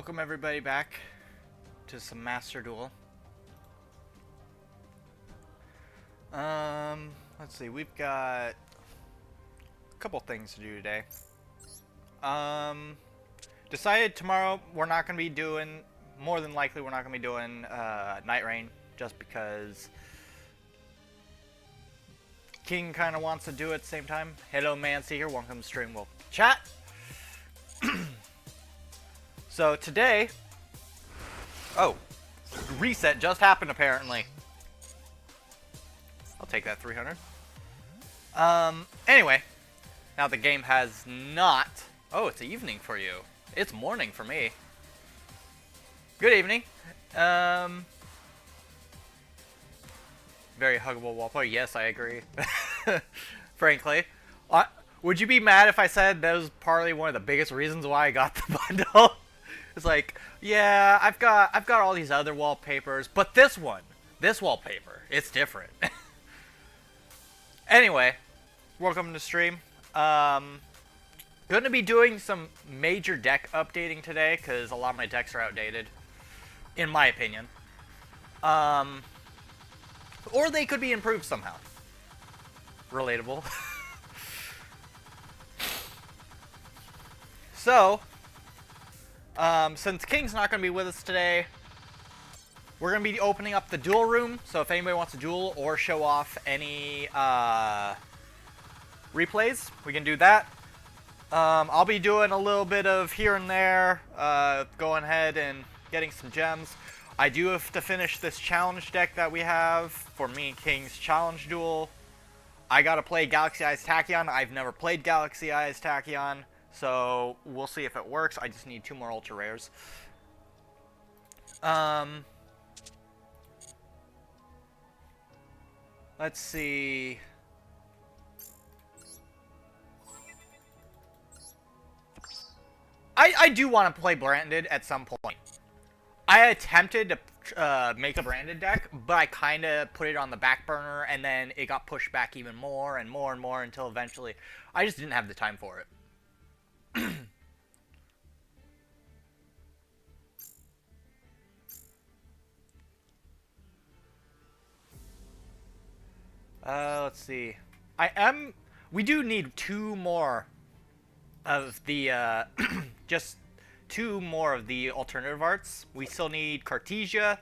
Welcome everybody back to some Master Duel. Let's see, we've got a couple things to do today. Decided tomorrow we're not going to be doing, more than likely we're not going to be doing Night Rain, just because King kind of wants to do it at the same time. Hello Mancy here, welcome to stream, we'll chat. So today, reset just happened apparently. I'll take that 300. Anyway, now the game has not. Oh, it's evening for you. It's morning for me. Good evening. Very huggable wallpaper. Yes, I agree. Frankly, would you be mad if I said that was probably one of the biggest reasons why I got the bundle? It's like, yeah, I've got all these other wallpapers, but this wallpaper, it's different. Anyway, welcome to stream. Gonna be doing some major deck updating today because a lot of my decks are outdated, in my opinion. Or they could be improved somehow. Relatable. So, since King's not going to be with us today, we're going to be opening up the duel room. So if anybody wants to duel or show off any replays, we can do that. I'll be doing a little bit of here and there, going ahead and getting some gems. I do have to finish this challenge deck that we have for me and King's challenge duel. I got to play Galaxy Eyes Tachyon. I've never played Galaxy Eyes Tachyon. So, we'll see if it works. I just need 2 more ultra rares. Let's see. I do want to play branded at some point. I attempted to make a branded deck, but I kind of put it on the back burner, and then it got pushed back even more and more and more until eventually I just didn't have the time for it. Let's see. We do need 2 more of the, just 2 more of the alternative arts. We still need Cartesia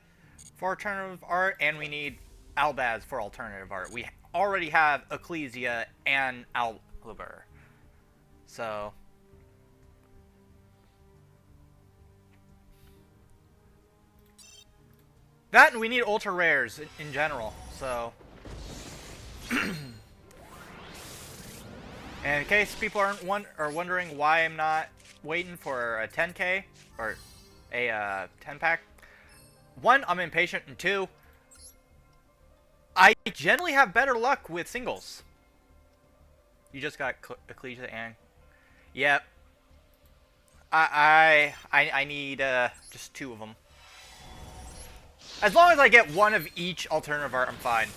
for alternative art, and we need Albaz for alternative art. We already have Ecclesia and Alclibur. So, that, and we need ultra rares in general, so. And in case people are wondering why I'm not waiting for a 10k or a 10 pack, 1, I'm impatient, and 2, I generally have better luck with singles. You just got Ecclesia and yep. I need just 2 of them. As long as I get 1 of each alternative art, I'm fine.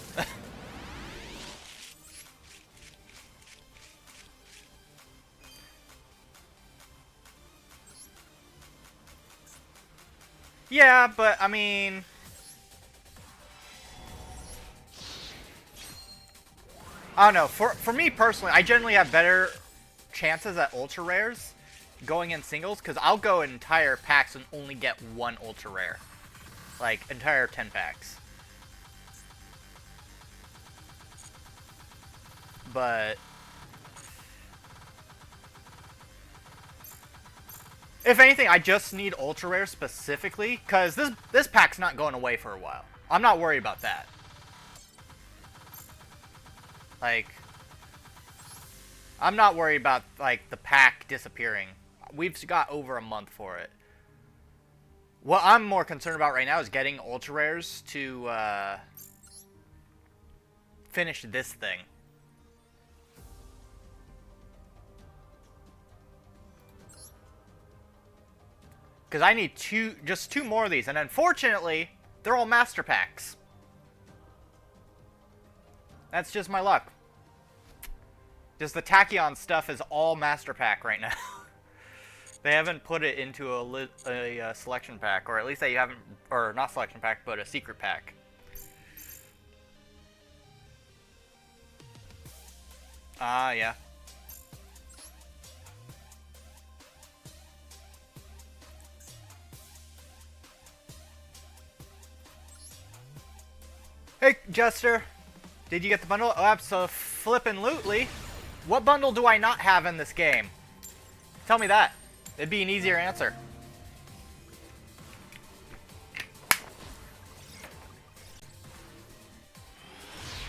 Yeah, but I mean, I don't know. For me personally, I generally have better chances at ultra rares going in singles because I'll go entire packs and only get 1 ultra rare. Like, entire 10 packs. But if anything, I just need ultra rare specifically because this pack's not going away for a while. I'm not worried about that. Like, I'm not worried about like the pack disappearing. We've got over a month for it. What I'm more concerned about right now is getting ultra rares to finish this thing. Because I need just 2 more of these, and unfortunately, they're all master packs. That's just my luck. Just the Tachyon stuff is all master pack right now. They haven't put it into a selection pack, or at least they haven't, or not selection pack, but a secret pack. Ah, yeah. Hey, Jester. Did you get the bundle? Oh, abso-flippin'-lutely. What bundle do I not have in this game? Tell me that. It'd be an easier answer.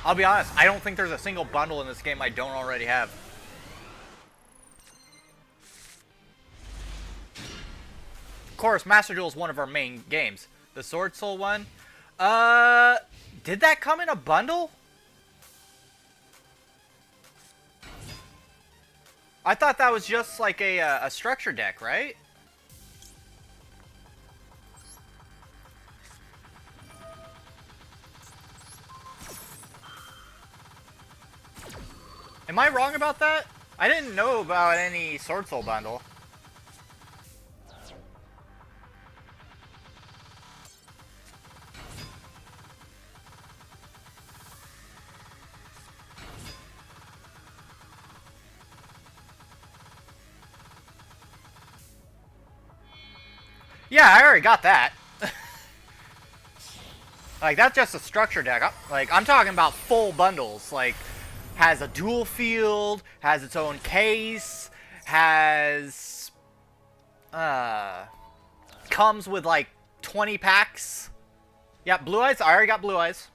I'll be honest, I don't think there's a single bundle in this game I don't already have. Of course, Master Duel is one of our main games. The Sword Soul one. Did that come in a bundle? I thought that was just like a structure deck, right? Am I wrong about that? I didn't know about any Sword Soul bundle. Yeah, I already got that. Like, that's just a structure deck. Like, I'm talking about full bundles. Like, has a dual field, has its own case, has... comes with, like, 20 packs. Yeah, Blue Eyes. I already got Blue Eyes.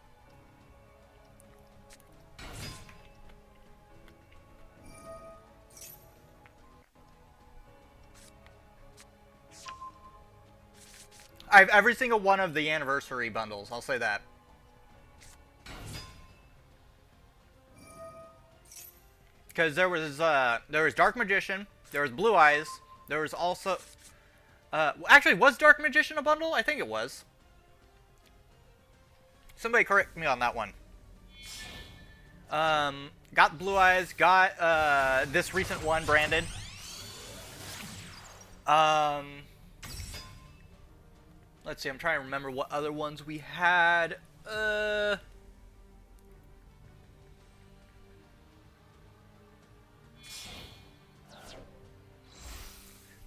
I have every single one of the anniversary bundles, I'll say that. Because there was Dark Magician, there was Blue Eyes, there was also... actually, was Dark Magician a bundle? I think it was. Somebody correct me on that one. Got Blue Eyes, got this recent one branded. Let's see, I'm trying to remember what other ones we had.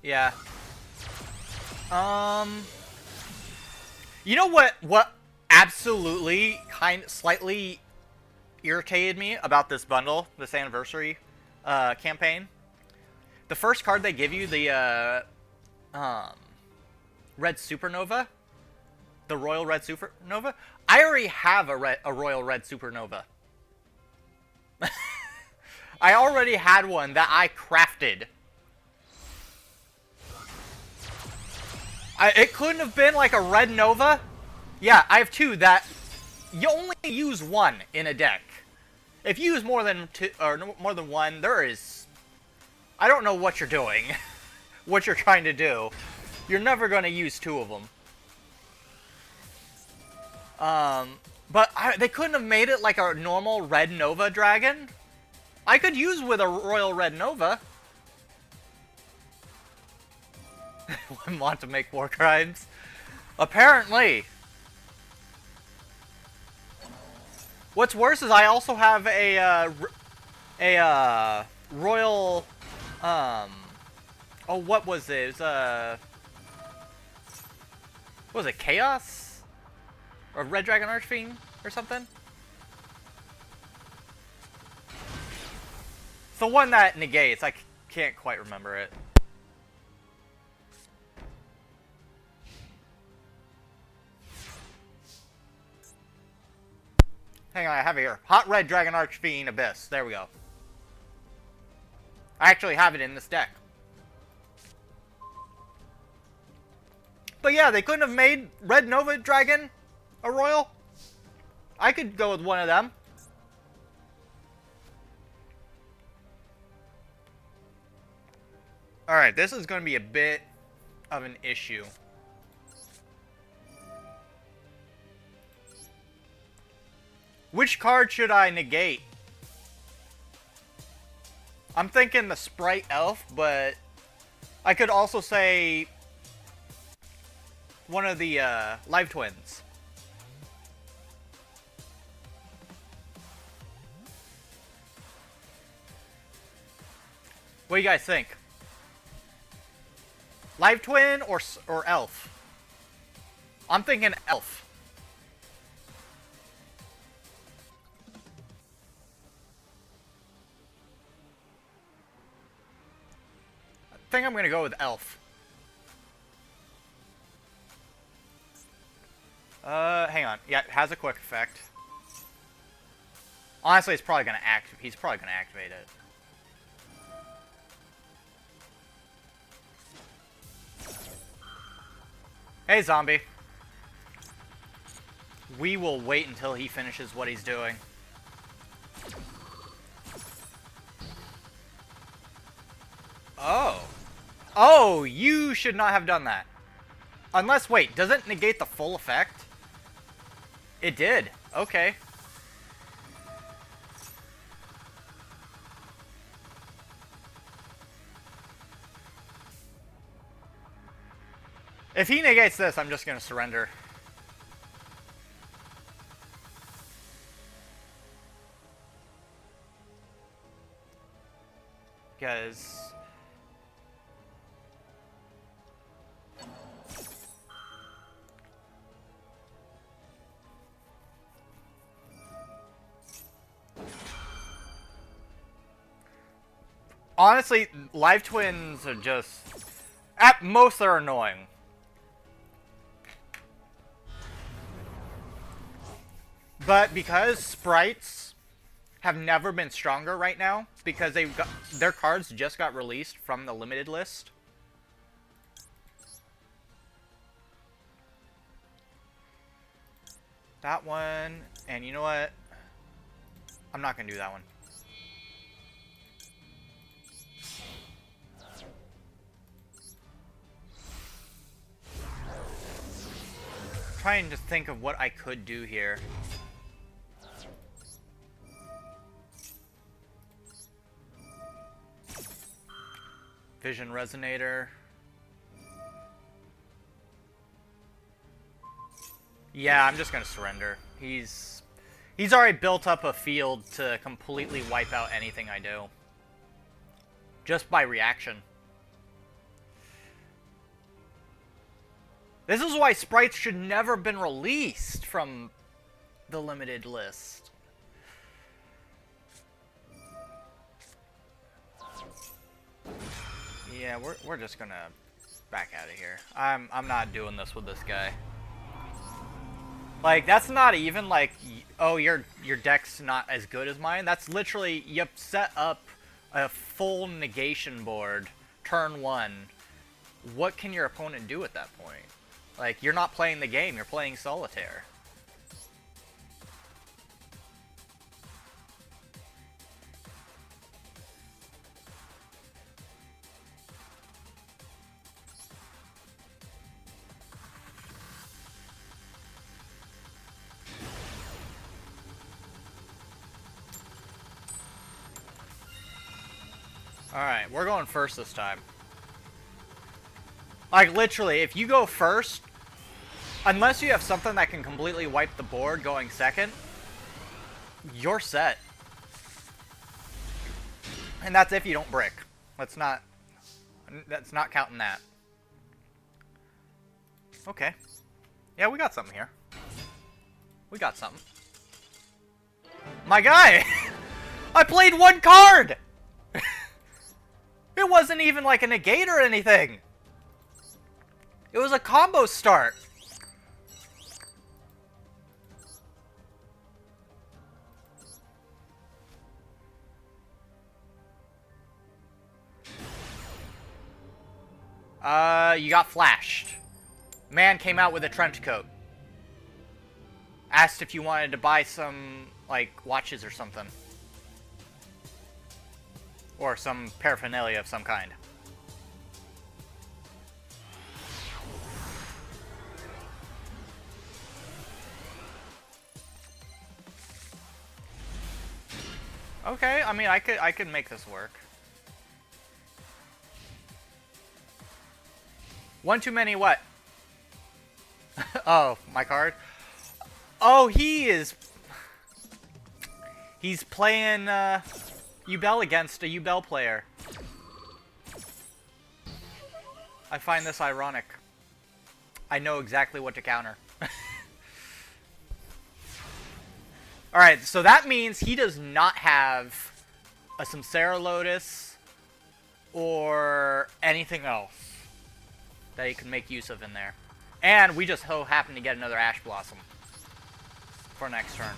Yeah. You know what absolutely slightly irritated me about this bundle, this anniversary campaign? The first card they give you, the Red Supernova, the Royal Red Supernova. I already have a Royal Red Supernova. I already had one that I crafted. It couldn't have been like a Red Nova. Yeah, I have two that you only use one in a deck. If you use more than two or more than one, there is... I don't know what you're doing. What you're trying to do. You're never going to use two of them. But they couldn't have made it like a normal Red Nova dragon. I could use with a Royal Red Nova. Want to make war crimes? Apparently. What's worse is I also have a Royal... oh, what was it? It was what was it, Chaos? Or Red Dragon Archfiend or something? It's the one that negates. I can't quite remember it. Hang on, I have it here. Hot Red Dragon Archfiend Abyss. There we go. I actually have it in this deck. But yeah, they couldn't have made Red Nova Dragon a Royal. I could go with one of them. Alright, this is going to be a bit of an issue. Which card should I negate? I'm thinking the Sprite Elf, but I could also say one of the live twins. What do you guys think? Live twin or elf? I'm thinking elf. I think I'm gonna go with elf. Hang on. Yeah, it has a quick effect. Honestly, he's probably gonna activate it. Hey, zombie. We will wait until he finishes what he's doing. Oh. Oh, you should not have done that. Unless, wait, does it negate the full effect? It did. Okay. If he negates this, I'm just gonna surrender. Because... honestly, live twins are just... at most, they're annoying. But because sprites have never been stronger right now, because their cards just got released from the limited list. That one, and you know what? I'm not gonna do that one. Trying to think of what I could do here. Vision Resonator. Yeah, I'm just gonna surrender. He's already built up a field to completely wipe out anything I do. Just by reaction. This is why sprites should never have been released from the limited list. Yeah, we're just gonna back out of here. I'm not doing this with this guy. Like, that's not even like, oh, your deck's not as good as mine. That's literally, you set up a full negation board turn one. What can your opponent do at that point? Like, you're not playing the game, you're playing solitaire. Alright, we're going first this time. Like, literally, if you go first, unless you have something that can completely wipe the board going second, you're set. And that's if you don't brick. That's not counting that. Okay. Yeah, we got something here. We got something. My guy! I played one card! It wasn't even like a negate or anything. It was a combo start. You got flashed. Man came out with a trench coat. Asked if you wanted to buy some, like, watches or something. Or some paraphernalia of some kind. Okay, I mean, I could make this work. One too many what? Oh, my card? Oh, he's playing Ubel against a Ubel player. I find this ironic. I know exactly what to counter. Alright, so that means he does not have a Samsara Lotus or anything else that he can make use of in there. And we just so happen to get another Ash Blossom for next turn.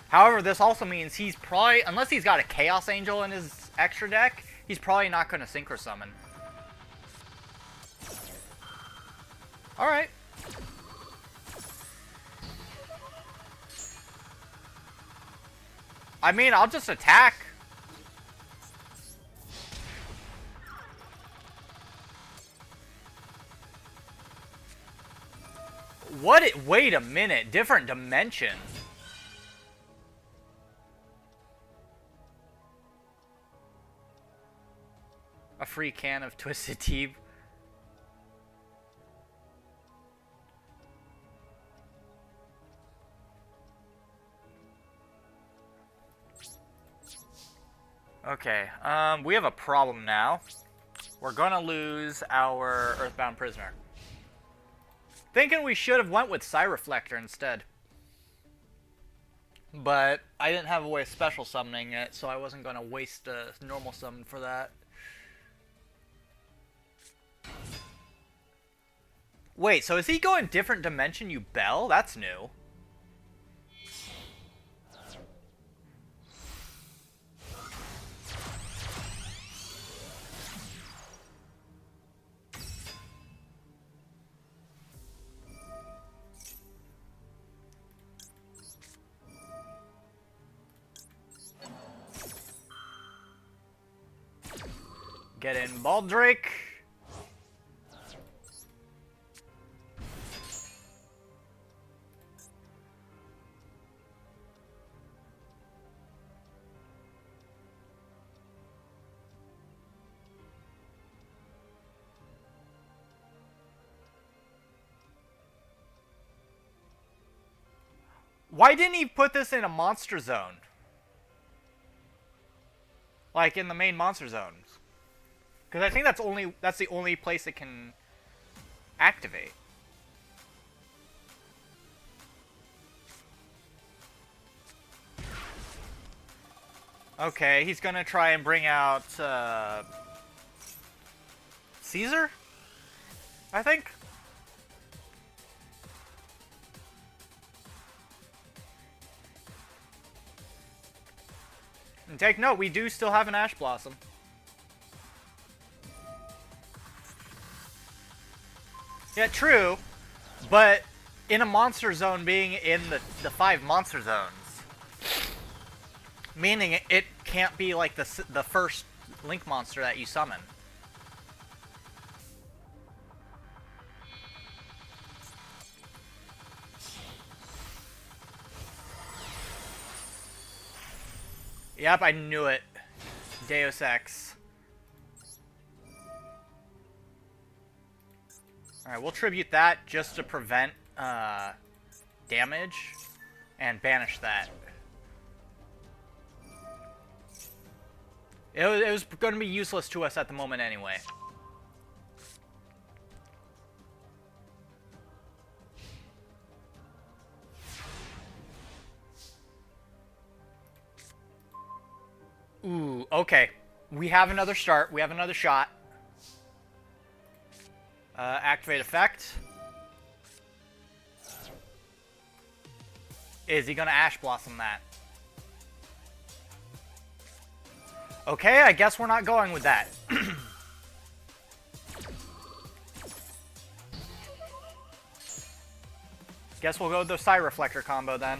However, this also means he's probably, unless he's got a Chaos Angel in his extra deck, he's probably not going to Synchro Summon. Alright. I mean, I'll just attack. What it, wait a minute, different dimension. A free can of Twisted Tea. Okay, we have a problem now. We're gonna lose our Earthbound Prisoner. Thinking we should have went with Psyreflector instead. But I didn't have a way of special summoning it, so I wasn't gonna waste a normal summon for that. Wait, so is he going different dimension, you bell? That's new. Get in Baldrake. Why didn't he put this in a monster zone? Like in the main monster zones. Because I think that's the only place it can activate. Okay, he's gonna try and bring out Caesar? I think. And take note, we do still have an Ash Blossom. Yeah, true, but in a monster zone being in the 5 monster zones, meaning it can't be like the first Link monster that you summon. Yep, I knew it. Deus Ex. Alright, we'll tribute that just to prevent damage and banish that. It was going to be useless to us at the moment anyway. Ooh, okay. We have another start. We have another shot. Activate effect. Is he gonna Ash Blossom that? Okay, I guess we're not going with that. Guess we'll go with the Psyreflector combo then.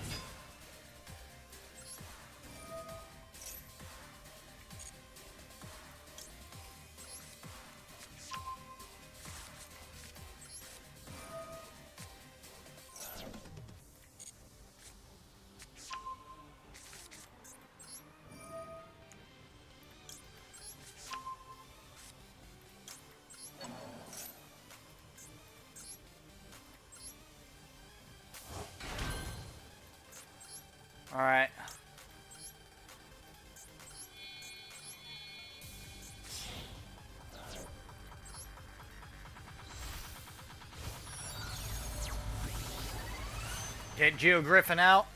Get Geo Griffin out.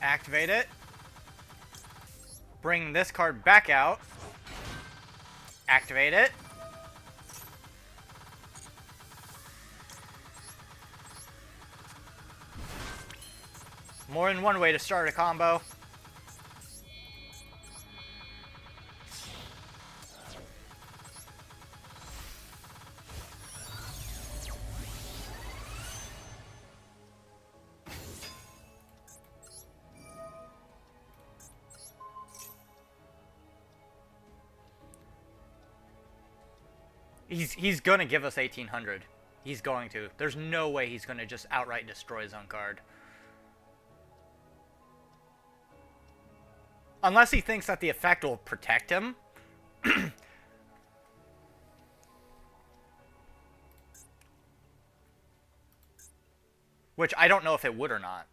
Activate it. Bring this card back out. Activate it. More than one way to start a combo. He's gonna give us 1800. He's going to. There's no way he's gonna just outright destroy his own card. Unless he thinks that the effect will protect him. Which I don't know if it would or not.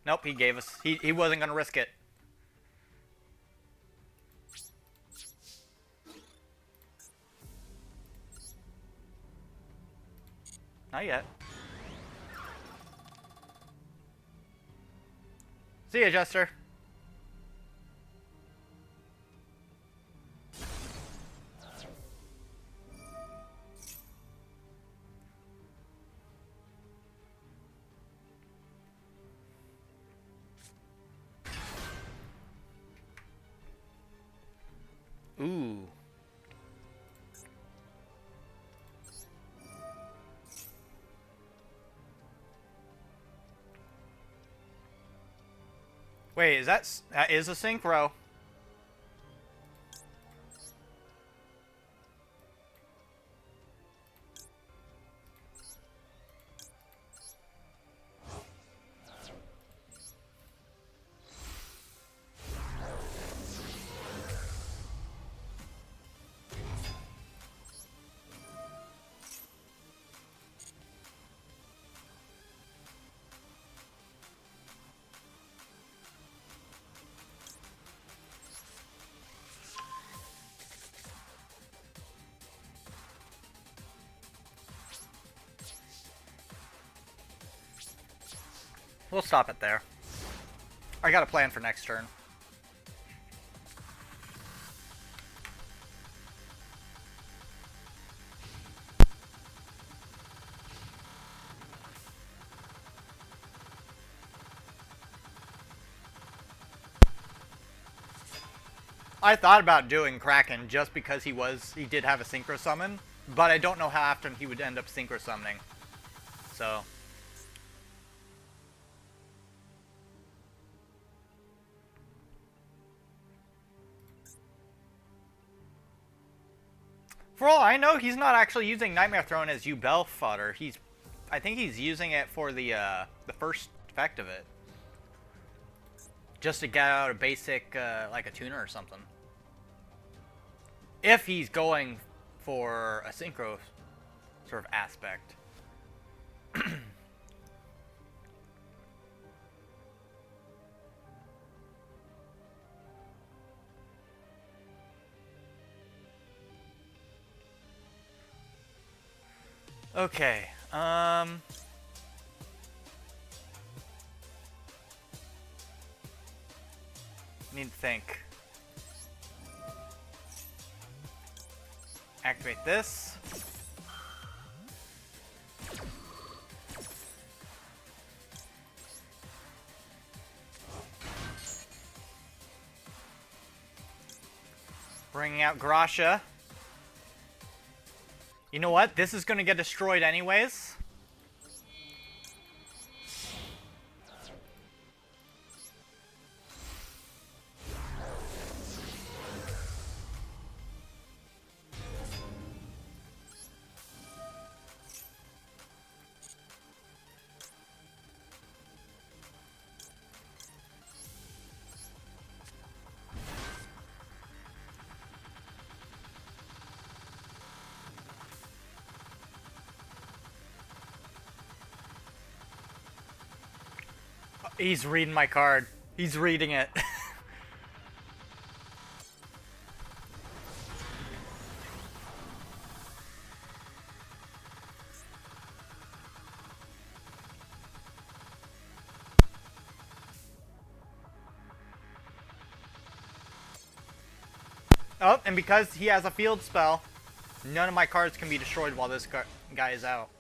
Nope, he gave us... He wasn't gonna risk it. Not yet. See ya, Jester. Ooh. Wait, that is a synchro. We'll stop it there. I got a plan for next turn. I thought about doing Kraken just because he did have a synchro summon, but I don't know how often he would end up synchro summoning. So for all I know, he's not actually using Nightmare Throne as Yubel fodder. I think he's using it for the first effect of it, just to get out a basic like a tuner or something. If he's going for a synchro sort of aspect. Okay, need to think. Activate this. Bringing out Grasha. You know what? This is going to get destroyed anyways. He's reading my card. He's reading it. Oh, and because he has a field spell, none of my cards can be destroyed while this guy is out.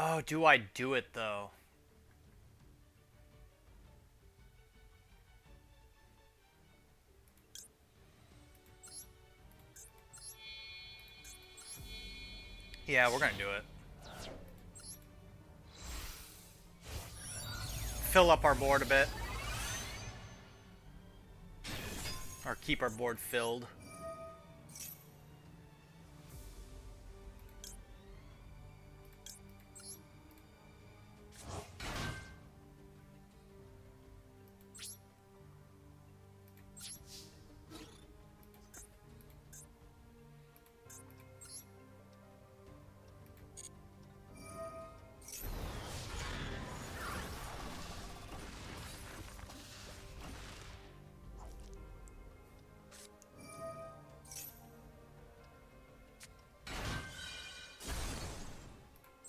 Oh, do I do it though? Yeah, we're gonna do it. Fill up our board a bit. Or keep our board filled.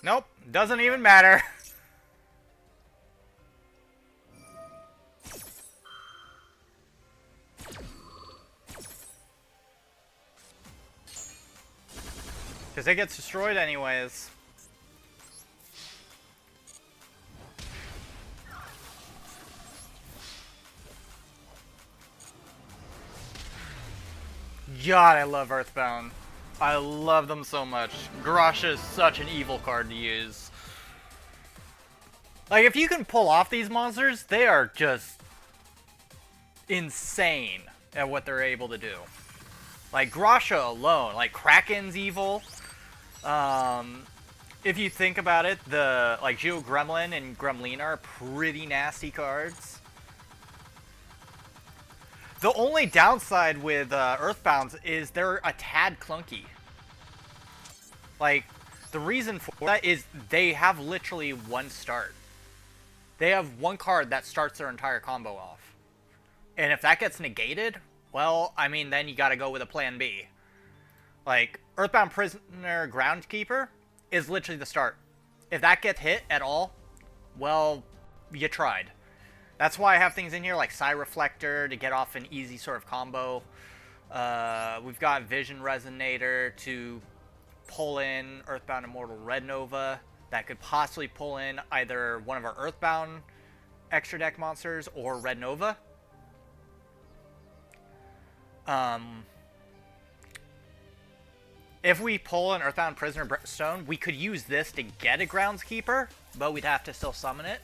Nope, doesn't even matter. Because it gets destroyed anyways. God, I love Earthbound. I love them so much. Garasha is such an evil card to use. Like, if you can pull off these monsters, they are just insane at what they're able to do. Like, Grasha alone, like, Kraken's evil. If you think about it, the, like, Geo Gremlin and Gremlina are pretty nasty cards. The only downside with Earthbounds is they're a tad clunky. Like, the reason for that is they have literally one start. They have one card that starts their entire combo off. And if that gets negated, well, I mean, then you gotta go with a plan B. Like, Earthbound Prisoner Groundkeeper is literally the start. If that gets hit at all, well, you tried. That's why I have things in here like Psy Reflector to get off an easy sort of combo. We've got Vision Resonator to pull in Earthbound Immortal Red Nova. That could possibly pull in either one of our Earthbound extra deck monsters or Red Nova. If we pull an Earthbound Prisoner Stone, we could use this to get a Groundskeeper, but we'd have to still summon it.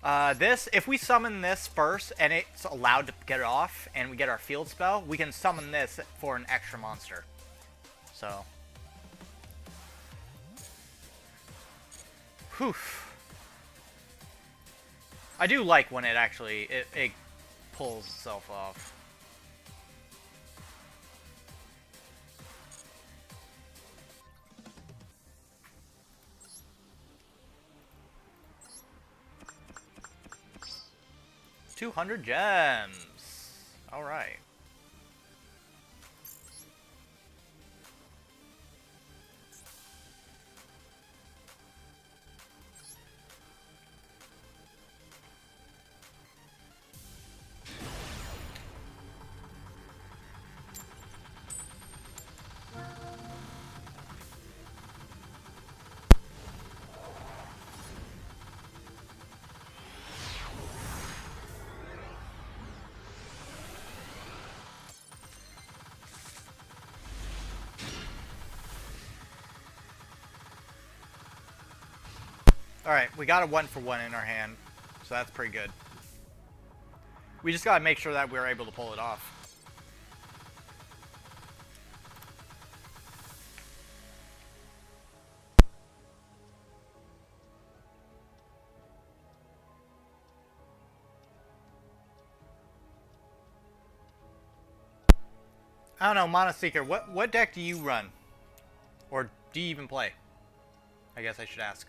If we summon this first and it's allowed to get it off and we get our field spell, we can summon this for an extra monster. So. Whew. I do like when it actually, it pulls itself off. $200 gems. All right. Alright, we got a 1-for-1 in our hand, so that's pretty good. We just gotta make sure that we're able to pull it off. I don't know, Mana Seeker, what deck do you run? Or do you even play? I guess I should ask.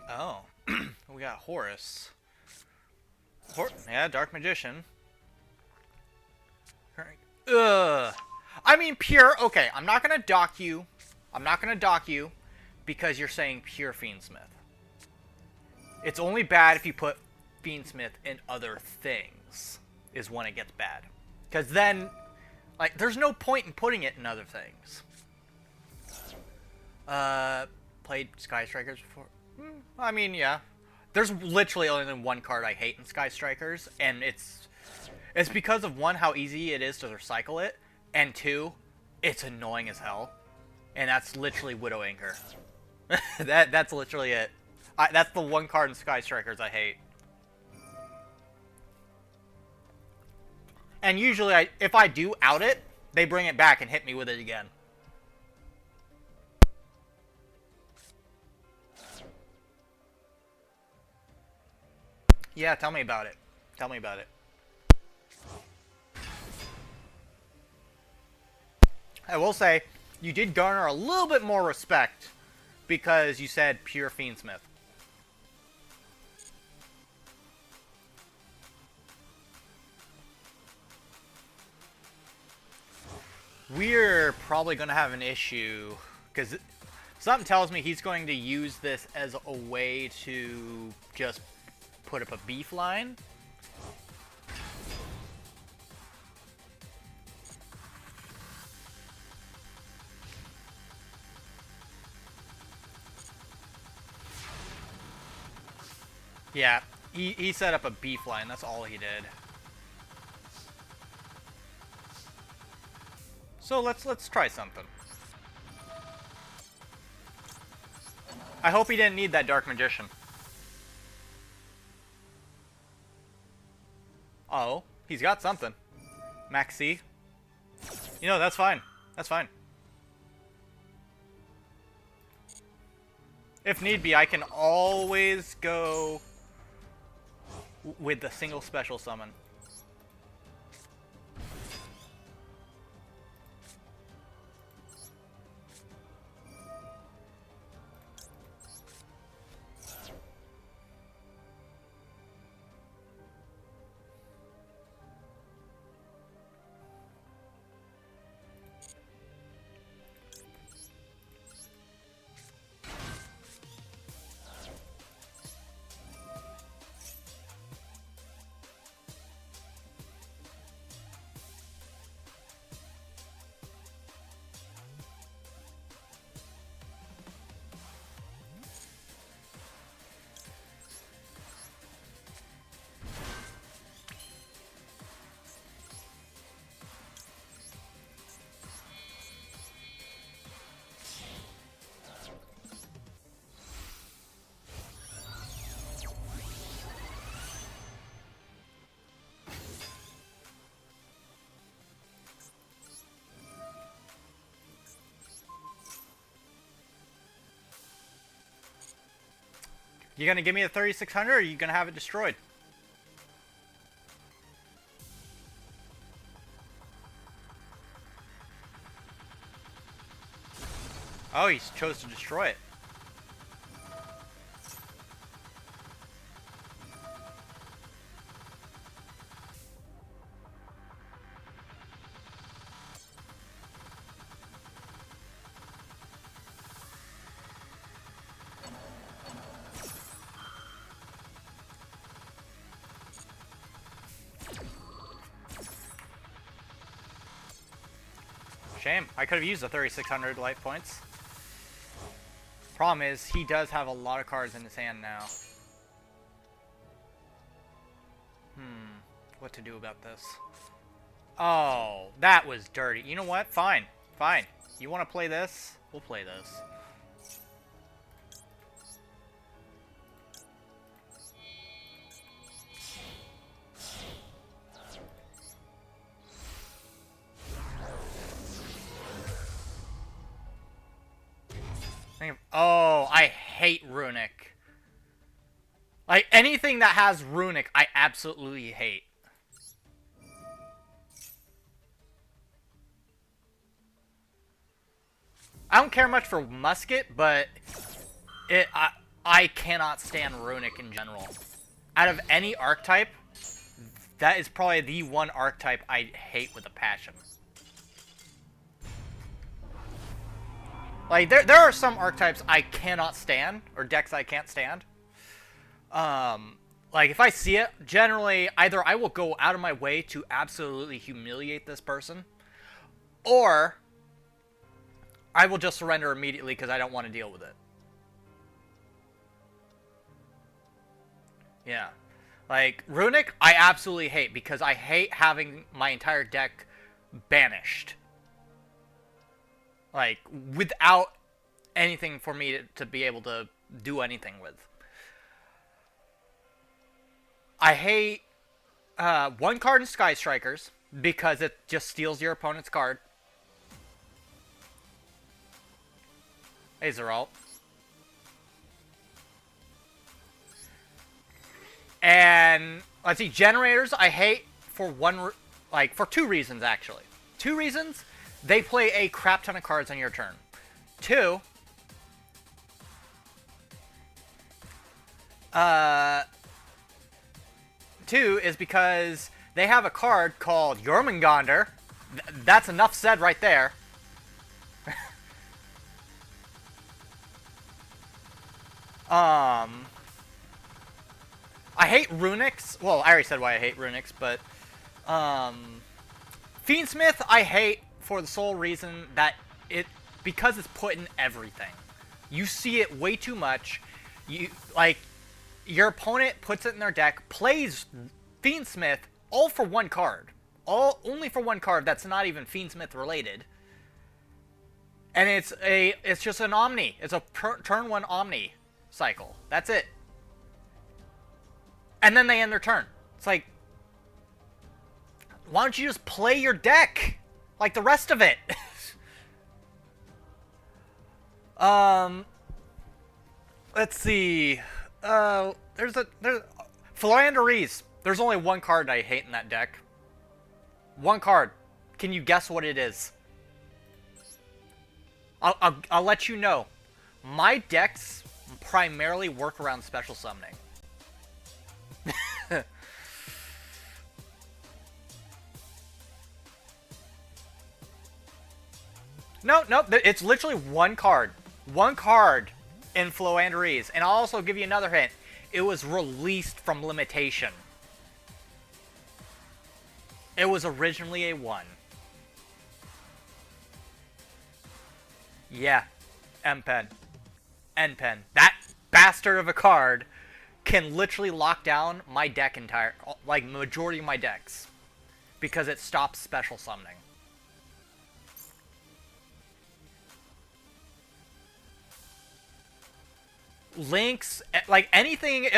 Oh, we got Horus. Yeah, Dark Magician. Ugh. I mean, pure. Okay, I'm not gonna dock you. I'm not gonna dock you because you're saying pure Fiendsmith. It's only bad if you put Fiendsmith in other things. Is when it gets bad. Because then, like, there's no point in putting it in other things. Played Sky Strikers before. I mean, yeah. There's literally only one card I hate in Sky Strikers, and it's because of, one, how easy it is to recycle it, and two, it's annoying as hell. And that's literally Widow Anchor. That's literally it. That's the one card in Sky Strikers I hate. And usually, if I do out it, they bring it back and hit me with it again. Yeah, tell me about it. Tell me about it. I will say, you did garner a little bit more respect because you said pure Fiendsmith. We're probably going to have an issue because something tells me he's going to use this as a way to just put up a beef line. Yeah, he set up a beef line. That's all he did. So let's try something. I hope he didn't need that Dark Magician. Oh, he's got something. Maxi. You know, that's fine. That's fine. If need be, I can always go with the single special summon. You gonna give me a 3600 or are you gonna have it destroyed? Oh, he chose to destroy it. Shame. I could have used the 3600 life points. Problem is, he does have a lot of cards in his hand now. What to do about this? Oh, that was dirty. You know what? Fine. Fine. You want to play this? We'll play this. Oh, I hate Runic. Like, anything that has Runic, I absolutely hate. I don't care much for Musket, but I cannot stand Runic in general. Out of any archetype, that is probably the one archetype I hate with a passion. Like, there are some archetypes I cannot stand, or decks I can't stand. Like, if I see it, generally, either I will go out of my way to absolutely humiliate this person, or I will just surrender immediately because I don't want to deal with it. Yeah. Like, Runic, I absolutely hate because I hate having my entire deck banished. Like, without anything for me to be able to do anything with. I hate one card in Sky Strikers because it just steals your opponent's card. Hey, Zeralt. And let's see, generators I hate for for two reasons actually. Two reasons: they play a crap ton of cards on your turn. Two, two is because they have a card called Jormungandr. That's enough said right there. I hate Runics. Well, I already said why I hate Runics, but Fiendsmith I hate for the sole reason that because it's put in everything. You see it way too much. Your opponent puts it in their deck, plays Fiendsmith all for one card. Only for one card that's not even Fiendsmith related. And it's just an Omni. It's a turn 1 Omni cycle. That's it. And then they end their turn. It's like, why don't you just play your deck like the rest of it? Let's see. There's Philanderies. There's only one card I hate in that deck. One card. Can you guess what it is? I'll let you know. My decks primarily work around special summoning. No, it's literally one card. One card in Philanderies. And I'll also give you another hint. It was released from limitation. It was originally a 1. Yeah. M-Pen. N-Pen. That bastard of a card can literally lock down my deck like majority of my decks. Because it stops special summoning. Links, like anything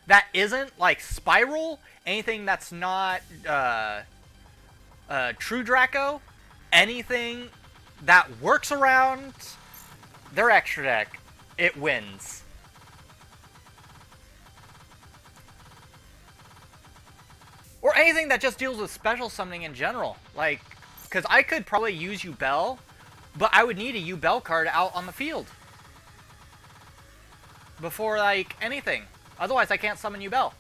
that isn't like Spiral, anything that's not True Draco, anything that works around their extra deck, it wins. Or anything that just deals with special summoning in general. Like, because I could probably use Yubel, but I would need a Yubel card out on the field before, like, anything. Otherwise, I can't summon Yubel.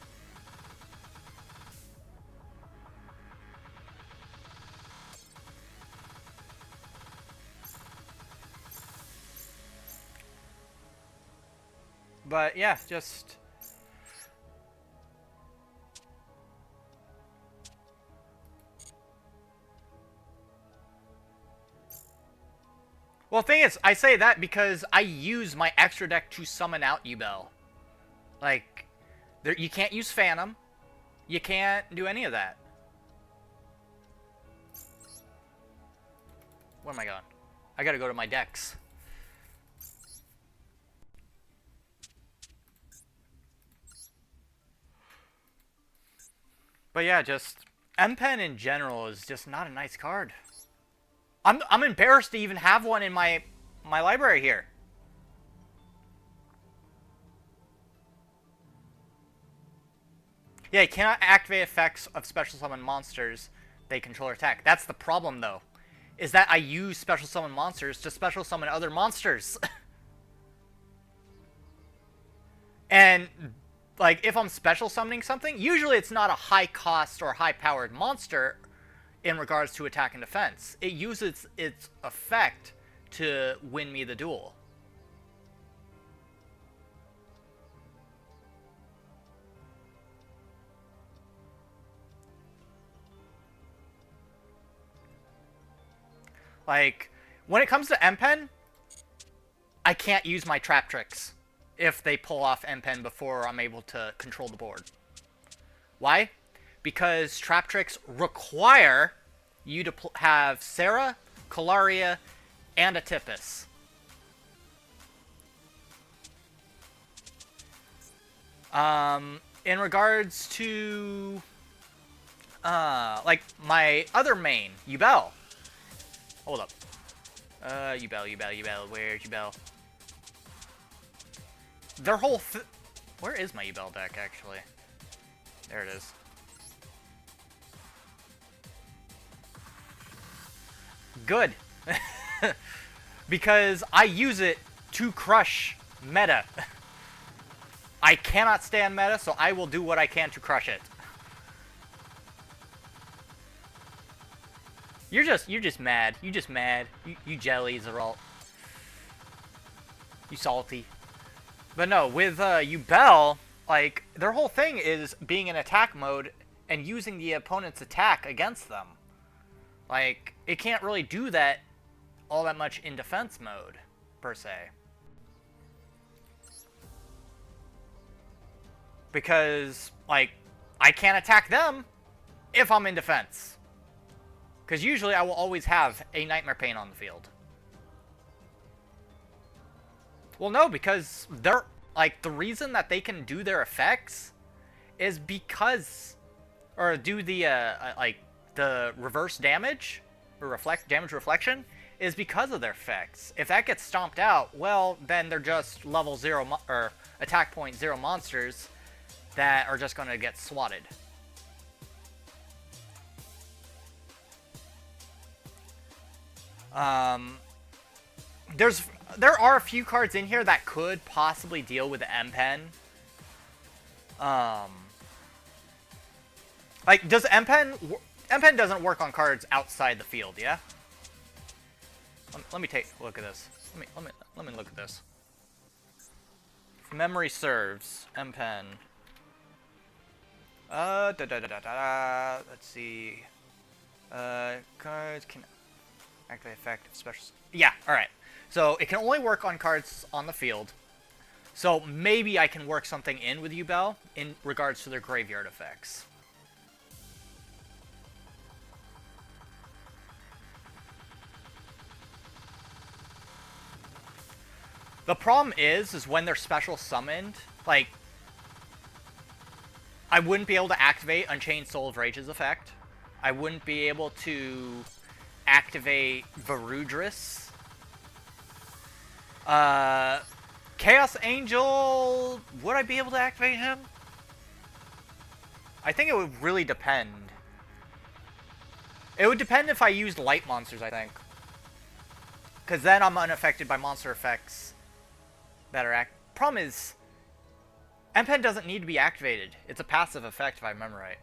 But, yeah, just... Well, the thing is, I say that because I use my extra deck to summon out Yubel. Like, you can't use Phantom. You can't do any of that. Where am I going? I gotta go to my decks. But yeah, just... M-Pen in general is just not a nice card. I'm embarrassed to even have one in my library here. Yeah, you cannot activate effects of special summon monsters they control or attack. That's the problem, though. Is that I use special summon monsters to special summon other monsters. And, like, if I'm special summoning something, usually it's not a high cost or high powered monster in regards to attack and defense. It uses its effect to win me the duel. Like, when it comes to M-Pen, I can't use my trap tricks if they pull off M-Pen before I'm able to control the board. Why? Because trap tricks require you to have Sarah, Calaria, and a Tipis. In regards to, like, my other main, Yubel. Hold up. Yubel, where's Yubel? Their whole where is my Yubel deck, actually? There it is. Good. Because I use it to crush meta. I cannot stand meta, so I will do what I can to crush it. You're just mad. You just mad. You jellies are all... You salty. But no, with Yubel, like, their whole thing is being in attack mode and using the opponent's attack against them. Like, it can't really do that all that much in defense mode, per se. Because, like, I can't attack them if I'm in defense. Because usually I will always have a Nightmare Pain on the field. Well, no, because they're, like, the reason that they can do their effects is because, or do the, like, the reverse damage, or damage reflection, is because of their effects. If that gets stomped out, well, then they're just level 0, or attack point 0 monsters that are just going to get swatted. There are a few cards in here that could possibly deal with the M-Pen. Like, does M-Pen doesn't work on cards outside the field, yeah? Let me take a look at this. Let me look at this. If memory serves, M-Pen. Let's see. Cards can activate effective special. Yeah, alright. So it can only work on cards on the field. So maybe I can work something in with Yubel in regards to their graveyard effects. The problem is when they're special summoned, like, I wouldn't be able to activate Unchained Soul of Rage's effect. I wouldn't be able to activate Varudris. Chaos Angel, would I be able to activate him? I think it would really depend. It would depend if I used light monsters, I think. Because then I'm unaffected by monster effects that are Problem is, M-Pen doesn't need to be activated. It's a passive effect if I remember right.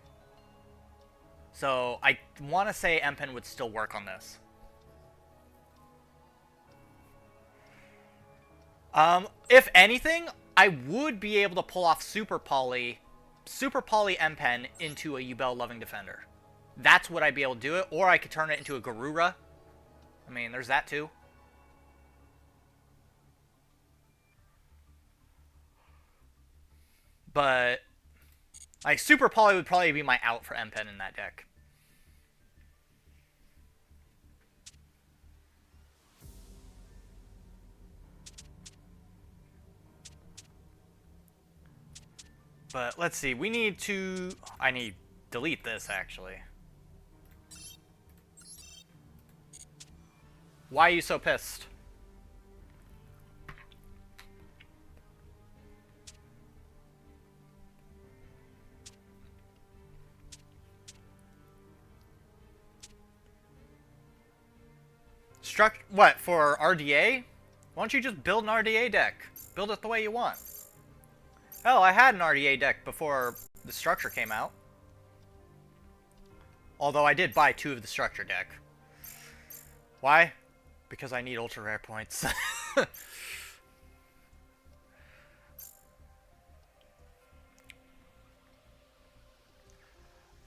So I want to say M-Pen would still work on this. If anything, I would be able to pull off Super Poly M-Pen into a Yubel Loving Defender. That's what I'd be able to do it, or I could turn it into a Garura. I mean, there's that too. But, like, Super Poly would probably be my out for M-Pen in that deck. But let's see, we need to... I need to delete this, actually. Why are you so pissed? What, for RDA? Why don't you just build an RDA deck? Build it the way you want. Hell, I had an RDA deck before the structure came out. Although I did buy 2 of the structure deck. Why? Because I need ultra rare points.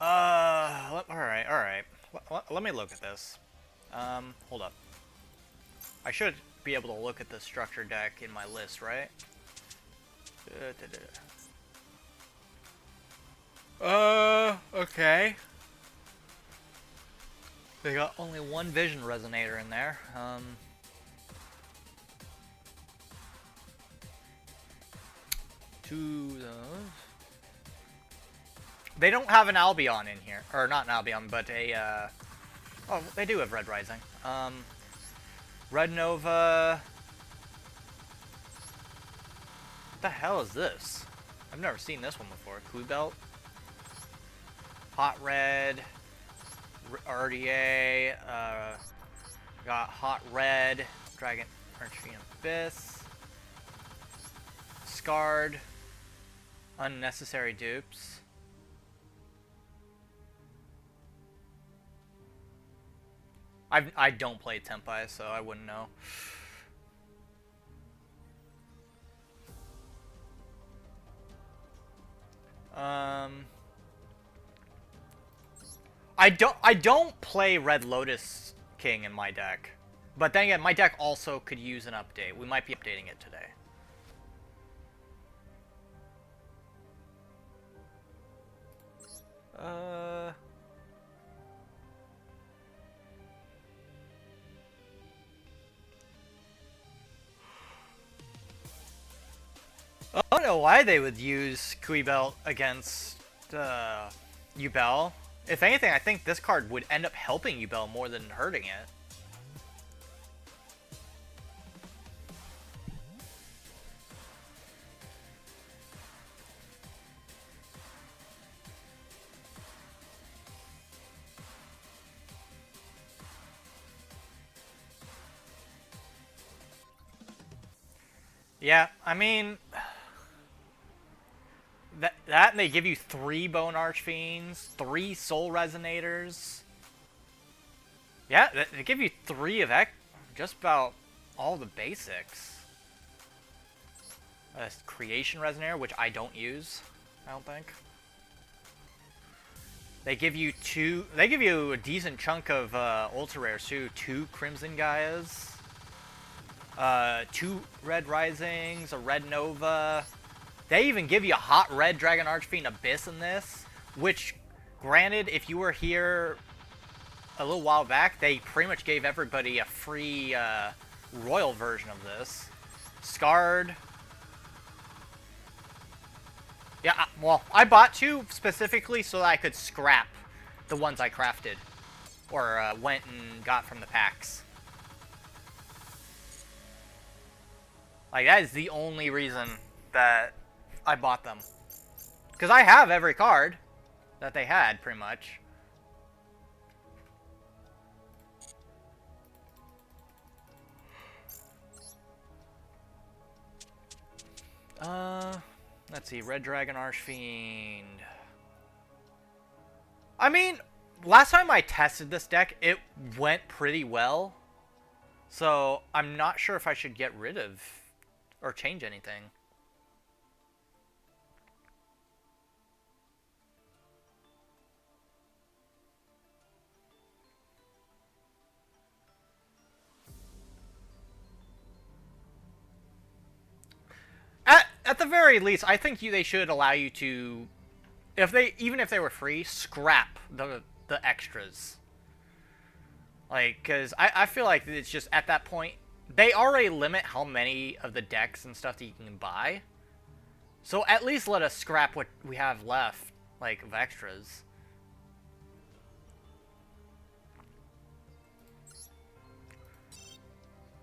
Alright. Let me look at this. Hold up. I should be able to look at the structure deck in my list, right? Okay. They got only 1 vision resonator in there. Two of those. They don't have an Albion in here. Or not an Albion, but a, oh, they do have Red Rising. Red Nova. What the hell is this? I've never seen this one before. Clue Belt. Hot Red. RDA. Got Hot Red. Dragon Archie Abyss. Scarred. Unnecessary dupes. I don't play Tempai, so I wouldn't know. I don't play Red Lotus King in my deck. But then again, my deck also could use an update. We might be updating it today. I don't know why they would use Kuibelt against Yubel. If anything, I think this card would end up helping Yubel more than hurting it. Yeah, I mean, that and they give you 3 Bone Archfiends, 3 Soul Resonators. Yeah, they give you 3 of just about all the basics. A Creation Resonator, which I don't use, I don't think. They give you 2. They give you a decent chunk of ultra rares too. 2 Crimson Gaias. 2 Red Risings, a Red Nova. They even give you a Hot Red Dragon Archfiend Abyss in this, which, granted, if you were here a little while back, they pretty much gave everybody a free royal version of this. Scarred. Yeah, well, I bought 2 specifically so that I could scrap the ones I crafted or went and got from the packs. Like, that is the only reason that I bought them. Because I have every card that they had, pretty much. Let's see. Red Dragon Archfiend. I mean, last time I tested this deck, it went pretty well. So, I'm not sure if I should get rid of or change anything. At the very least, I think they should allow you to, even if they were free, scrap the extras. Like, because I feel like it's just at that point, they already limit how many of the decks and stuff that you can buy. So at least let us scrap what we have left, like, of extras.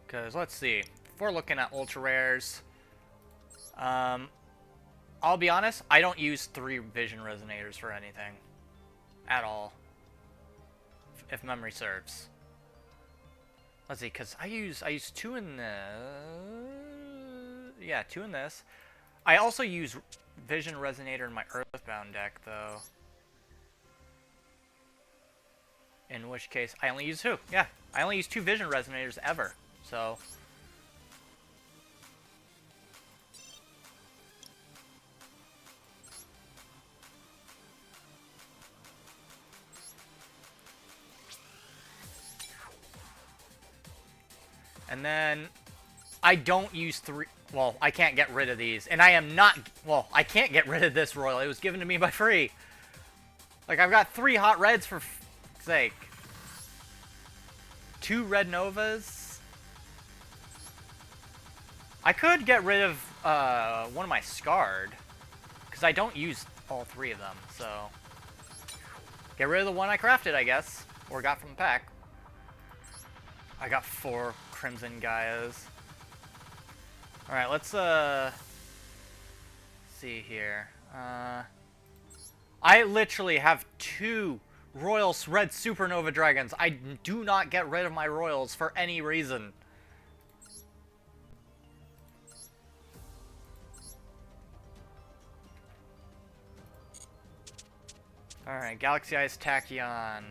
Because, let's see. If we're looking at ultra rares, I'll be honest, I don't use 3 Vision Resonators for anything. At all. If memory serves. Let's see, because I use 2 in the... Yeah, 2 in this. I also use Vision Resonator in my Earthbound deck, though. In which case, I only use 2. Yeah, I only use 2 Vision Resonators ever, so... And then I don't use 3... Well, I can't get rid of these. And I am not... Well, I can't get rid of this Royal. It was given to me by free. Like, I've got 3 hot reds for sake. 2 red Novas. I could get rid of one of my Scarred. Because I don't use all 3 of them, so... Get rid of the one I crafted, I guess. Or got from the pack. I got 4 Crimson Gaias. Alright, let's see here. I literally have 2 Royal Red Supernova Dragons. I do not get rid of my Royals for any reason. Alright, Galaxy Eyes Tachyon.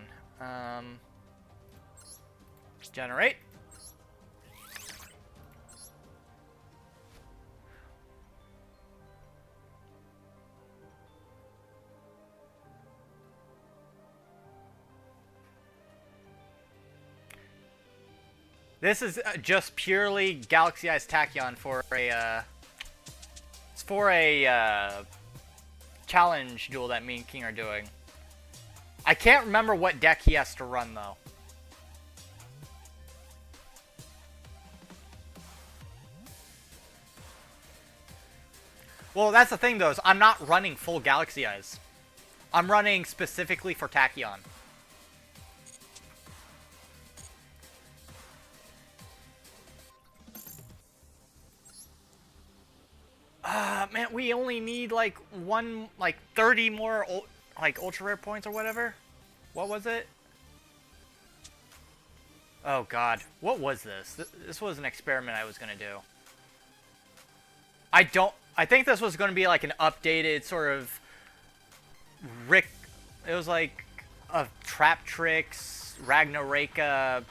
Generate. This is just purely Galaxy Eyes Tachyon for a, it's for a, challenge duel that me and King are doing. I can't remember what deck he has to run, though. Well, that's the thing, though, is I'm not running full Galaxy Eyes. I'm running specifically for Tachyon. Man, we only need, like, 30 more, like, ultra rare points or whatever. What was it? Oh, God. What was this? This was an experiment I was gonna do. I think this was gonna be, like, an updated sort of... It was, like, a Trap Tricks, Ragnaraka,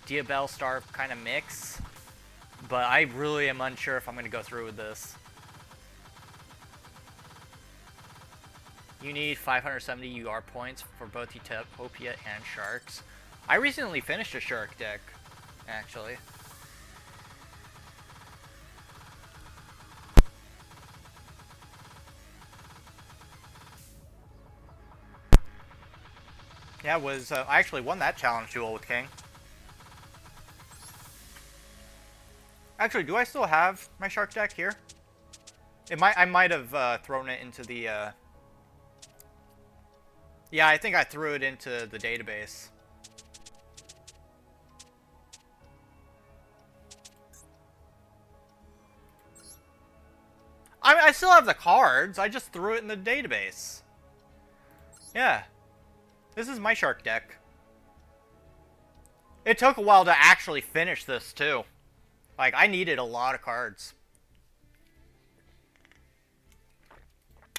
Diabellstar kind of mix. But I really am unsure if I'm gonna go through with this. You need 570 UR points for both Utopia and Sharks. I recently finished a Shark deck, actually. Yeah, I actually won that challenge duel with King. Actually, do I still have my Shark deck here? I might have thrown it into the... Yeah, I think I threw it into the database. I still have the cards. I just threw it in the database. Yeah. This is my Shark deck. It took a while to actually finish this, too. Like, I needed a lot of cards.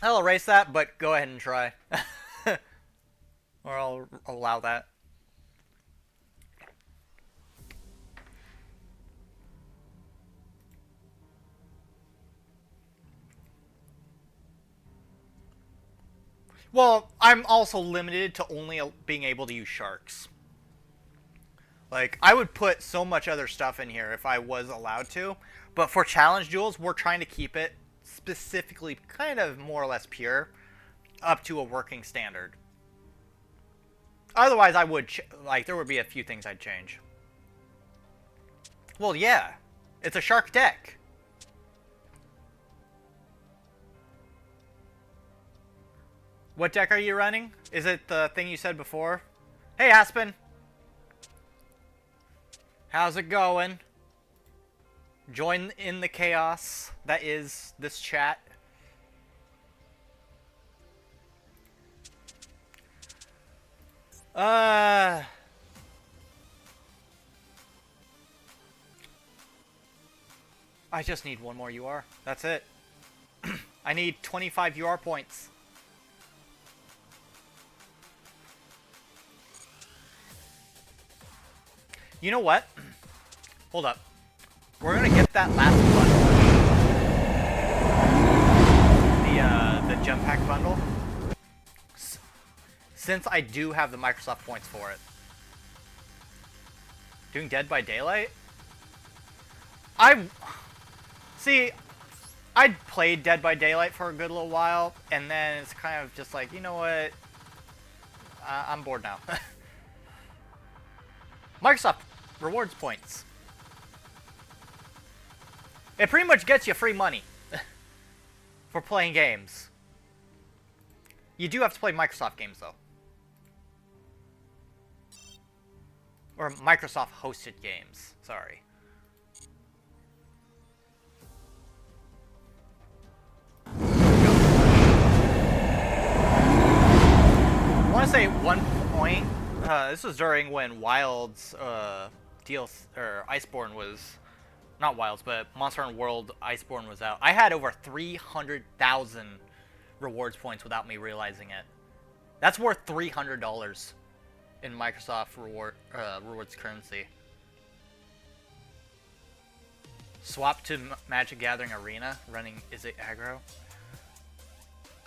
I'll erase that, but go ahead and try. Or I'll allow that. Well, I'm also limited to only being able to use Sharks. Like, I would put so much other stuff in here if I was allowed to. But for challenge duels, we're trying to keep it specifically kind of more or less pure up to a working standard. Otherwise, I would, there would be a few things I'd change. Well, yeah. It's a Shark deck. What deck are you running? Is it the thing you said before? Hey, Aspen. How's it going? Join in the chaos that is this chat. I just need one more UR. That's it. I need 25 UR points. You know what? Hold up. We're gonna get that last bundle. The jump pack bundle. Since I do have the Microsoft points for it. Doing Dead by Daylight? See, I'd played Dead by Daylight for a good little while, and then it's kind of just like, you know what? I'm bored now. Microsoft rewards points. It pretty much gets you free money for playing games. You do have to play Microsoft games, though. Or Microsoft hosted games, sorry. I want to say at one point, this was during when Wilds DLC or Iceborne was, not Wilds, but Monster Hunter World Iceborne was out. I had over 300,000 rewards points without me realizing it. That's worth $300 in Microsoft rewards currency. Swap to Magic Gathering Arena, running Is It Aggro?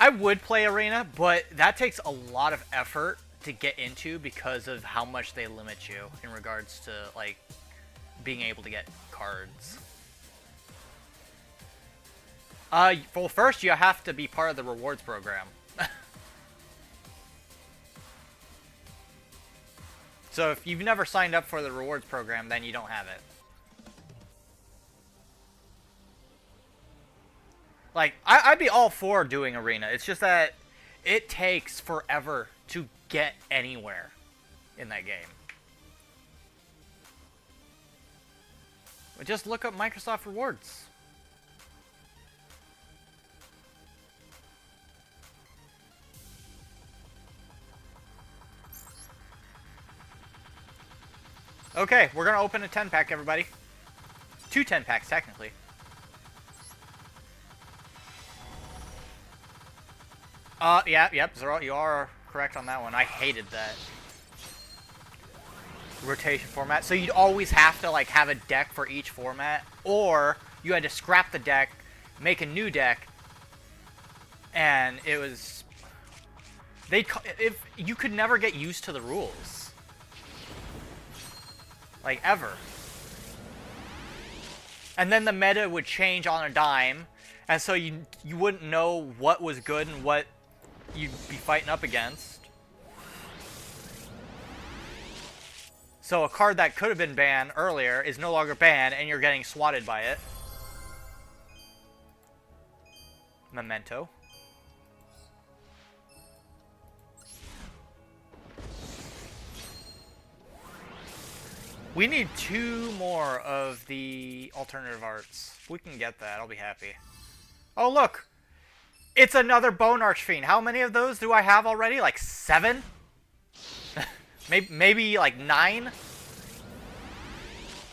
I would play Arena, but that takes a lot of effort to get into because of how much they limit you in regards to, like, being able to get cards. Well, first you have to be part of the rewards program. So if you've never signed up for the rewards program, then you don't have it. Like, I'd be all for doing Arena. It's just that it takes forever to get anywhere in that game. But just look up Microsoft Rewards. Okay, we're gonna open a 10-pack, everybody. 2 10-packs, technically. Yep, Zero, you are correct on that one. I hated that rotation format. So you'd always have to, like, have a deck for each format, or you had to scrap the deck, make a new deck, and it was... if you could never get used to the rules. Like, ever. And then the meta would change on a dime, and so you wouldn't know what was good and what you'd be fighting up against. So a card that could have been banned earlier is no longer banned, and you're getting swatted by it. Memento. We need 2 more of the alternative arts. If we can get that, I'll be happy. Oh, look! It's another Bone Arch Fiend. How many of those do I have already? Like 7? maybe like 9?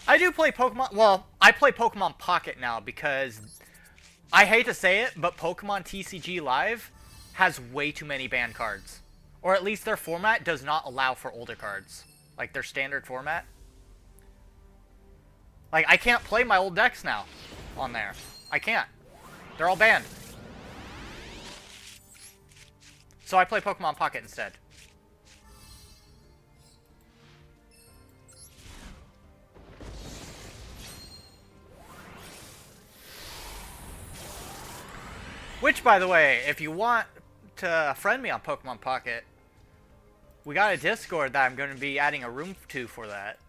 I do play Pokemon... Well, I play Pokemon Pocket now because... I hate to say it, but Pokemon TCG Live has way too many banned cards. Or at least their format does not allow for older cards. Like their standard format. Like, I can't play my old decks now on there. I can't. They're all banned. So I play Pokemon Pocket instead. Which, by the way, if you want to friend me on Pokemon Pocket, we got a Discord that I'm going to be adding a room to for that.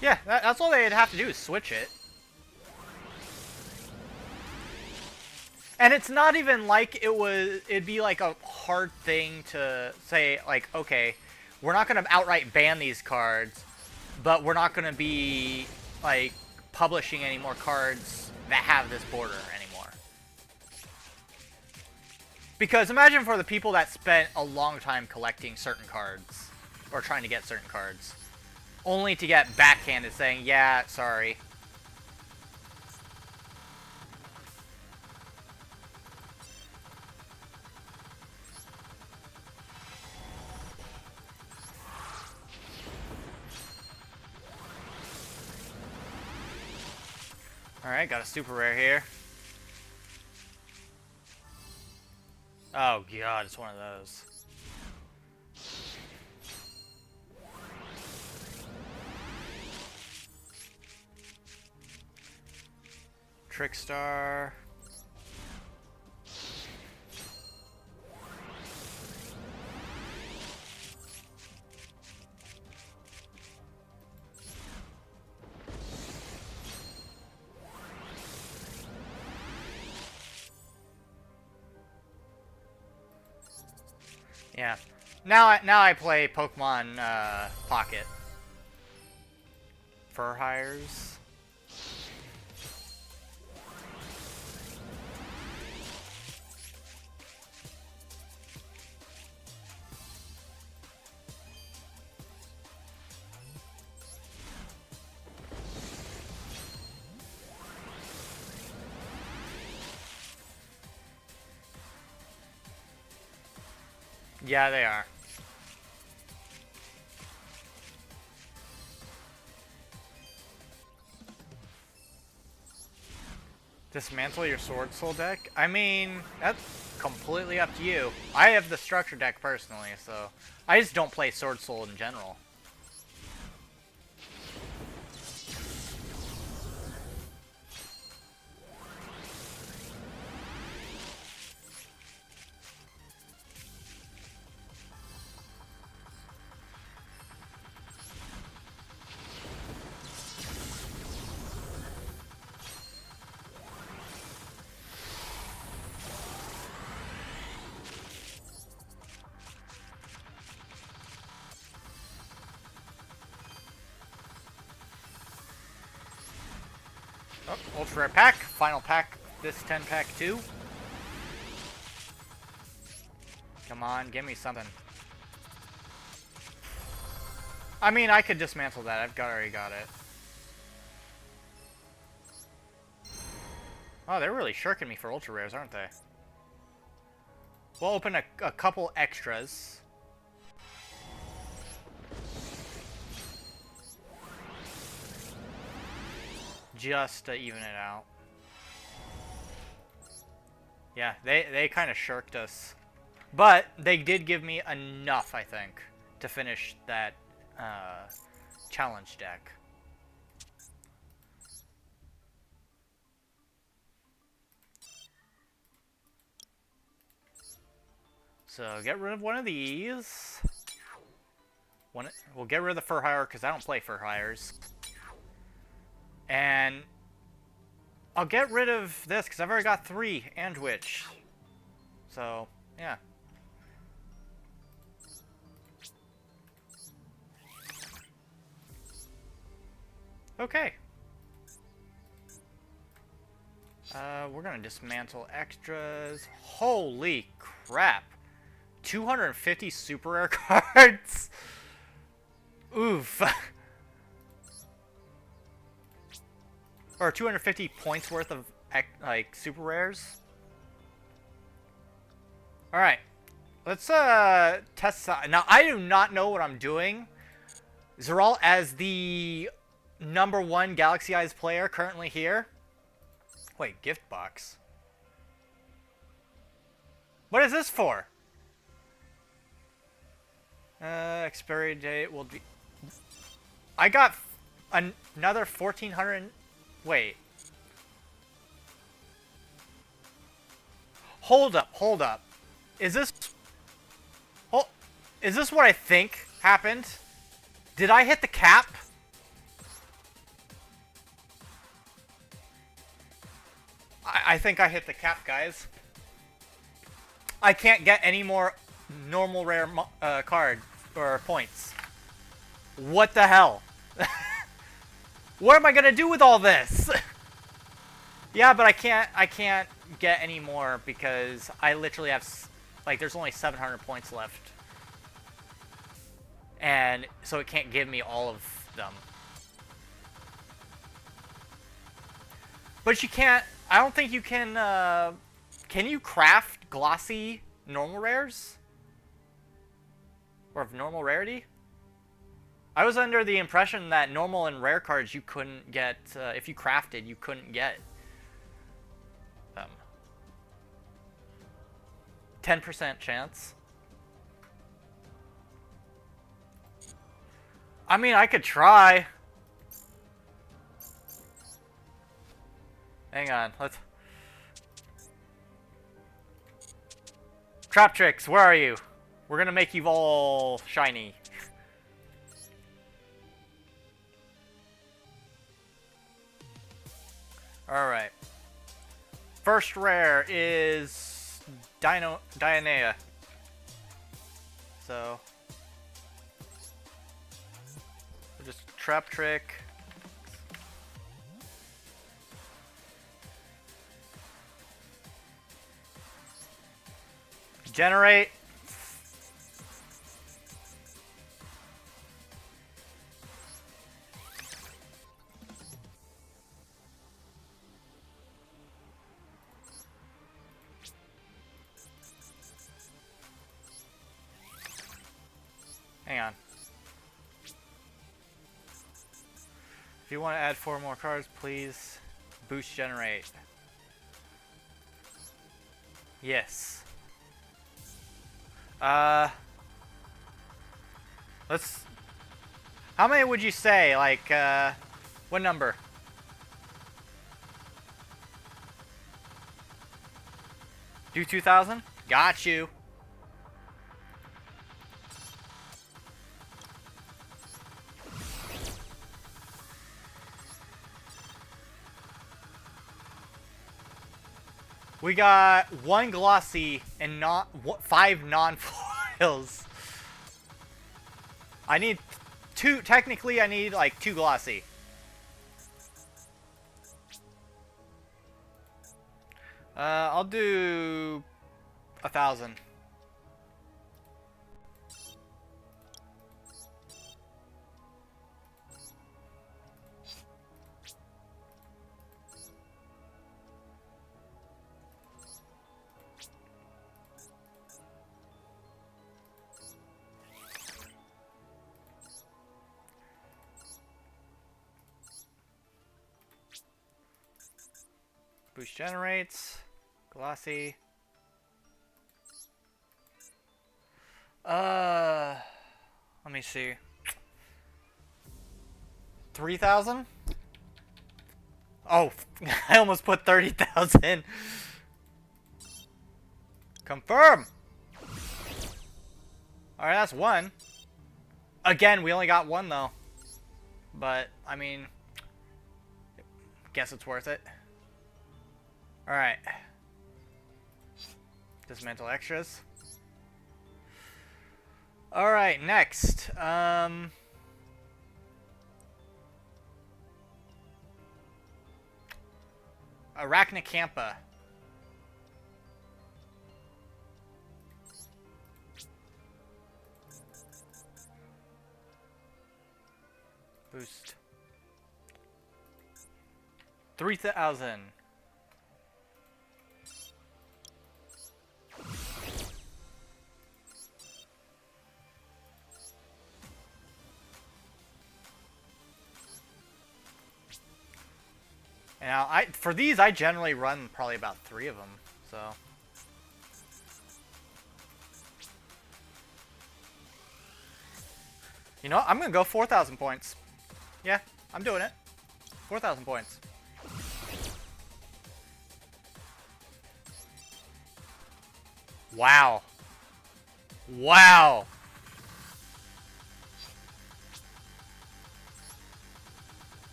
Yeah, that's all they'd have to do is switch it. And it's not even like it'd be like a hard thing to say, like, okay, we're not going to outright ban these cards, but we're not going to be, like, publishing any more cards that have this border anymore. Because imagine for the people that spent a long time collecting certain cards, or trying to get certain cards, only to get backhanded saying, yeah, sorry. Alright, got a super rare here. Oh god, it's one of those. Trickstar. Yeah. Now I play Pokemon Pocket. Fur hires. Yeah, they are. Dismantle your Sword Soul deck? I mean, that's completely up to you. I have the structure deck personally, so I just don't play Sword Soul in general. Oh, ultra rare pack. Final pack. This 10 pack too. Come on, give me something. I mean, I could dismantle that. Already got it. Oh, they're really shirking me for ultra rares, aren't they? We'll open a couple extras. Just to even it out. Yeah, they kind of shirked us. But they did give me enough, I think, to finish that challenge deck. So get rid of one of these. We'll get rid of the Fur Hire because I don't play Fur Hires. And I'll get rid of this because I've already got 3 and Witch. So, yeah. Okay. We're gonna dismantle extras. Holy crap. 250 super rare cards? Oof. Or 250 points worth of, like, super rares. Alright. Let's, test... Now, I do not know what I'm doing. Zeral, as the #1 Galaxy Eyes player currently here. Wait, gift box. What is this for? Expiry date will be... I got another 1,400... Wait. Hold up, hold up. Is this... Oh, is this what I think happened? Did I hit the cap? I think I hit the cap, guys. I can't get any more normal rare card or points. What the hell? What am I gonna do with all this? Yeah, but I can't get any more because I literally have, like, there's only 700 points left. And so it can't give me all of them. But you can't, I don't think you can you craft glossy normal rares? Or of normal rarity? I was under the impression that normal and rare cards you couldn't get, if you crafted, you couldn't get them. 10% chance. I mean, I could try. Hang on, let's... Trap Tricks, where are you? We're gonna make you all shiny. Alright. First rare is Dianea. So we'll just Trap Trick. Generate. Hang on. If you want to add 4 more cards, please boost generate. Yes. Let's... How many would you say? Like, what number? Do 2,000? Got you. We got 1 glossy and not 5 non-foils. I need 2. Technically, I need like 2 glossy. I'll do 1,000. Boost generates. Glossy. Let me see. 3,000? Oh, I almost put 30,000. Confirm. Alright, that's 1. Again, we only got 1 though. But, I mean, guess it's worth it. Alright. Dismantle extras. Alright, next. Arachnacampa. Boost. 3,000. Now, for these, I generally run probably about 3 of them, so. You know what? I'm gonna go 4,000 points. Yeah, I'm doing it. 4,000 points. Wow. Wow.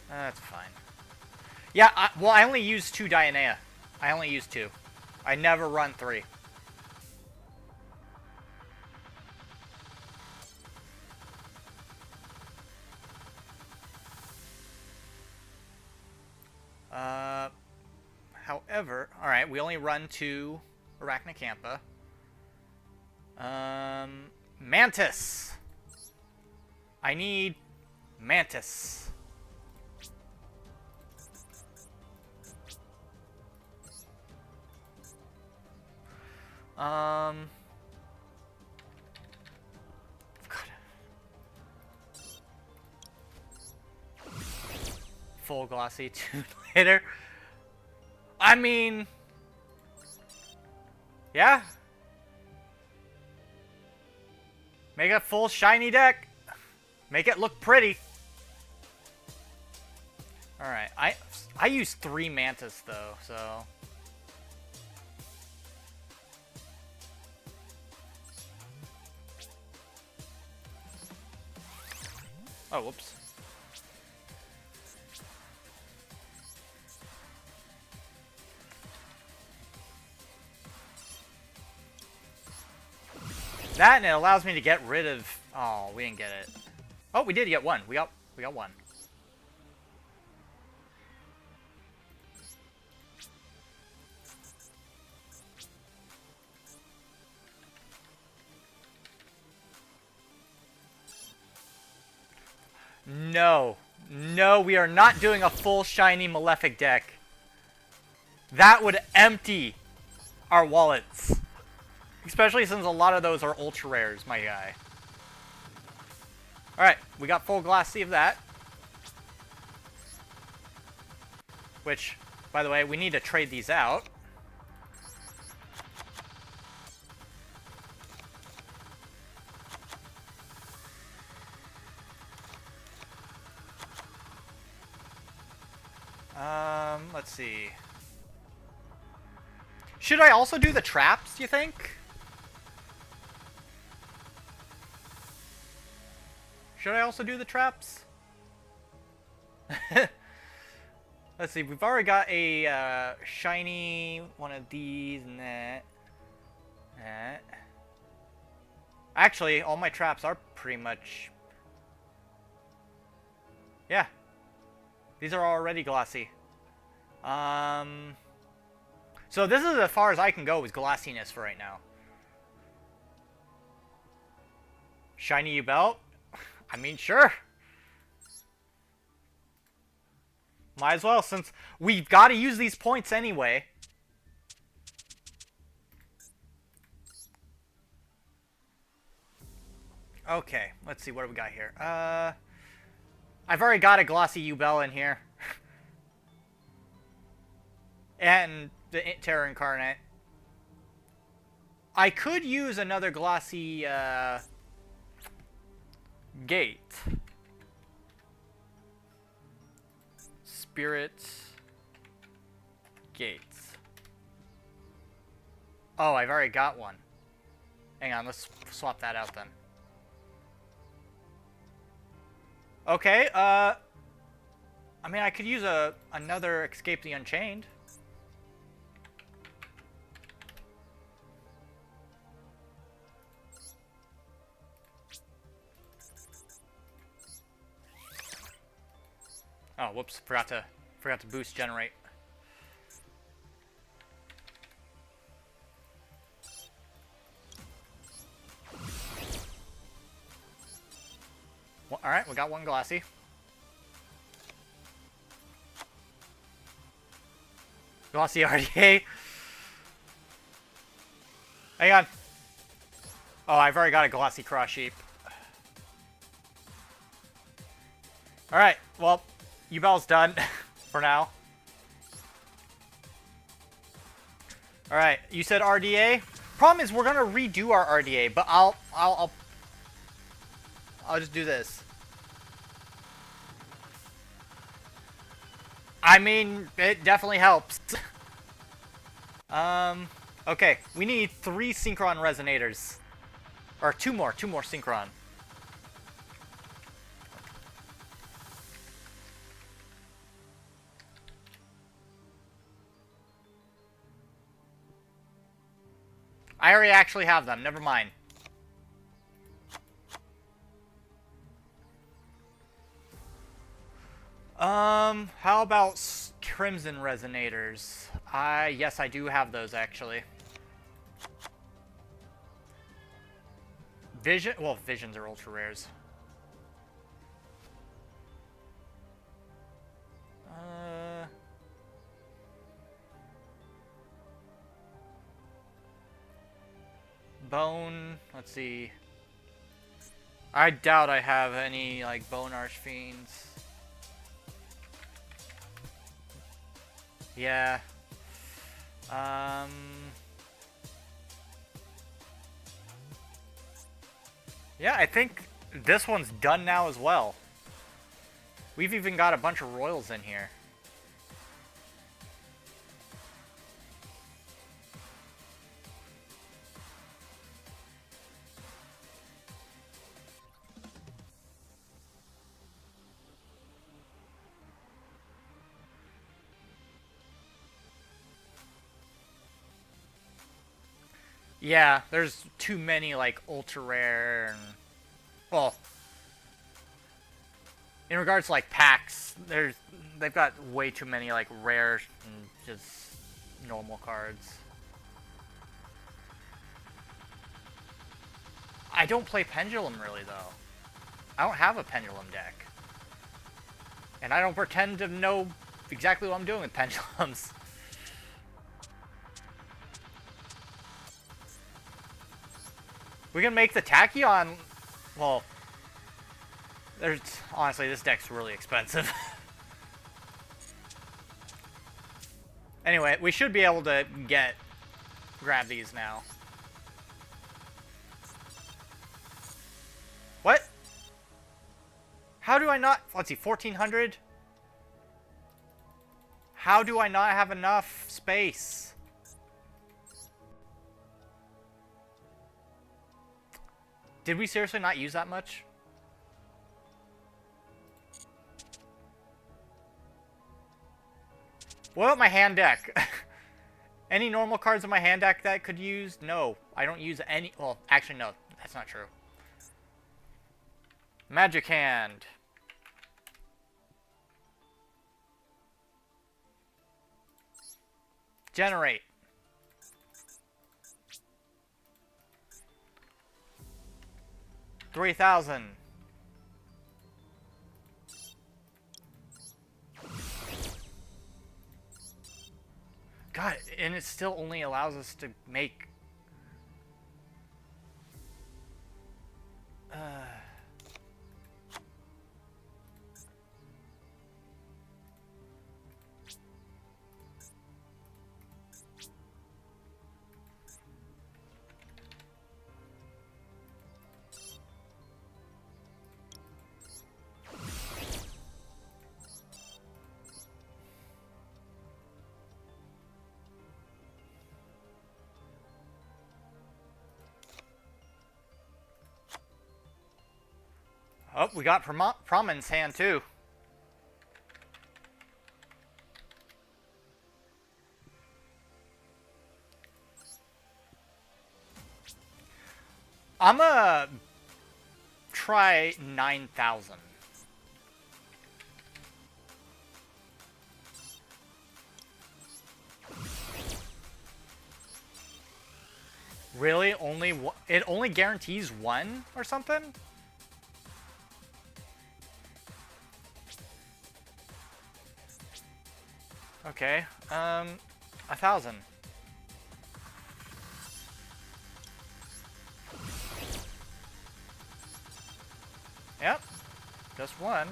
That's fine. Yeah, well, I only use 2 Dianea. I only use 2. I never run 3. However, alright, we only run to Arachnacampa. Mantis. I need Mantis. God. Full glossy 2 later. I mean, yeah. Make a full shiny deck. Make it look pretty. All right, I use 3 Mantis though, so. Oh, whoops. That, and it allows me to get rid of... Oh, we didn't get it. Oh, we did get one. We got one. No. No, we are not doing a full shiny Malefic deck. That would empty our wallets. Especially since a lot of those are ultra rares, my guy. Alright, we got full glossy of that. Which, by the way, we need to trade these out. Let's see. Should I also do the traps, do you think? Should I also do the traps? Let's see, we've already got a shiny one of these and that. Actually, all my traps are pretty much... Yeah. These are already glossy. So this is as far as I can go with glossiness for right now. Shiny U-Belt? I mean, sure. Might as well, since we've got to use these points anyway. Okay, let's see, what do we got here? I've already got a glossy U-Bell in here. And the Terror Incarnate. I could use another glossy, Gate. Spirit Gates. Oh, I've already got one. Hang on, let's swap that out then. Okay, I mean, I could use another Escape the Unchained. Oh, whoops! Forgot to boost generate. Well, all right, we got one glossy. Glossy RDA. Hang on. Oh, I've already got a glossy Cross Sheep. All right. Well. U-Bell's done for now. Alright, you said RDA? Problem is we're gonna redo our RDA, but I'll just do this. I mean, it definitely helps. Okay, we need 3 Synchron Resonators. Or 2 more Synchron. I already actually have them. Never mind. How about Crimson Resonators? Yes, I do have those, actually. Visions are ultra rares. Bone, let's see. I doubt I have any, like, Bone Archfiends. Yeah. Yeah, I think this one's done now as well. We've even got a bunch of royals in here. Yeah, there's too many, like, ultra rare and... Well, in regards to, like, packs, they've got way too many, like, rare and just normal cards. I don't play Pendulum, really, though. I don't have a Pendulum deck. And I don't pretend to know exactly what I'm doing with Pendulums. We can make the Tachyon... Well... Honestly, this deck's really expensive. Anyway, we should be able to grab these now. What? How do I not... Let's see, 1,400? How do I not have enough space? Did we seriously not use that much? What about my hand deck? Any normal cards in my hand deck that I could use? No, I don't use any... Well, actually, no. That's not true. Magic Hand. Generate. $3,000. God, and it still only allows us to make... Oh, we got Promin's hand, too. I'm gonna try 9,000. Really? It only guarantees one or something? Okay, 1,000. Yep, just one.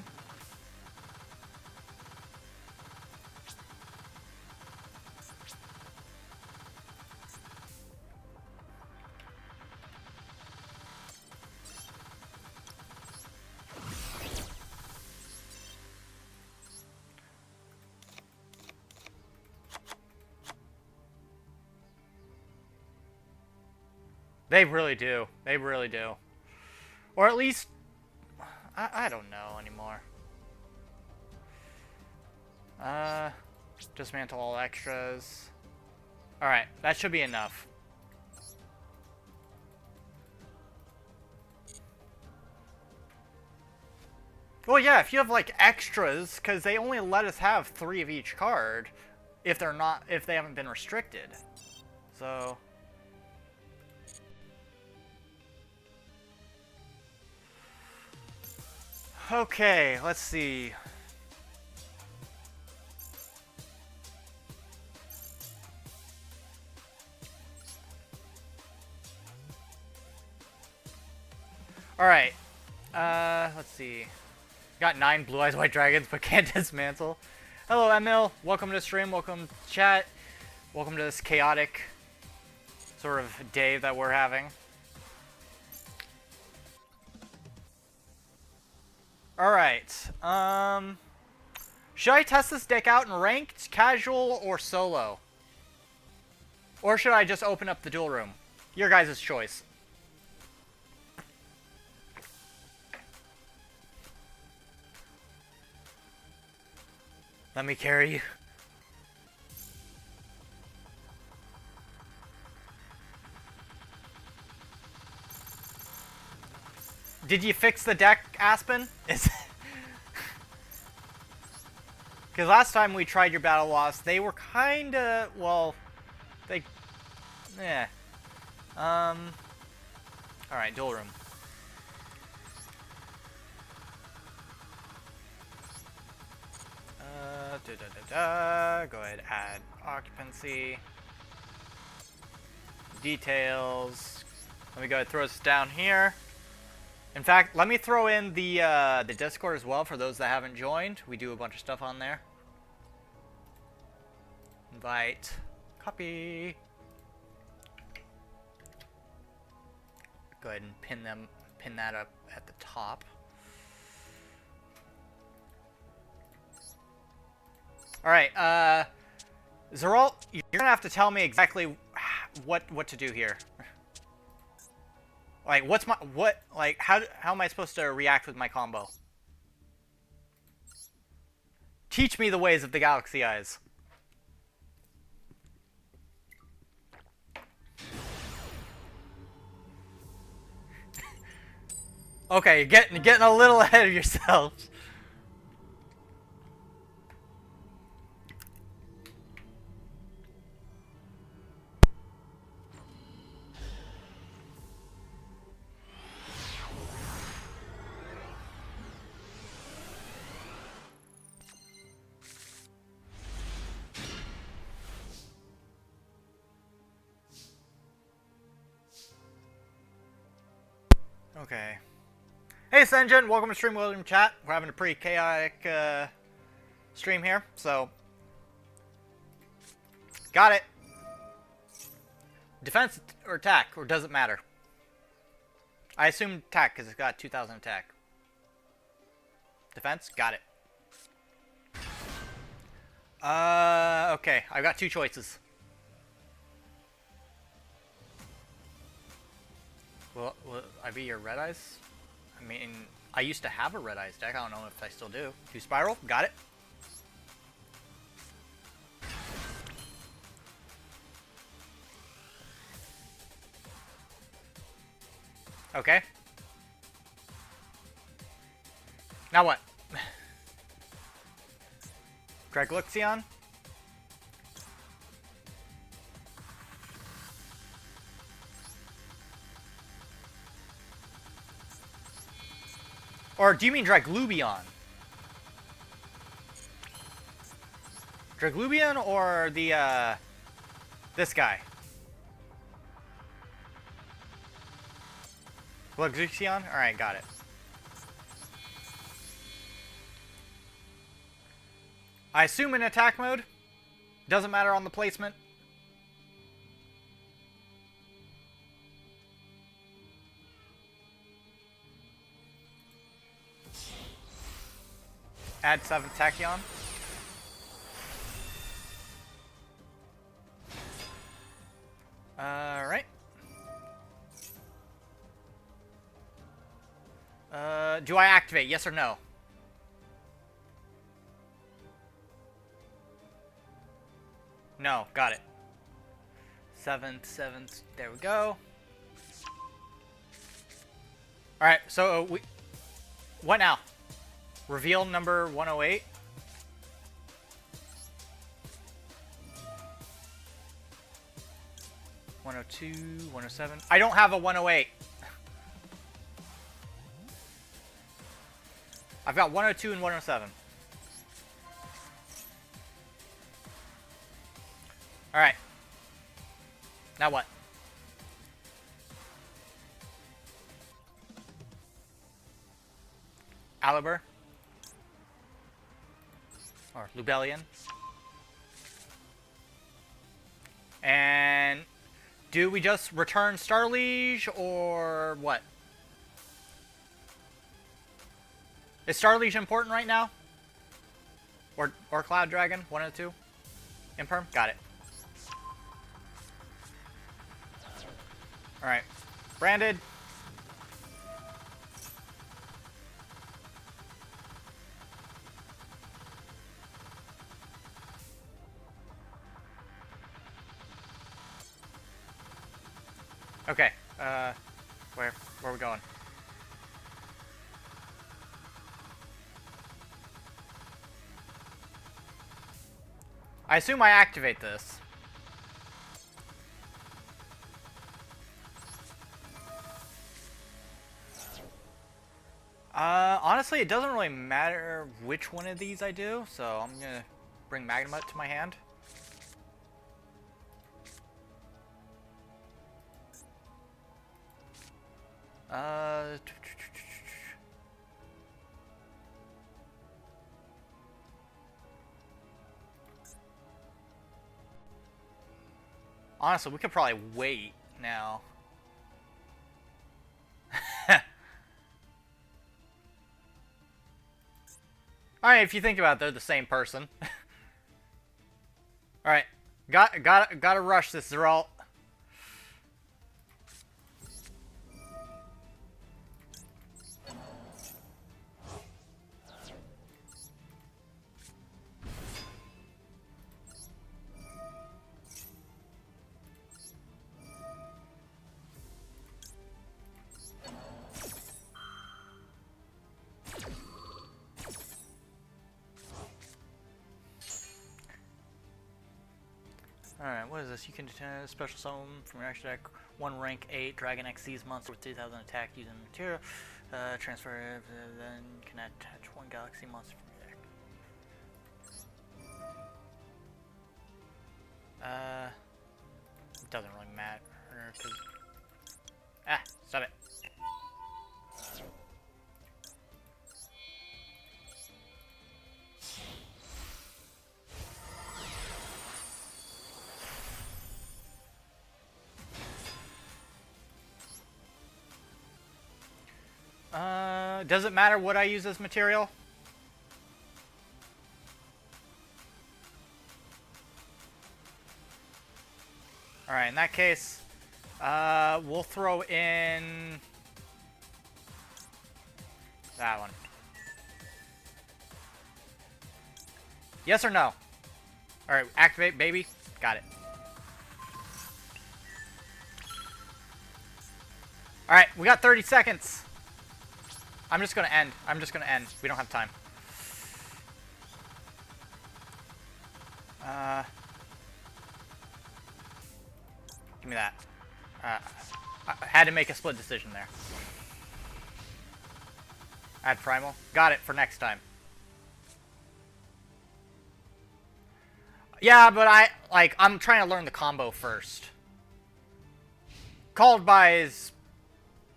They really do. They really do. Or at least... I don't know anymore. Dismantle all extras. Alright, that should be enough. Well, yeah, if you have, like, extras, because they only let us have 3 of each card. if they haven't been restricted. So okay, let's see. All right. Let's see. Got 9 Blue Eyes White Dragons, but can't dismantle. Hello, Emil. Welcome to the stream. Welcome to chat. Welcome to this chaotic sort of day that we're having. All right. Should I test this deck out in ranked, casual, or solo? Or should I just open up the duel room? Your guys' choice. Let me carry you. Did you fix the deck, Aspen? Because last time we tried your Battle Loss, they were kinda, well, they, yeah. Alright, duel room. Go ahead, add occupancy. Details. Let me go ahead and throw this down here. In fact, let me throw in the Discord as well for those that haven't joined. We do a bunch of stuff on there. Invite. Copy. Go ahead and pin that up at the top. Alright, Zeralt, you're gonna have to tell me exactly what to do here. Like, how am I supposed to react with my combo? Teach me the ways of the Galaxy Eyes. Okay, you're getting a little ahead of yourselves. Okay. Hey, Senjin, welcome to Stream William Chat. We're having a pretty chaotic stream here, so got it. Defense or attack, or does it matter? I assume attack because it's got 2,000 attack. Defense, got it. Okay, I've got 2 choices. Will I be your Red Eyes? I mean, I used to have a Red Eyes deck. I don't know if I still do. 2 Spiral, got it. Okay. Now what? Greg Luxion? Or do you mean Draglubion? Draglubion or the, this guy? Luxion? Alright, got it. I assume in attack mode? Doesn't matter on the placement? Add 7th Tachyon. Alright. Do I activate? Yes or no? No, got it. 7th, there we go. Alright, so what now? Reveal number 108. 102, 107. I don't have a 108. I've got 102 and 107. Alright. Now what? Aliber? Or Lubellion? And do we just return Starliege or what? Is Starliege important right now? Or Cloud Dragon? 102? Imperm? Got it. Alright. Branded. Okay. Where are we going? I assume I activate this. Honestly, it doesn't really matter which one of these I do, so I'm gonna bring Magnemite to my hand. Honestly, we could probably wait now. Alright, if you think about it, they're the same person. Alright. Gotta rush this, Zeralt. Alright, what is this? You can determine a special summon from your action deck. 1 rank 8 Dragon XC's monster with 2000 attack using material. Transfer, then can attach 1 Galaxy monster from your deck. It doesn't really matter, cause... Ah, stop it. Does it matter what I use as material? Alright, in that case, we'll throw in that one. Yes or no? Alright, activate, baby. Got it. Alright, we got 30 seconds. I'm just gonna end. We don't have time. Give me that. I had to make a split decision there. Add Primal. Got it for next time. Yeah, but I'm trying to learn the combo first. Called by is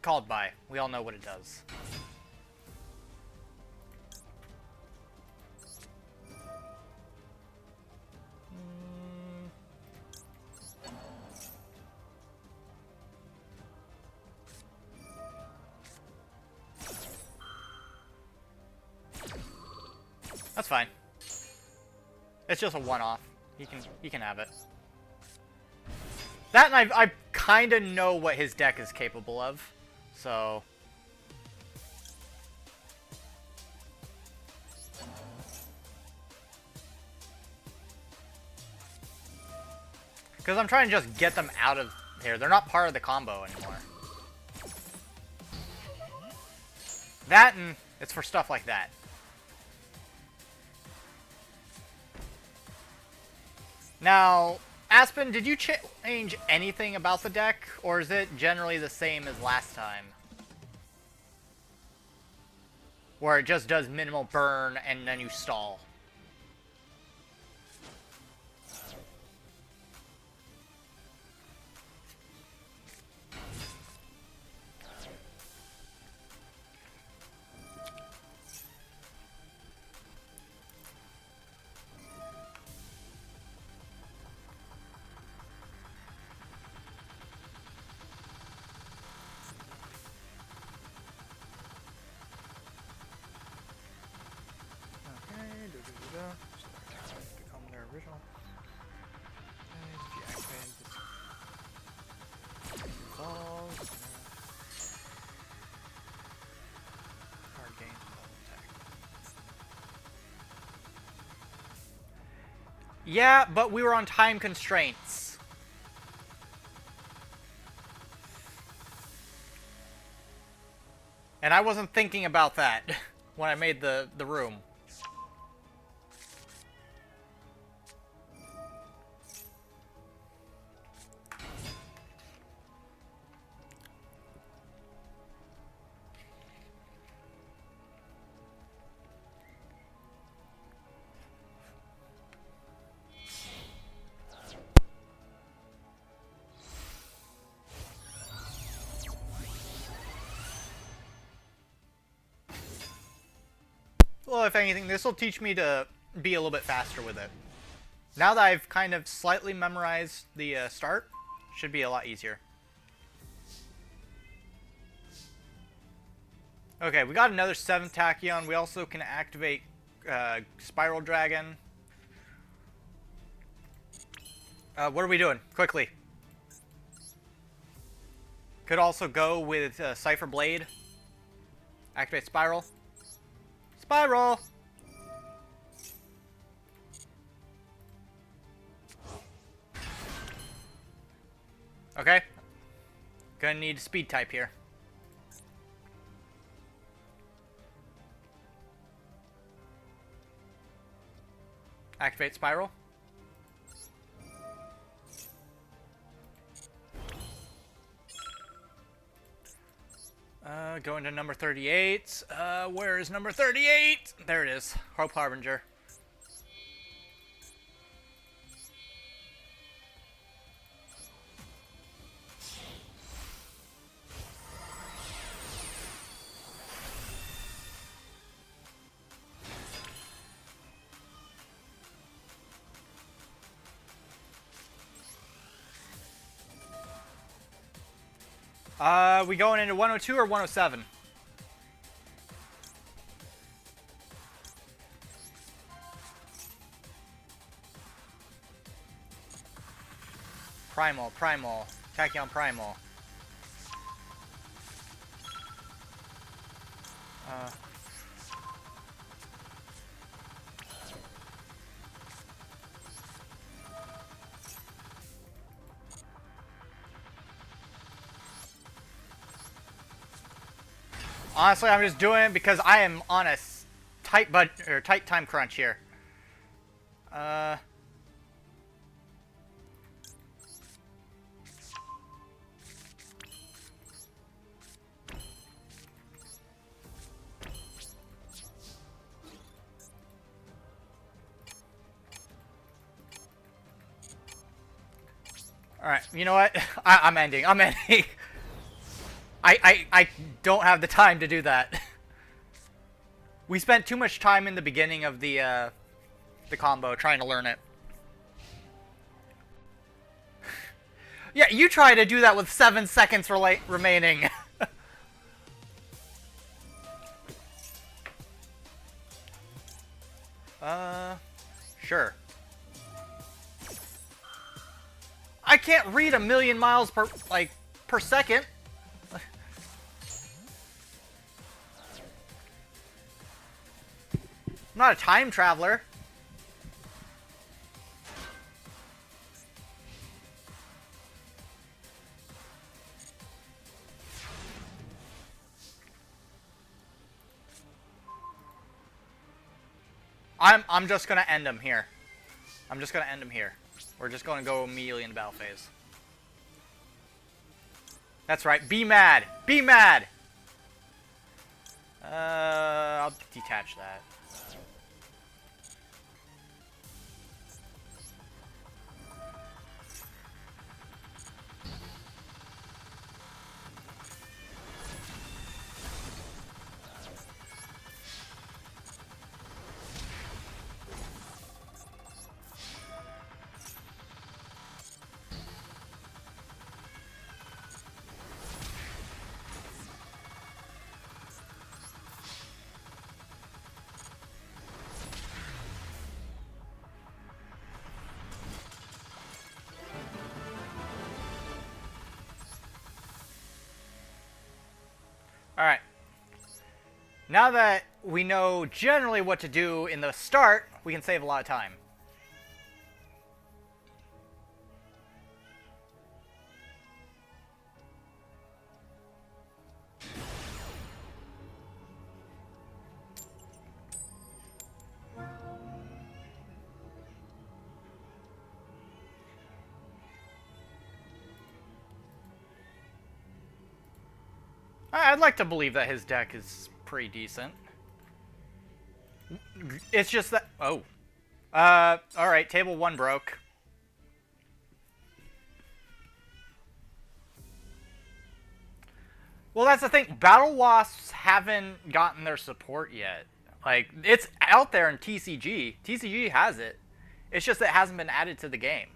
called by. We all know what it does. That's fine. It's just a one-off. He can have it. That and I kind of know what his deck is capable of, so. Because I'm trying to just get them out of here. They're not part of the combo anymore. That and it's for stuff like that. Now, Aspen, did you change anything about the deck, or is it generally the same as last time? Where it just does minimal burn and then you stall. Become their original. If you activate this resolves, card gain attack. Yeah, but we were on time constraints. And I wasn't thinking about that when I made the room. Well, if anything, this will teach me to be a little bit faster with it. Now that I've kind of slightly memorized the start, should be a lot easier. Okay, we got another 7th Tachyon. We also can activate Spiral Dragon. What are we doing? Quickly. Could also go with Cypher Blade. Activate Spiral. Spiral! Okay. Gonna need a speed type here. Activate Spiral. Going to number 38. Where is number 38? There it is. Hope Harbinger. We going into 102 or 107? Primal. Tachyon Primal. Honestly, I'm just doing it because I am on a tight time crunch here. Alright, you know what? I'm ending. I don't have the time to do that. We spent too much time in the beginning of the combo trying to learn it. Yeah, you try to do that with 7 seconds remaining. Sure. I can't read 1,000,000 miles per second. I'm not a time traveler. I'm just gonna end him here. I'm just gonna end him here. We're just going to go immediately into battle phase. That's right. Be mad. Be mad. I'll detach that. Alright. Now that we know generally what to do in the start, we can save a lot of time. I'd like to believe that his deck is pretty decent. It's just that... Oh. Alright, table 1 broke. Well, that's the thing. Battle Wasps haven't gotten their support yet. Like, it's out there in TCG. TCG has it. It's just that it hasn't been added to the game.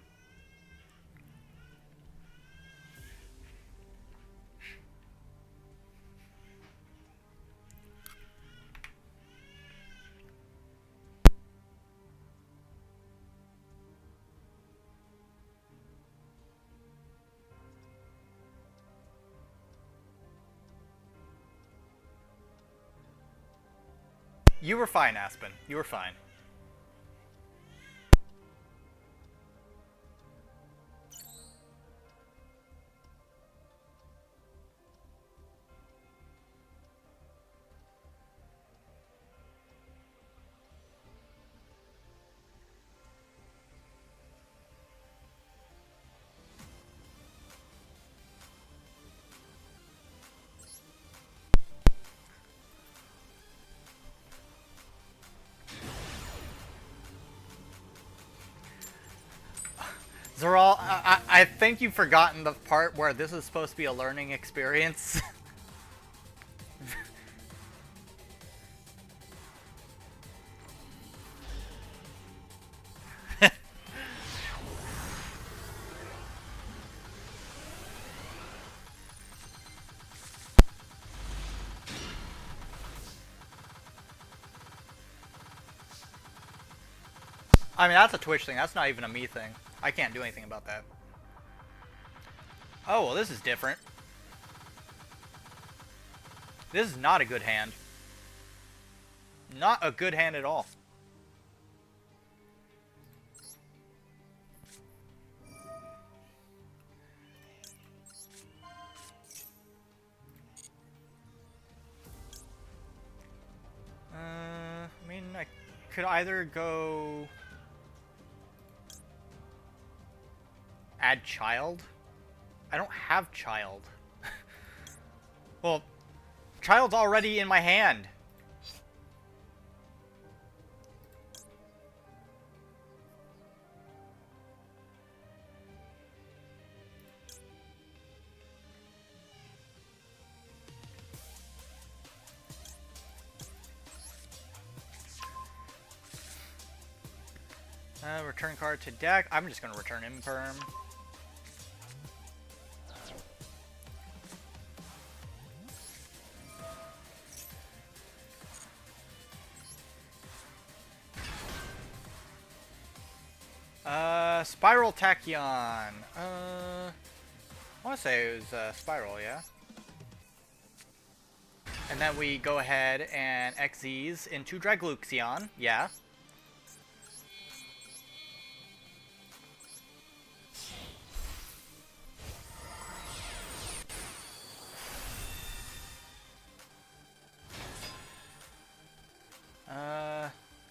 You were fine, Aspen. You were fine. Zeral, I think you've forgotten the part where this is supposed to be a learning experience. I mean, that's a Twitch thing. That's not even a me thing. I can't do anything about that. Oh, well, this is different. This is not a good hand. Not a good hand at all. I mean, I could either go... add child? I don't have child. Well, child's already in my hand. Return card to deck. I'm just going to return Imperm. Spiral Tachyon. I want to say it was Spiral, yeah? And then we go ahead and Xyz into Dragluxion, yeah.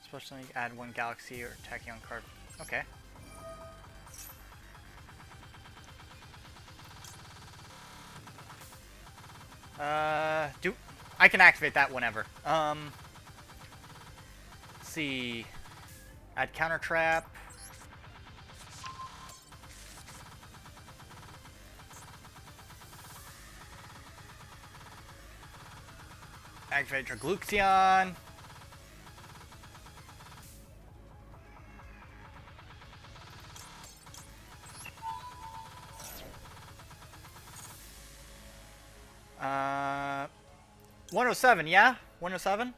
Supposed to add 1 Galaxy or Tachyon card. Okay. I can activate that whenever. Let's see. Add counter trap. Activate Dragluxion. Uh, 107, yeah? 107?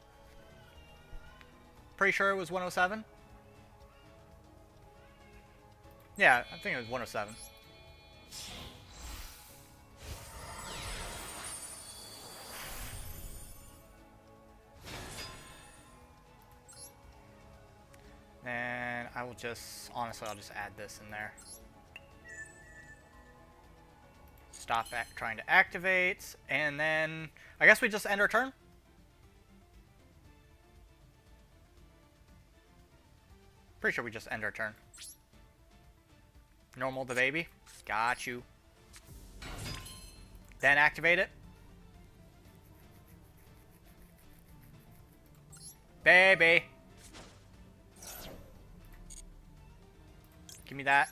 Pretty sure it was 107? Yeah, I think it was 107. And I will just, honestly, I'll just add this in there. Stop trying to activate, and then I guess we just end our turn? Pretty sure we just end our turn. Normal the baby. Got you. Then activate it. Baby. Give me that.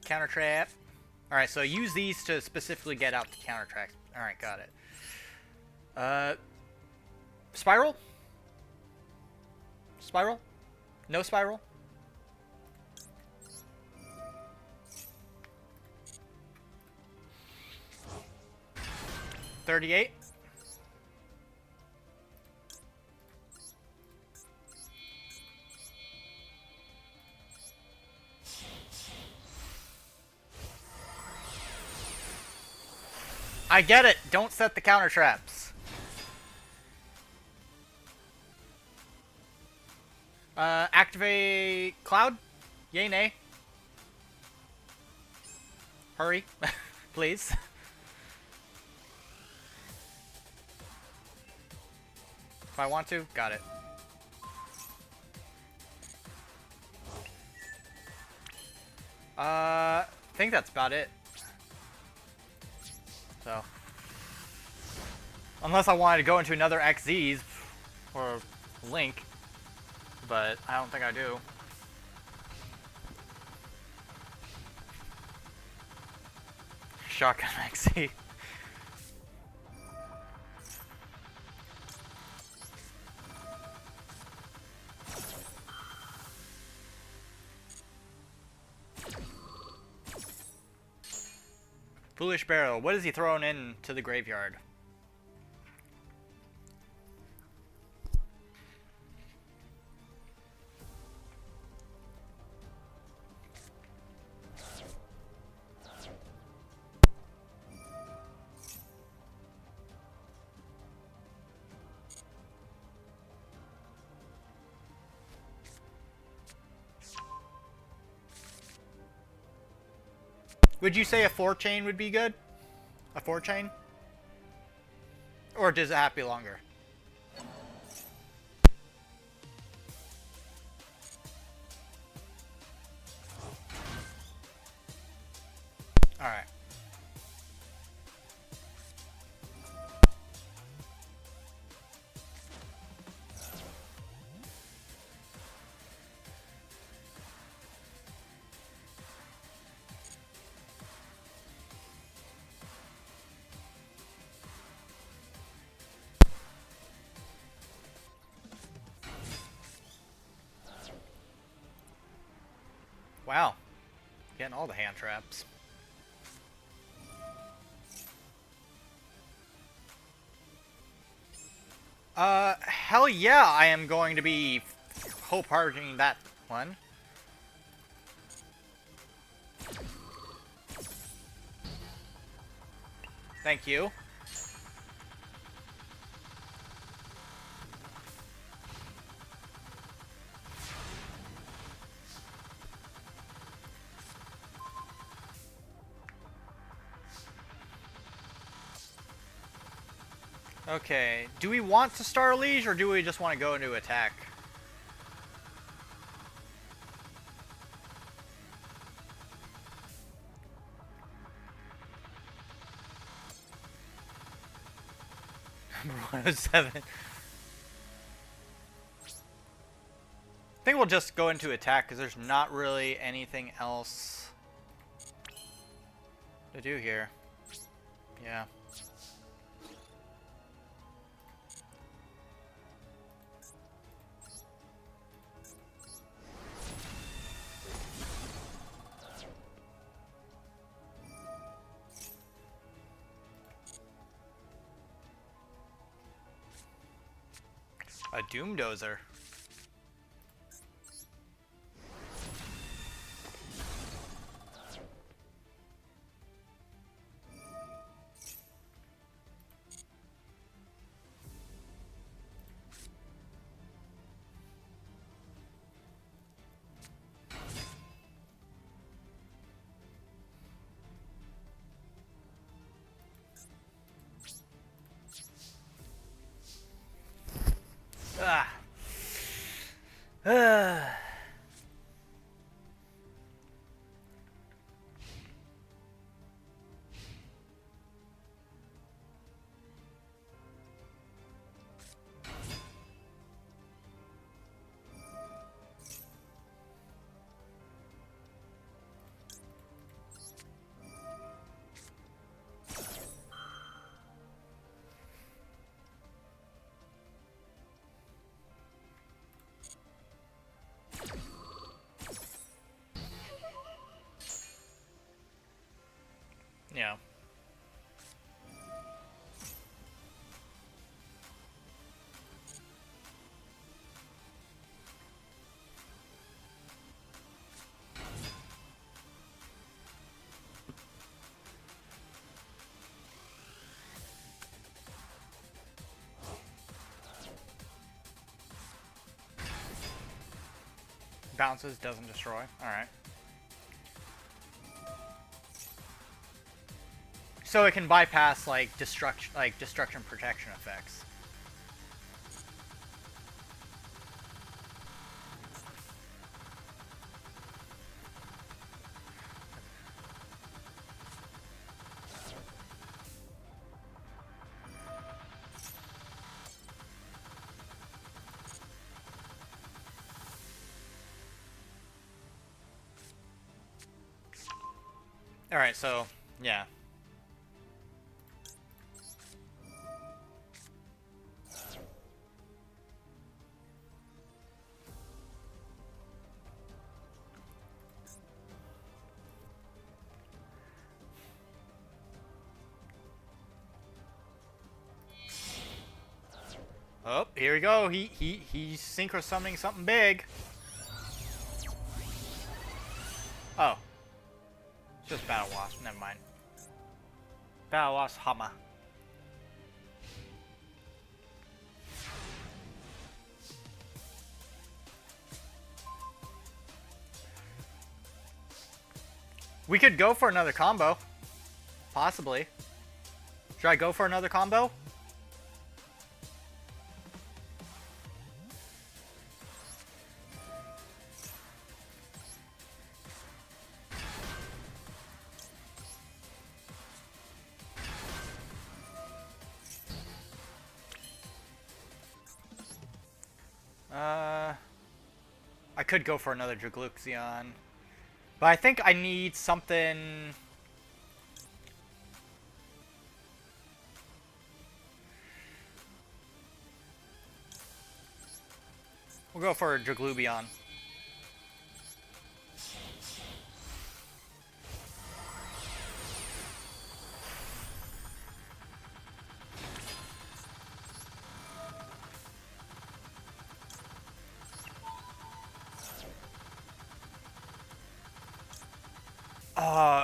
Counter trap. Alright, so use these to specifically get out the counter tracks. Alright, got it. Spiral? Spiral? No spiral? $38. I get it. Don't set the counter traps. Activate Cloud? Yay, nay? Hurry. Please. If I want to, got it. I think that's about it. So, unless I wanted to go into another XZs or Link, but I don't think I do. Shotgun XZ. Foolish Barrel. What is he throwing in to the graveyard? Would you say a 4-chain would be good? A 4-chain? Or does it have to be longer? Alright. Wow. Getting all the hand traps. Hell yeah, I am going to be hope-hardening that one. Thank you. Okay, do we want to Star Liege or do we just want to go into attack? Number 107. I think we'll just go into attack because there's not really anything else to do here. Yeah. A Doom Dozer. Ah. Yeah. Bounces, doesn't destroy. Alright. So it can bypass like destruction protection effects. Alright, so yeah. Oh, here we go. He's synchro summoning something big. Oh. It's just Battle Wasp, never mind. Battle Wasp Hama. We could go for another combo. Possibly. Should I go for another combo? I could go for another Dragluxion. But I think I need something... We'll go for a Draglubion.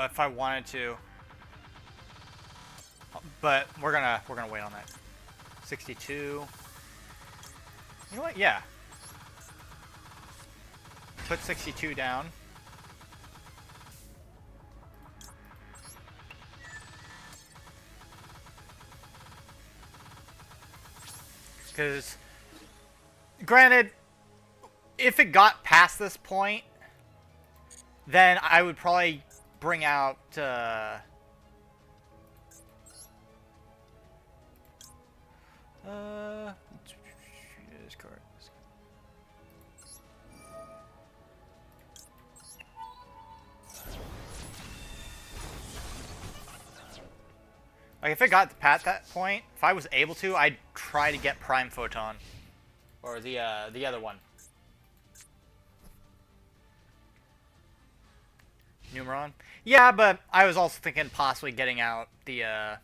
If I wanted to. But we're gonna wait on that. 62. You know what? Yeah. Put 62 down. Because, granted, if it got past this point, then I would probably bring out Like, if it got past that point, if I was able to, I'd try to get Prime Photon. Or the other one. Numeron? Yeah, but I was also thinking possibly getting out the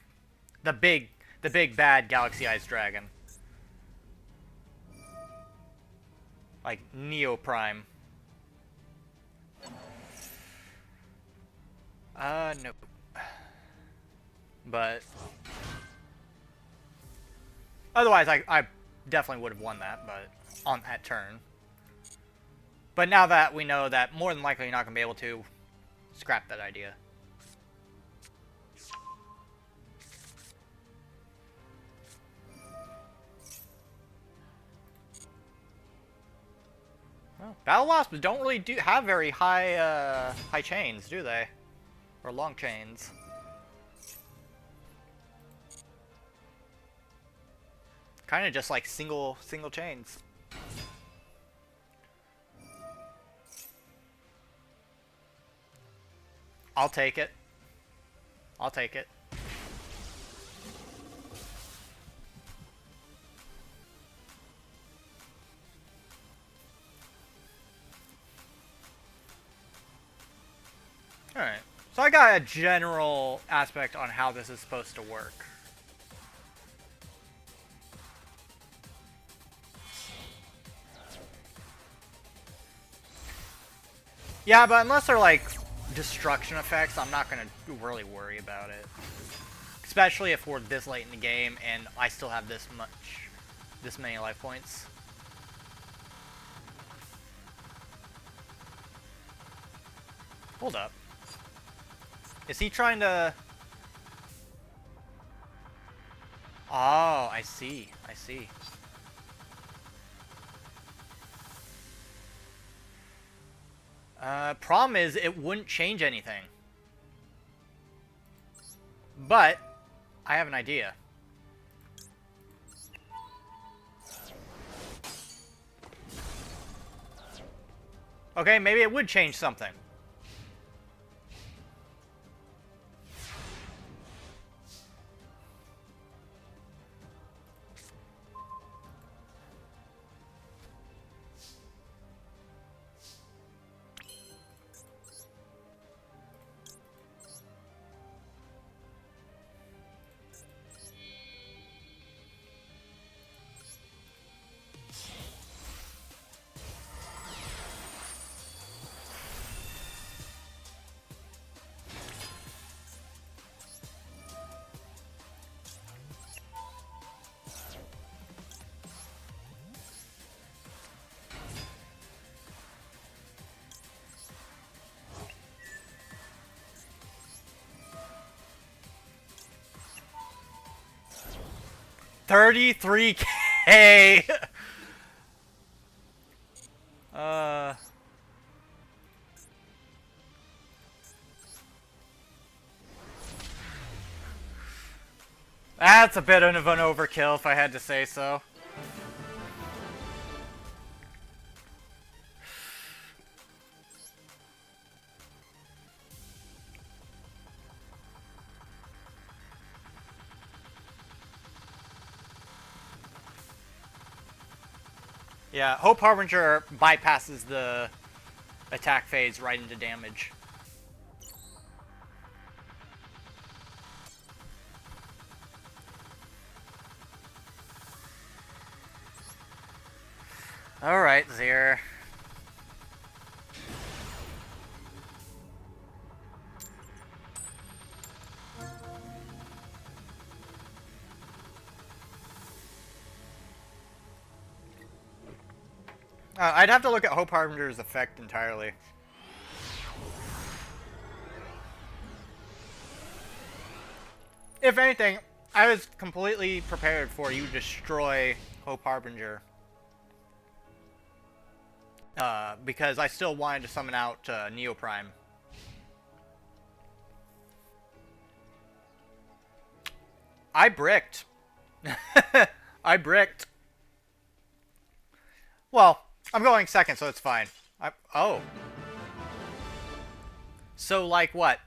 big bad Galaxy Eyes Dragon. Like, Neo Prime. No. But otherwise, I definitely would have won that, but on that turn. But now that we know that more than likely you're not going to be able to, scrap that idea. Well, Battle Wasps don't really have very high high chains, do they? Or long chains. Kind of just like single chains. I'll take it. I'll take it. Alright. So I got a general aspect on how this is supposed to work. Yeah, but unless they're like destruction effects, I'm not gonna really worry about it. Especially if we're this late in the game and I still have this many life points. Hold up. Is he trying to... Oh, I see. I see. Problem is, it wouldn't change anything. But, I have an idea. Okay, maybe it would change something. $33K. That's a bit of an overkill, if I had to say so. Yeah, Hope Harbinger bypasses the attack phase right into damage. Alright, Zir. I'd have to look at Hope Harbinger's effect entirely. If anything, I was completely prepared for you to destroy Hope Harbinger. Because I still wanted to summon out Neo Prime. I bricked. I bricked. Well, I'm going second, so it's fine. Oh. So, like what?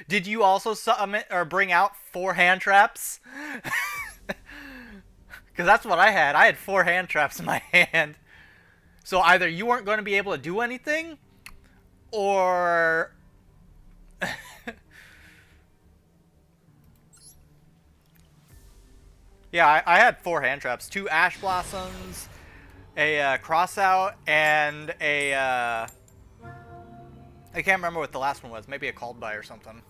Did you also summon or bring out 4 hand traps? Because that's what I had. I had 4 hand traps in my hand. So either you weren't going to be able to do anything, or... Yeah, I had 4 hand traps. 2 Ash Blossoms, a Crossout, and a... I can't remember what the last one was. Maybe a Called By or something.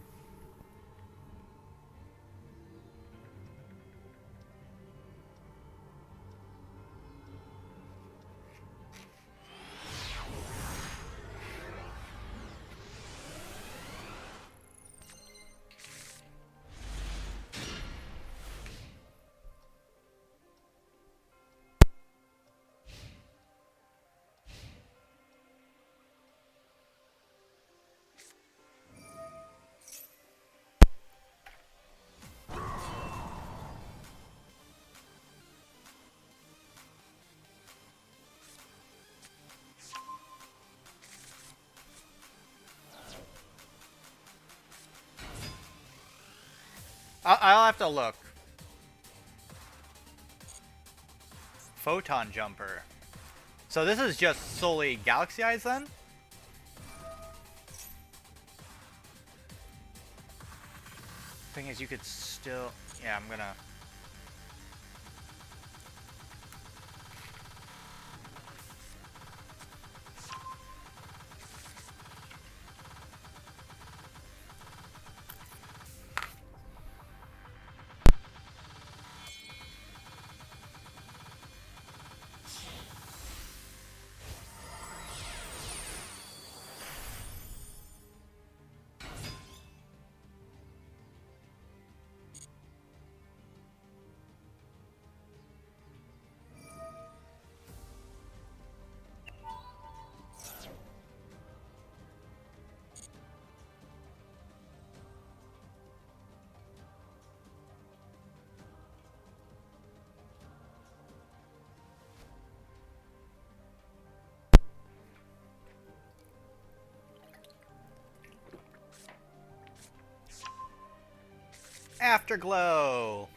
I'll have to look. Photon Jumper. So this is just solely Galaxy Eyes then? Thing is, you could still... Yeah, I'm gonna... Afterglow!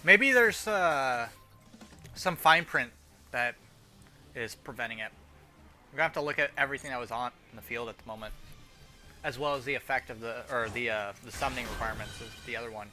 Maybe there's some fine print that is preventing it. We're gonna have to look at everything that was on in the field at the moment, as well as the effect of the summoning requirements is the other one.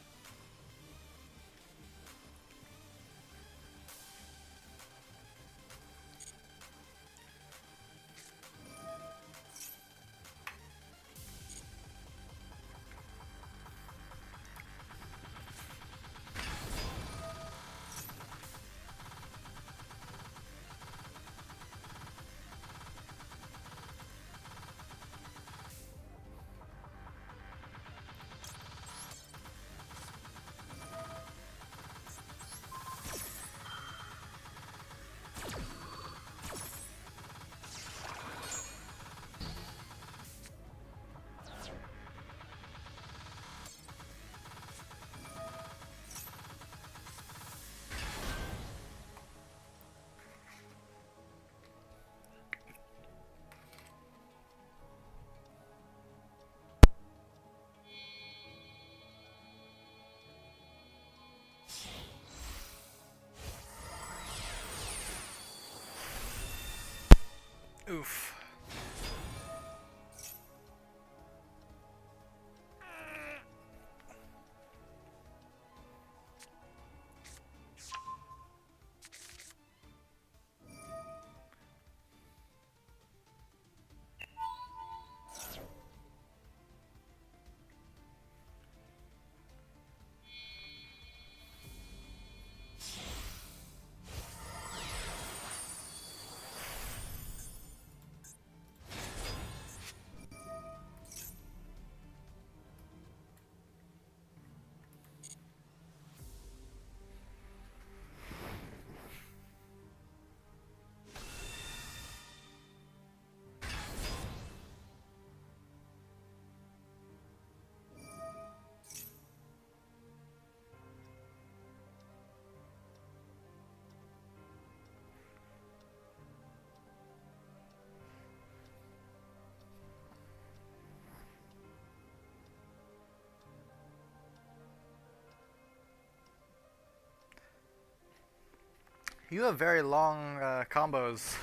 You have very long combos.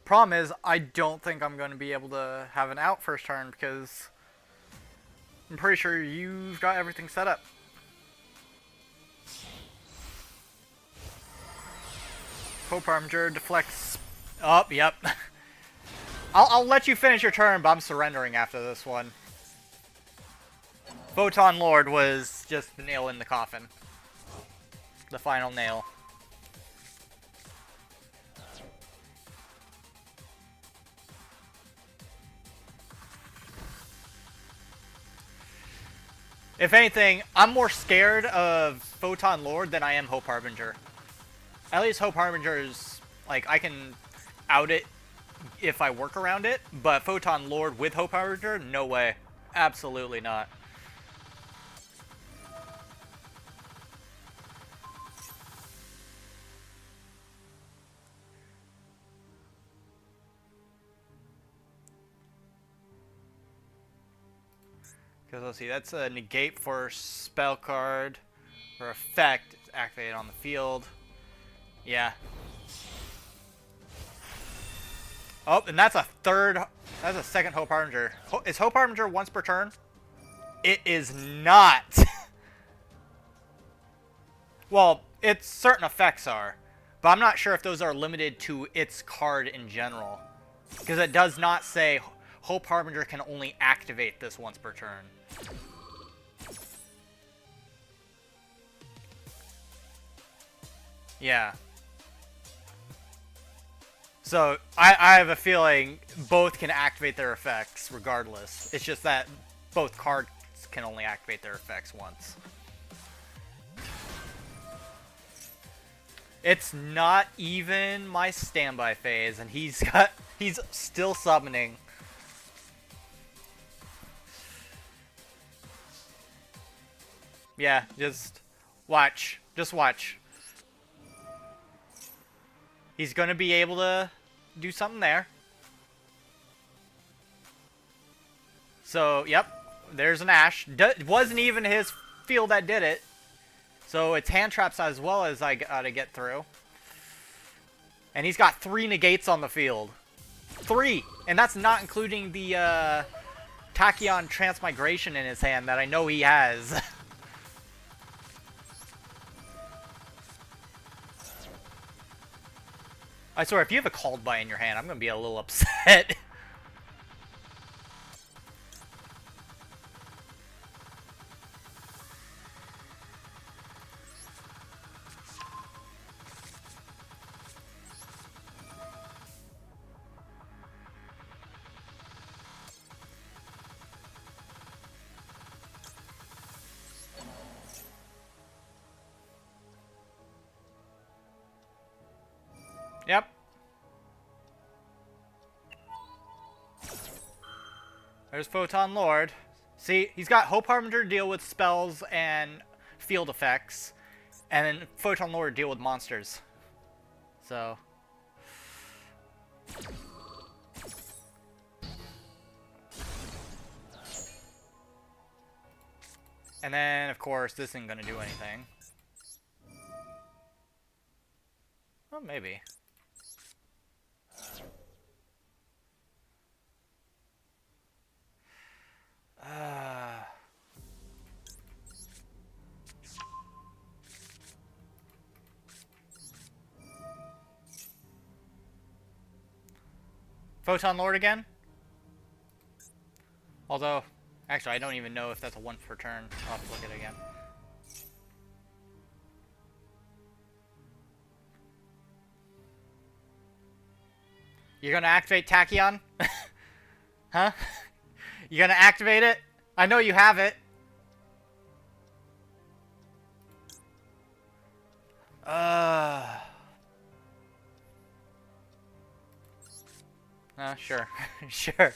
Problem is, I don't think I'm going to be able to have an out first turn because I'm pretty sure you've got everything set up. Hope Armiger deflects. Oh, yep. I'll let you finish your turn, but I'm surrendering after this one. Photon Lord was just the nail in the coffin. The final nail. If anything, I'm more scared of Photon Lord than I am Hope Harbinger. At least Hope Harbinger is, like, I can out it if I work around it, but Photon Lord with Hope Harbinger, no way. Absolutely not. Because let's see, that's a negate for spell card or effect. It's activated on the field. Yeah. Oh, and that's a second Hope Harbinger. Is Hope Harbinger once per turn? It is not. Well, its certain effects are, but I'm not sure if those are limited to its card in general. Because it does not say Hope Harbinger can only activate this once per turn. Yeah. So, I have a feeling both can activate their effects regardless. It's just that both cards can only activate their effects once. It's not even my standby phase, and he's still summoning. Yeah, just watch. Just watch. He's gonna be able to do something there. So, yep. There's an Ash. It wasn't even his field that did it. So it's hand traps as well as I gotta get through. And he's got 3 negates on the field. 3! And that's not including the Tachyon Transmigration in his hand that I know he has. I swear, if you have a Called By in your hand, I'm gonna be a little upset. Yep. There's Photon Lord. See, he's got Hope Harbinger to deal with spells and field effects, and then Photon Lord to deal with monsters. So. And then, of course, this isn't gonna do anything. Well, maybe. Photon Lord again? Although, actually, I don't even know if that's a 1 per turn. I'll have to look at it again. You're gonna activate Tachyon? Huh? You gonna activate it? I know you have it. Sure. Sure.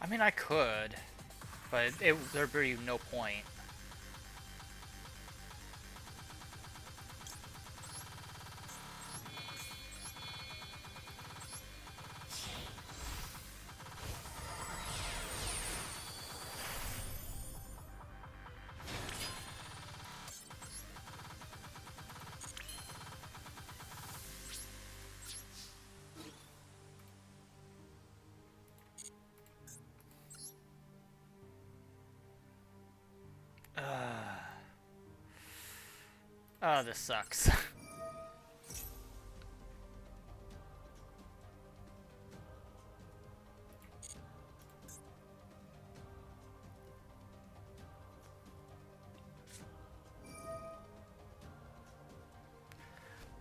mean, I could, but there'd be no point. Oh, this sucks.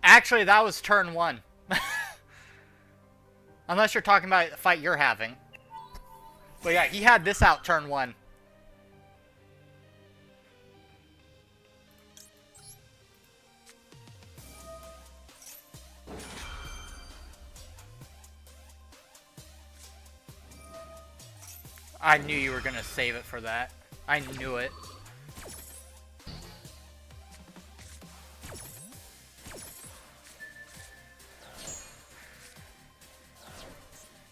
Actually, that was turn 1. Unless you're talking about the fight you're having. But yeah, he had this out turn 1. I knew you were gonna save it for that. I knew it.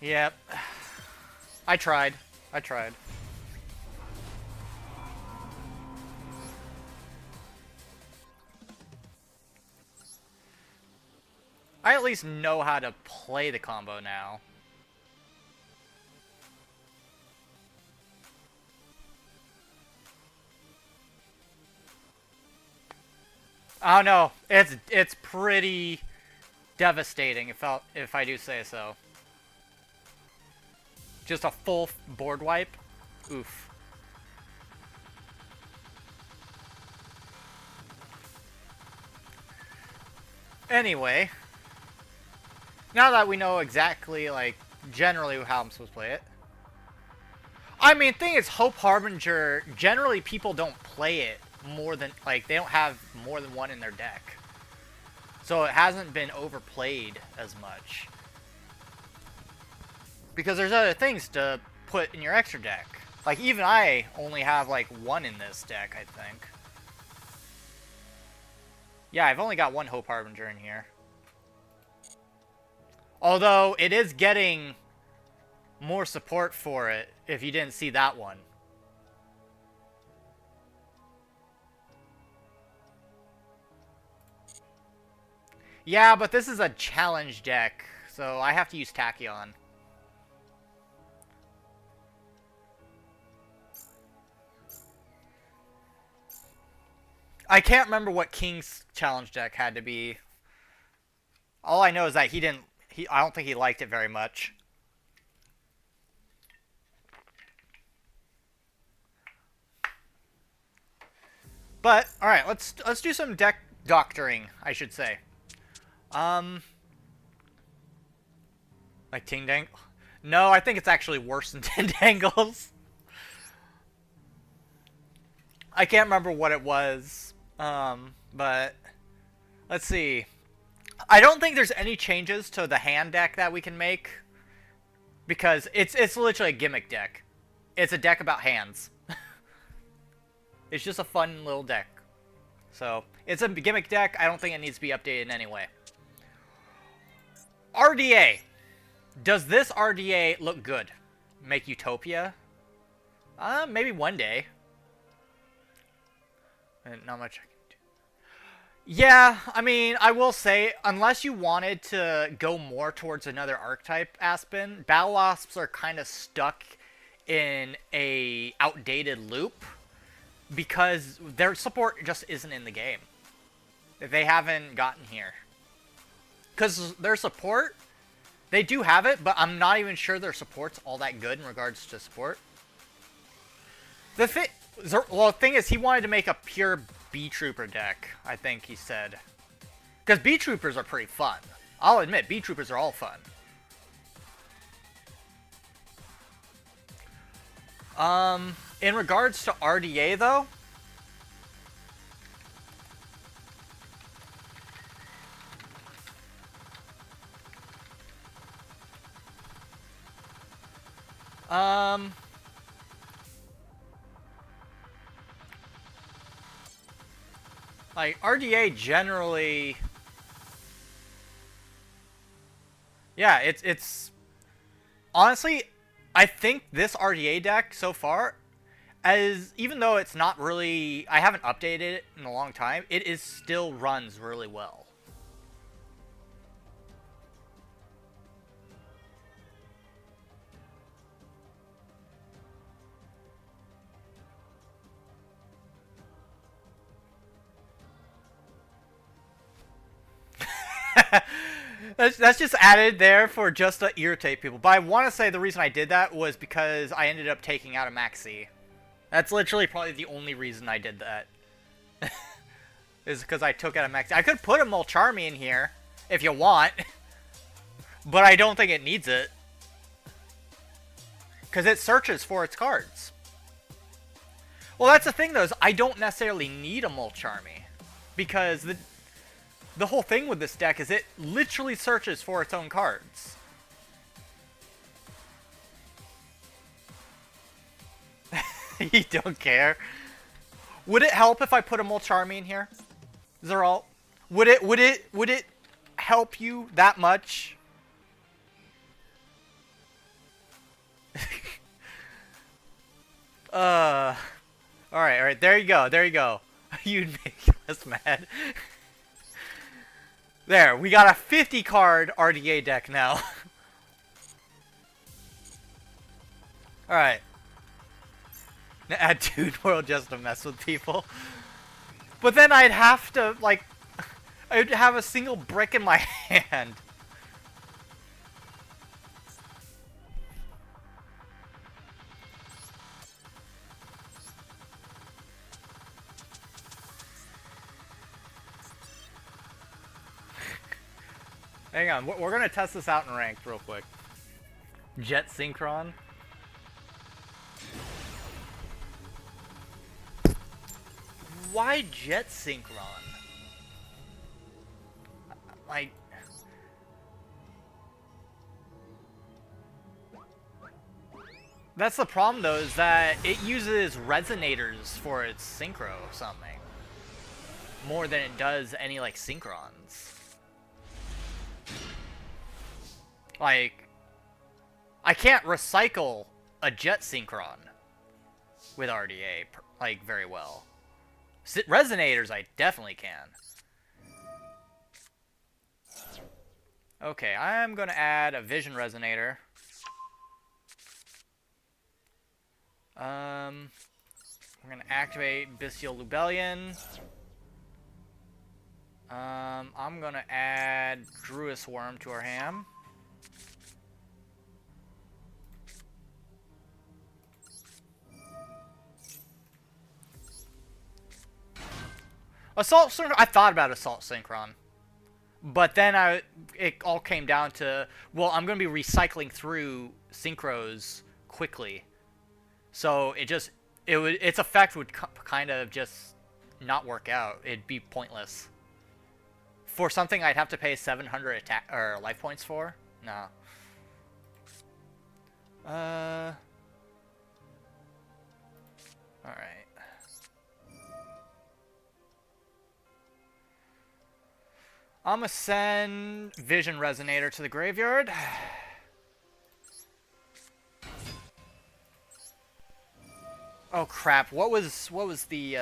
Yep. I tried. I tried. I at least know how to play the combo now. Oh no, it's pretty devastating if I do say so. Just a full board wipe. Oof. Anyway, now that we know exactly, like, generally how I'm supposed to play it. I mean, thing is, Hope Harbinger, generally people don't play it more than, like, they don't have more than one in their deck. So it hasn't been overplayed as much. Because there's other things to put in your extra deck. Like, even I only have, like, one in this deck, I think. Yeah, I've only got one Hope Harbinger in here. Although, it is getting more support for it, if you didn't see that one. Yeah, but this is a challenge deck, so I have to use Tachyon. I can't remember what King's challenge deck had to be. All I know is that I don't think he liked it very much. But all right, let's do some deck doctoring, I should say. Like Ting Dang. No, I think it's actually worse than Ting Dangles. I can't remember what it was. But let's see. I don't think there's any changes to the hand deck that we can make because it's literally a gimmick deck. It's a deck about hands. It's just a fun little deck. So, it's a gimmick deck. I don't think it needs to be updated in any way. RDA. Does this RDA look good? Make Utopia? Maybe one day. Not much I can do. Yeah, I mean, I will say, unless you wanted to go more towards another archetype, Aspen, Battle Wasps are kind of stuck in a outdated loop because their support just isn't in the game. They haven't gotten here. Because their support, they do have it, but I'm not even sure their support's all that good in regards to support. The thing is, he wanted to make a pure B-Trooper deck, I think he said. Because B-Troopers are pretty fun. I'll admit, B-Troopers are all fun. In regards to RDA, though, Like, RDA generally... Yeah, it's... Honestly, I think this RDA deck so far, as even though it's not really... I haven't updated it in a long time, it is still runs really well. That's just added there for just to irritate people. But I want to say the reason I did that was because I ended up taking out a Maxi. That's literally probably the only reason I did that. Is because I took out a Maxi. I could put a Mulcharmy in here if you want. But I don't think it needs it. Because it searches for its cards. Well, that's the thing though, is I don't necessarily need a Mulcharmy. Because the whole thing with this deck is it literally searches for its own cards. You don't care. Would it help if I put a Mulcharmy in here? Zeral? Would it help you that much? Alright, there you go. You'd make us mad. There, we got a 50 card RDA deck now. Alright. Add Dude World just to mess with people. But then I'd have to, like... I'd have a single brick in my hand. Hang on, we're gonna test this out in ranked real quick. Jet Synchron. Why Jet Synchron? Like... That's the problem though, is that it uses resonators for its synchro something. More than it does any, like, synchrons. Like, I can't recycle a Jet Synchron with RDA, like, very well. Resonators, I definitely can. Okay, I'm going to add a Vision Resonator. We're going to activate Bestial Lubellion. I'm going to add Druis Worm to our hand. Assault Synchron, I thought about Assault Synchron. But then it all came down to, well, I'm going to be recycling through synchros quickly. So its effect would kind of just not work out. It'd be pointless. For something I'd have to pay 700 attack or life points for? No. Alright. I'm gonna send Vision Resonator to the graveyard. Oh crap, what was the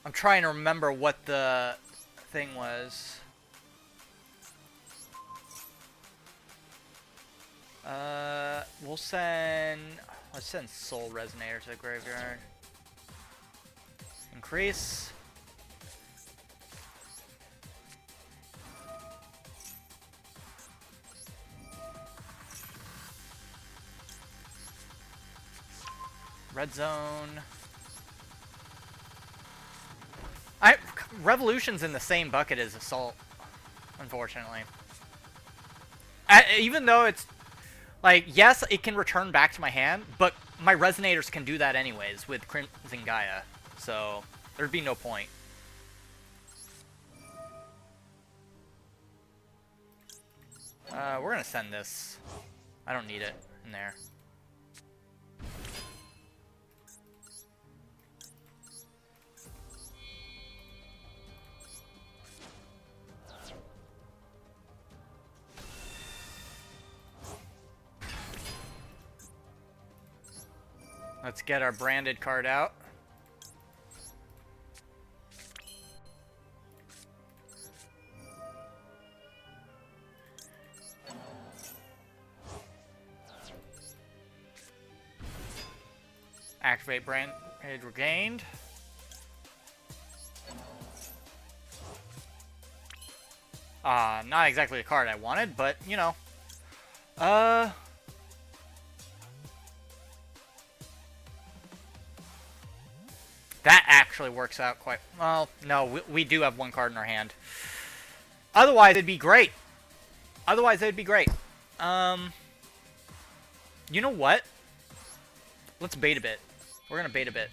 I'm trying to remember what the thing was. Let's send Soul Resonator to the graveyard. Increase. Red Zone. Revolution's in the same bucket as Assault, unfortunately. Even though it's like, yes, it can return back to my hand, but my Resonators can do that anyways with Crimson Gaia, so there'd be no point. We're gonna send this. I don't need it in there. Let's get our branded card out. Activate branded regained. Not exactly the card I wanted, but, you know. That actually works out quite... Well, no, we do have one card in our hand. Otherwise, it'd be great. Otherwise, it'd be great. You know what? Let's bait a bit. We're gonna bait a bit.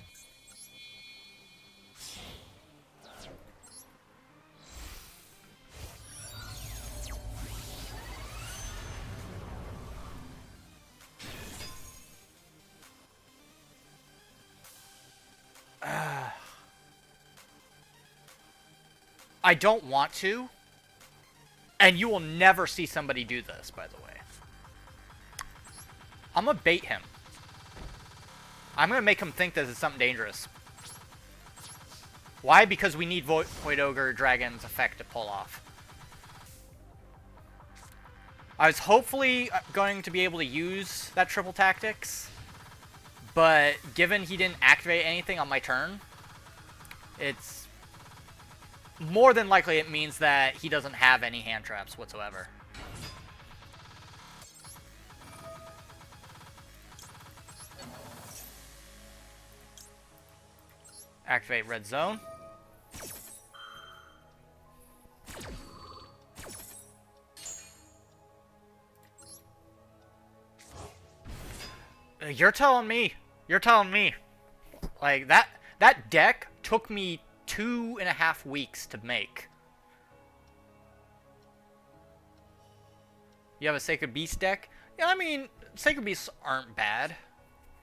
I don't want to. And you will never see somebody do this, by the way. I'm gonna bait him. I'm gonna make him think this is something dangerous. Why? Because we need Void Ogre Dragon's effect to pull off. I was hopefully going to be able to use that triple tactics, but given he didn't activate anything on my turn, it's more than likely it means that he doesn't have any hand traps whatsoever. Activate red zone. You're telling me. You're telling me. Like, that deck took me 2.5 weeks to make. You have a Sacred Beast deck? Yeah, I mean, Sacred Beasts aren't bad.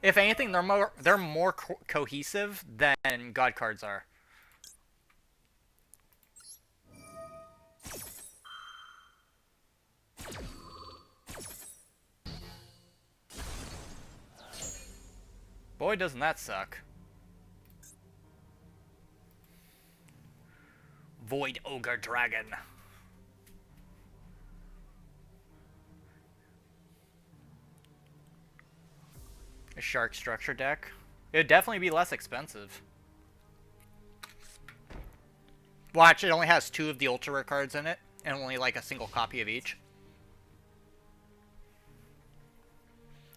If anything, they're more cohesive than God cards are. Boy, doesn't that suck. Void Ogre Dragon. A Shark Structure deck. It'd definitely be less expensive. Well, actually, it only has 2 of the ultra rare cards in it, and only like a single copy of each.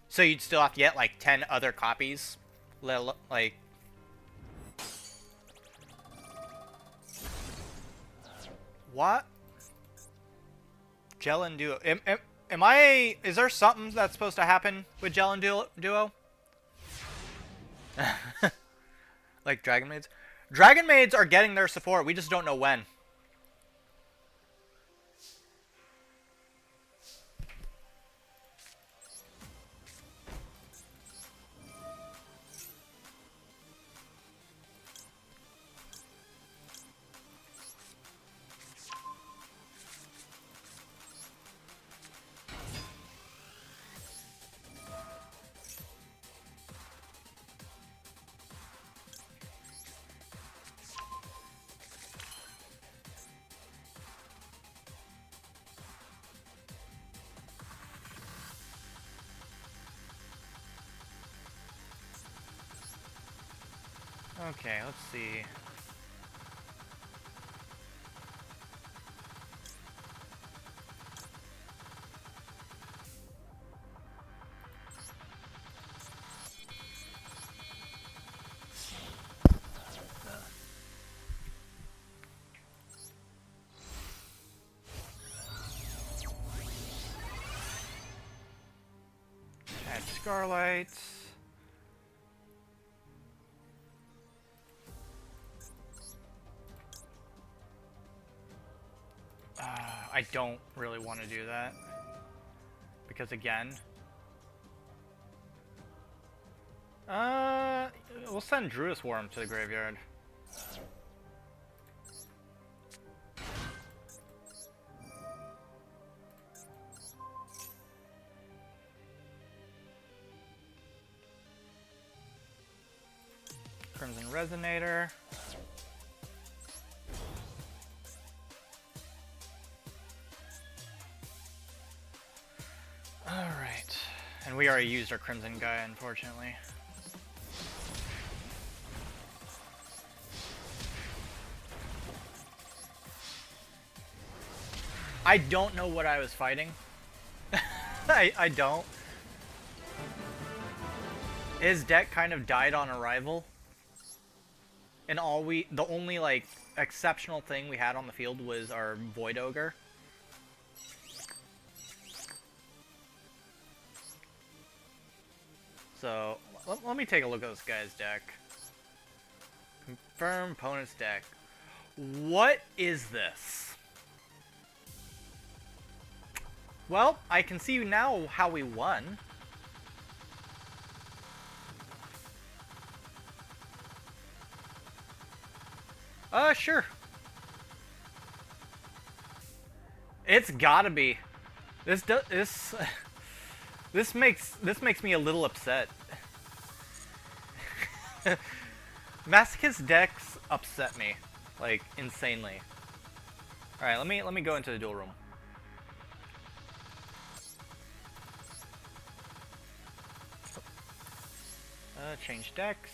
So you'd still have to get like 10 other copies. Like... What? Gel and Duo. Am I... Is there something that's supposed to happen with Gel and Duo? Like Dragon Maids? Dragon Maids are getting their support. We just don't know when. Okay, let's see. Add Scarlight. I don't really want to do that. Because again... we'll send Druid's Worm to the graveyard. Crimson Resonator. Alright. And we already used our Crimson guy, unfortunately. I don't know what I was fighting. I don't. His deck kind of died on arrival. And the only like exceptional thing we had on the field was our Void Ogre. So, let me take a look at this guy's deck. Confirm opponent's deck. What is this? Well, I can see now how we won. Sure. It's gotta be. This makes me a little upset. Masochist decks upset me, like, insanely. Alright, let me go into the duel room. Change decks.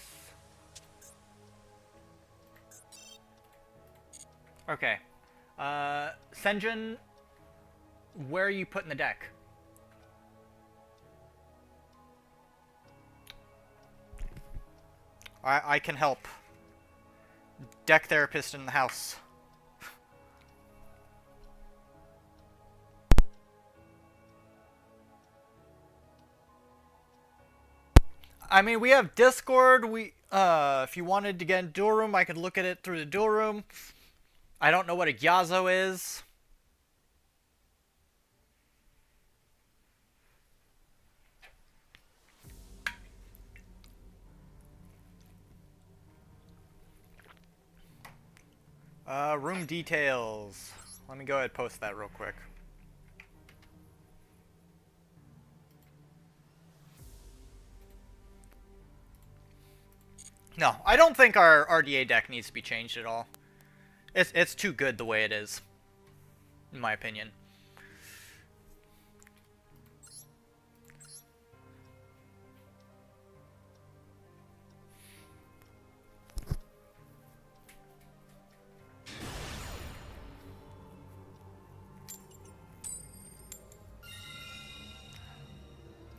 Okay. Senjin, where are you putting the deck? I can help. Deck therapist in the house. I mean, we have Discord. If you wanted to get in duel room, I could look at it through the duel room. I don't know what a Gyazo is. Room details. Let me go ahead and post that real quick. No, I don't think our RDA deck needs to be changed at all. It's too good the way it is, in my opinion.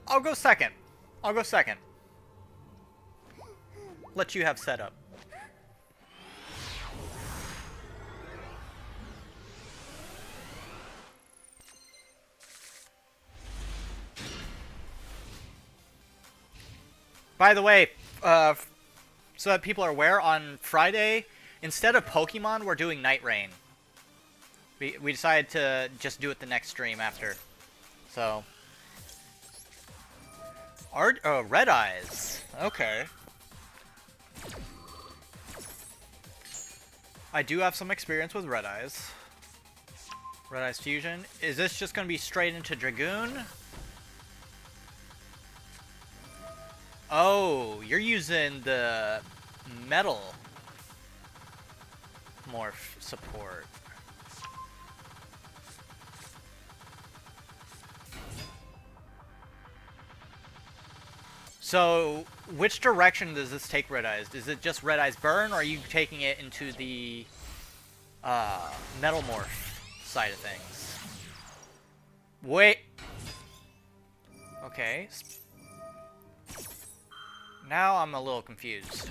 I'll go second. I'll go second. Let you have setup. By the way, so that people are aware, on Friday, instead of Pokemon, we're doing Night Rain. We decided to just do it the next stream after. So. Red Eyes. Okay. I do have some experience with Red Eyes. Red Eyes Fusion. Is this just going to be straight into Dragoon? Oh, you're using the metal morph support. So, which direction does this take Red Eyes? Is it just Red Eyes Burn, or are you taking it into the metal morph side of things? Wait. Okay. Now I'm a little confused.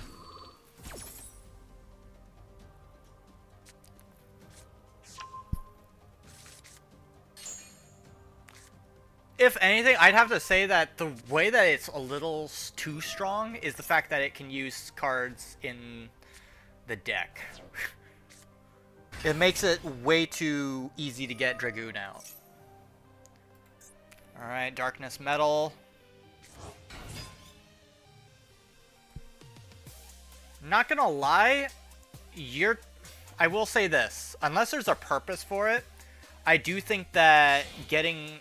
If anything, I'd have to say that the way that it's a little too strong is the fact that it can use cards in the deck. It makes it way too easy to get Dragoon out. Alright, Darkness Metal. Not gonna lie, I will say this. Unless there's a purpose for it, I do think that getting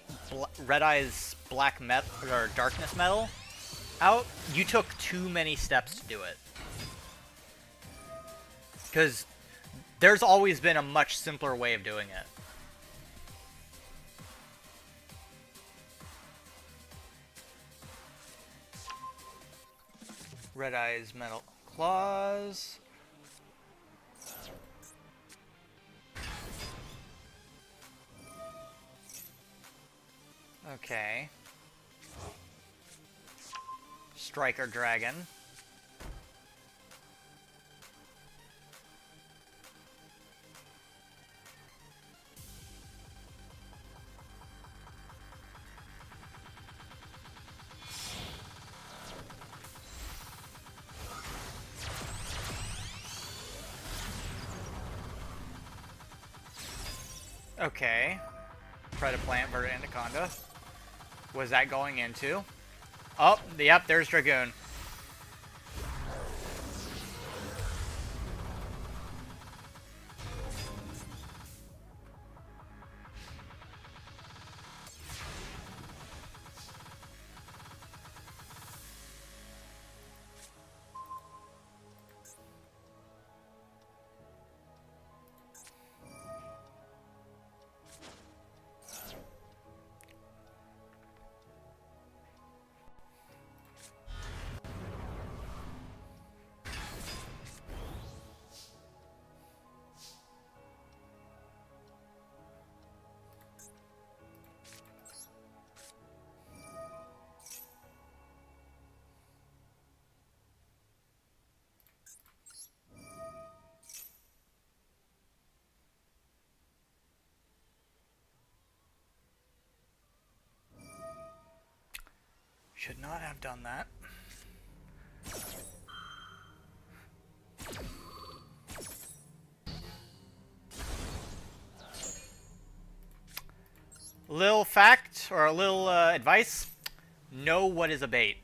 Red Eyes Black Metal or Darkness Metal out, you took too many steps to do it. Because there's always been a much simpler way of doing it. Red Eye's Metal Claws. Okay. Striker Dragon. Okay. Predaplant, Vert Anaconda. Was that going into? Oh, yep, there's Dragoon. Should not have done that. Lil fact, or a little advice, know what is a bait.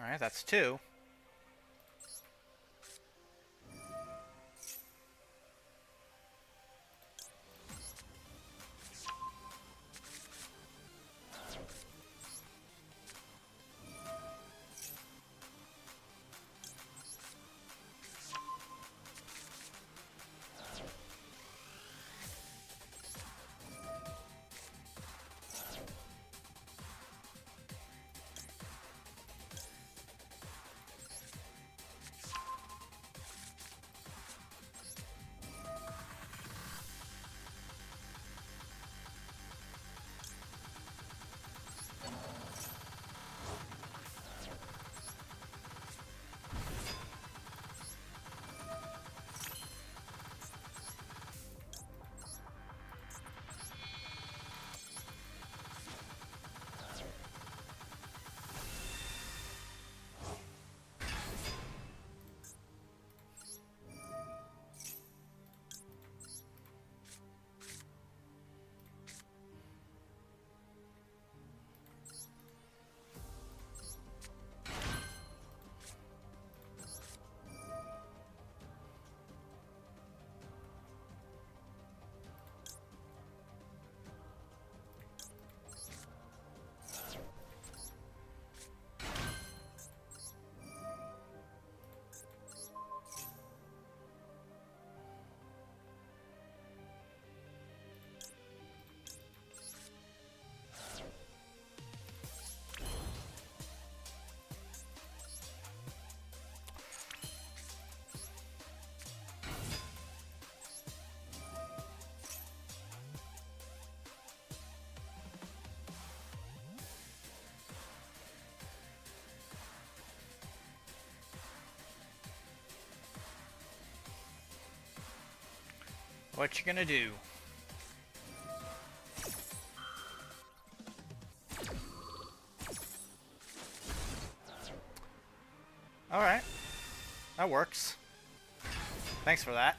Alright, that's 2. What you gonna do? Alright. That works. Thanks for that.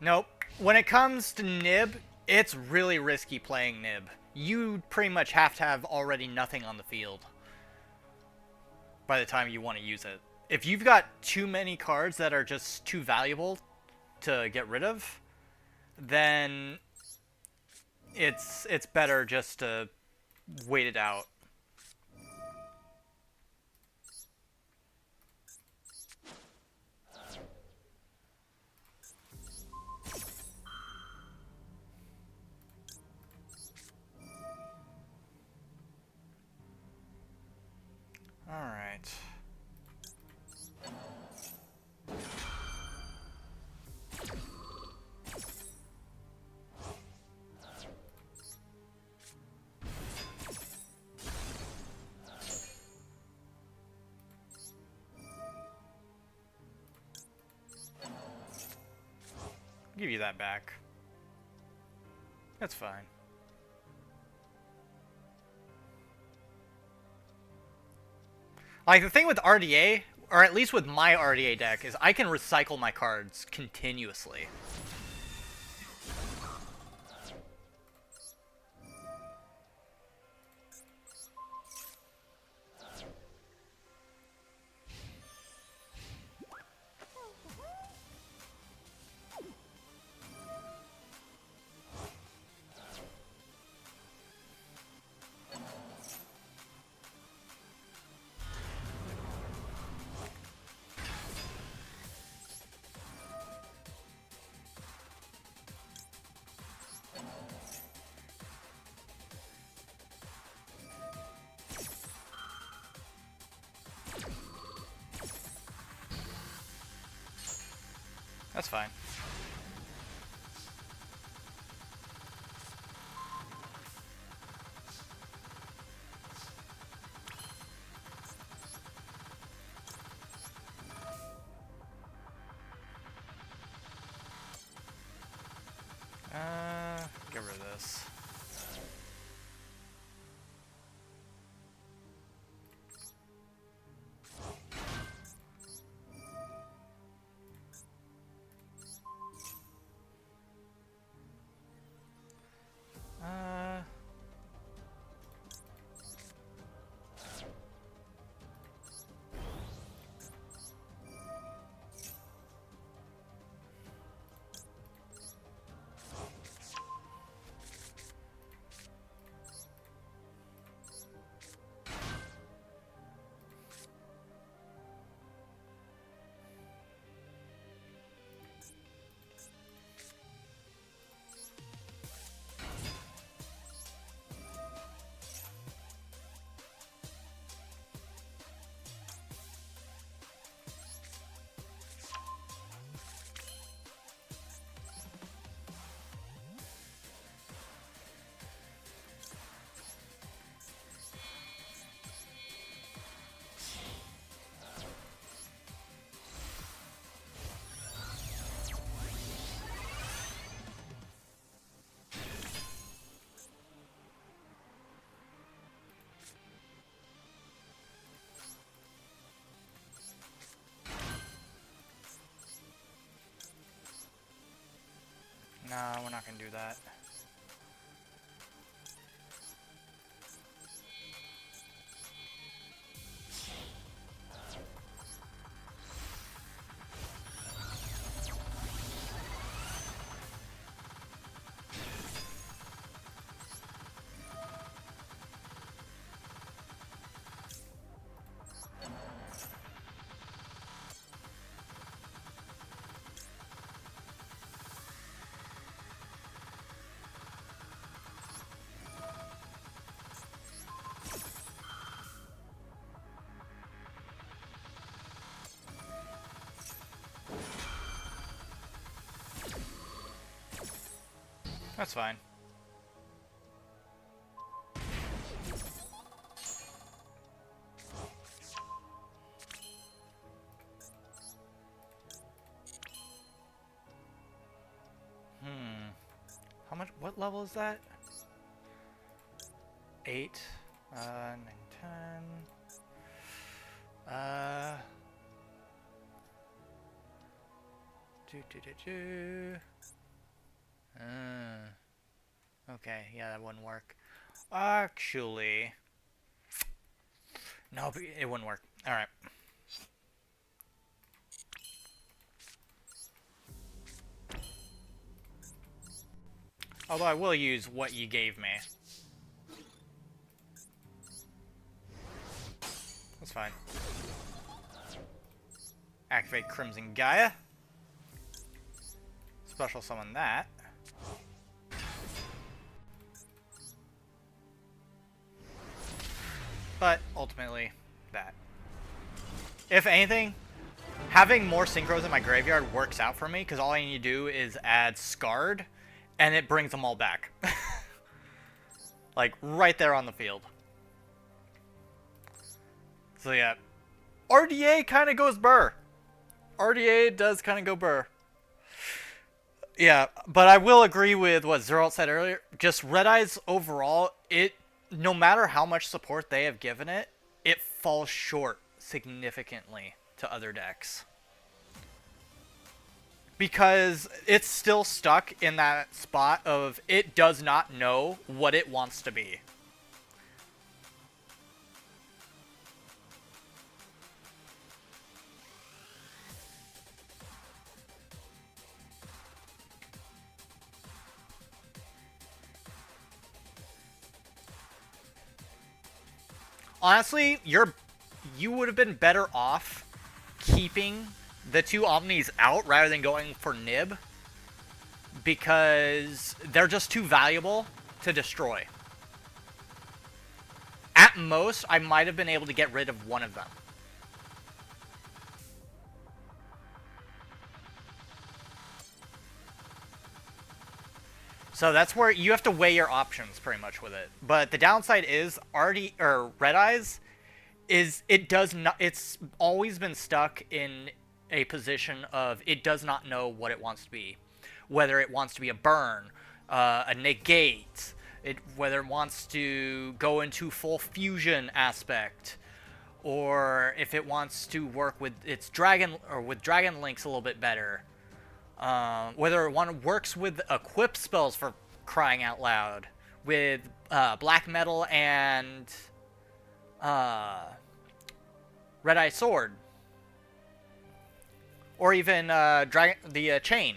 Nope. When it comes to Nib, it's really risky playing Nib. You pretty much have to have already nothing on the field by the time you want to use it. If you've got too many cards that are just too valuable to get rid of, then it's better just to wait it out. All right. Give you that back. That's fine. Like, the thing with RDA, or at least with my RDA deck, is I can recycle my cards continuously. That's fine. Get rid of this. No, we're not gonna do that. That's fine. How much? What level is that? 8, 9, 10. Okay, yeah, that wouldn't work. Actually, no, it wouldn't work. All right. Although I will use what you gave me. That's fine. Activate Crimson Gaia. Special summon that. But ultimately, that. If anything, having more synchros in my graveyard works out for me, because all I need to do is add Scarred, and it brings them all back. Like, right there on the field. So yeah. RDA kind of goes burr. RDA does kind of go burr. Yeah, but I will agree with what Zeralt said earlier. Just Red Eyes overall, no matter how much support they have given it, it falls short significantly to other decks. Because it's still stuck in that spot of it does not know what it wants to be. Honestly, you would have been better off keeping the 2 Omnis out rather than going for Nib, because they're just too valuable to destroy. At most, I might have been able to get rid of one of them. So that's where you have to weigh your options pretty much with it. But the downside is Red Eyes is it's always been stuck in a position of it does not know what it wants to be. Whether it wants to be a burn, a negate, whether it wants to go into full fusion aspect, or if it wants to work with its dragon links a little bit better. Whether one works with equip spells, for crying out loud, with black metal and red eye sword, or even the chain.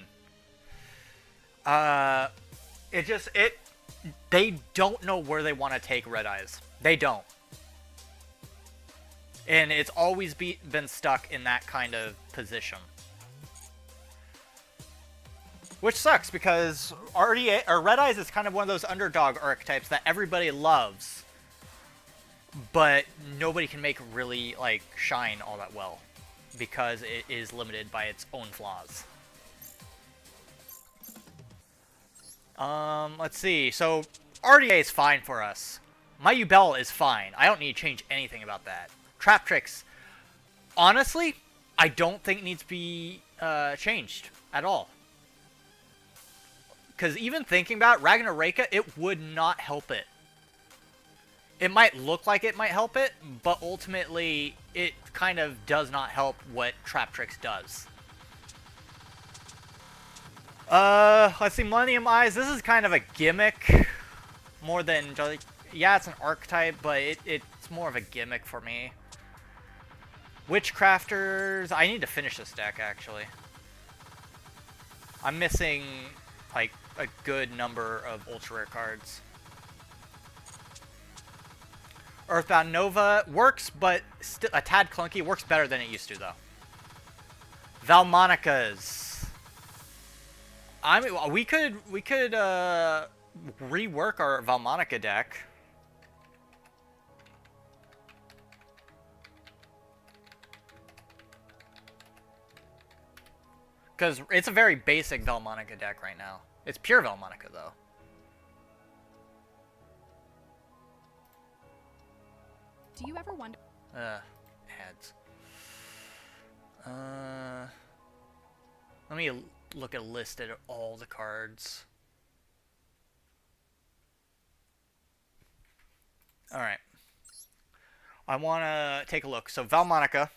They don't know where they want to take Red Eyes. They don't. And it's always been stuck in that kind of position. Which sucks, because Red Eyes is kind of one of those underdog archetypes that everybody loves, but nobody can make really, like, shine all that well, because it is limited by its own flaws. Let's see. So, RDA is fine for us. My Ubel is fine. I don't need to change anything about that. Trap Tricks, honestly, I don't think needs to be changed at all. Because even thinking about Ragnaraka, it would not help it. It might look like it might help it, but ultimately, it kind of does not help what Trap Tricks does. Let's see, Millennium Eyes, this is kind of a gimmick, more than, yeah, it's an archetype, but it's more of a gimmick for me. Witchcrafters, I need to finish this deck, actually. I'm missing, like, a good number of ultra rare cards. Earthbound Nova works, but still a tad clunky. Works better than it used to, though. Valmonicas. I mean, we could rework our Valmonica deck. Because it's a very basic Valmonica deck right now. It's pure Valmonica, though. Do you ever wonder? Ads. Let me look at a list at all the cards. Alright. I want to take a look. So, Valmonica.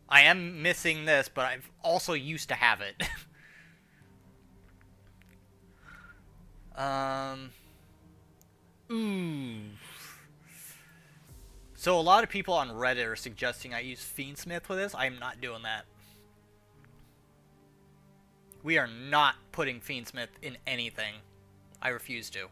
I am missing this, but I've also used to have it. Ooh. So a lot of people on Reddit are suggesting I use Fiendsmith with this. I am not doing that. We are not putting Fiendsmith in anything. I refuse to.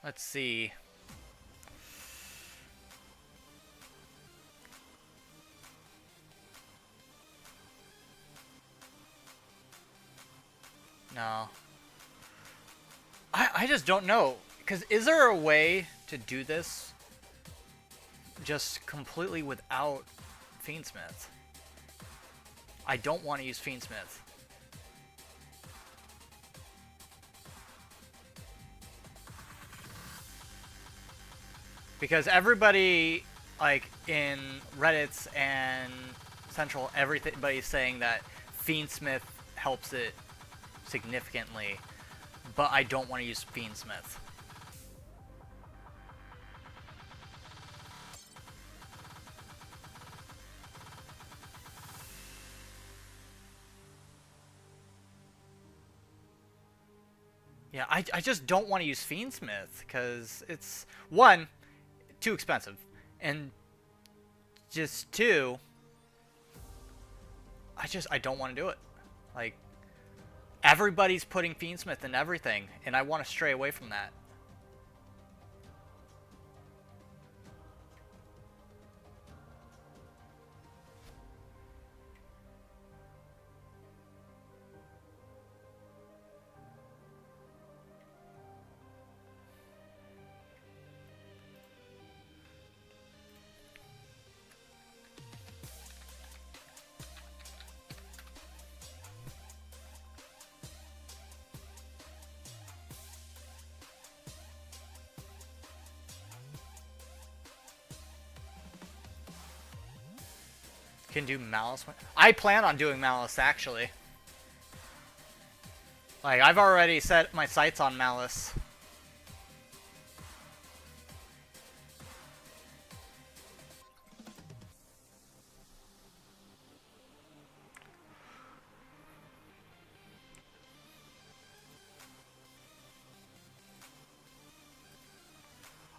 Let's see. No. I just don't know. Because is there a way to do this just completely without Fiendsmith? I don't want to use Fiendsmith. Because everybody, like, in Reddits and Central, everybody's saying that Fiendsmith helps it significantly, but I don't want to use Fiendsmith. Yeah, I just don't want to use Fiendsmith, because it's, one, too expensive, and just two, I don't want to do it. Like, everybody's putting Fiendsmith in everything, and I want to stray away from that. Can do Malice. I plan on doing Malice, actually. Like, I've already set my sights on Malice.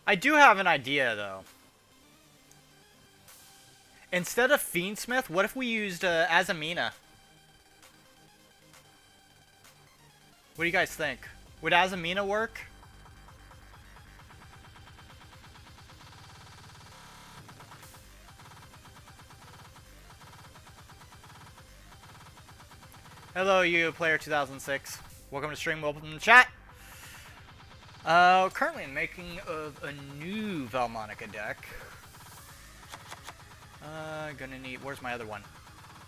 I do have an idea, though. Instead of Fiendsmith, what if we used Azamina? What do you guys think? Would Azamina work? Hello, you player 2006. Welcome to stream. Welcome to the chat. Currently I'm making a new Valmonica deck. Gonna need... Where's my other one?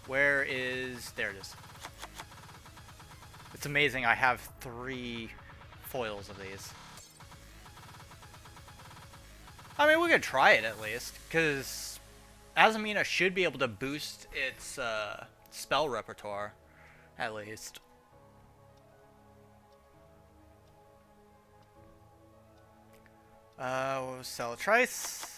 Where is... There it is. It's amazing I have 3 foils of these. I mean, we could try it at least, because Azamina should be able to boost its spell repertoire, at least. We'll sell a Trice.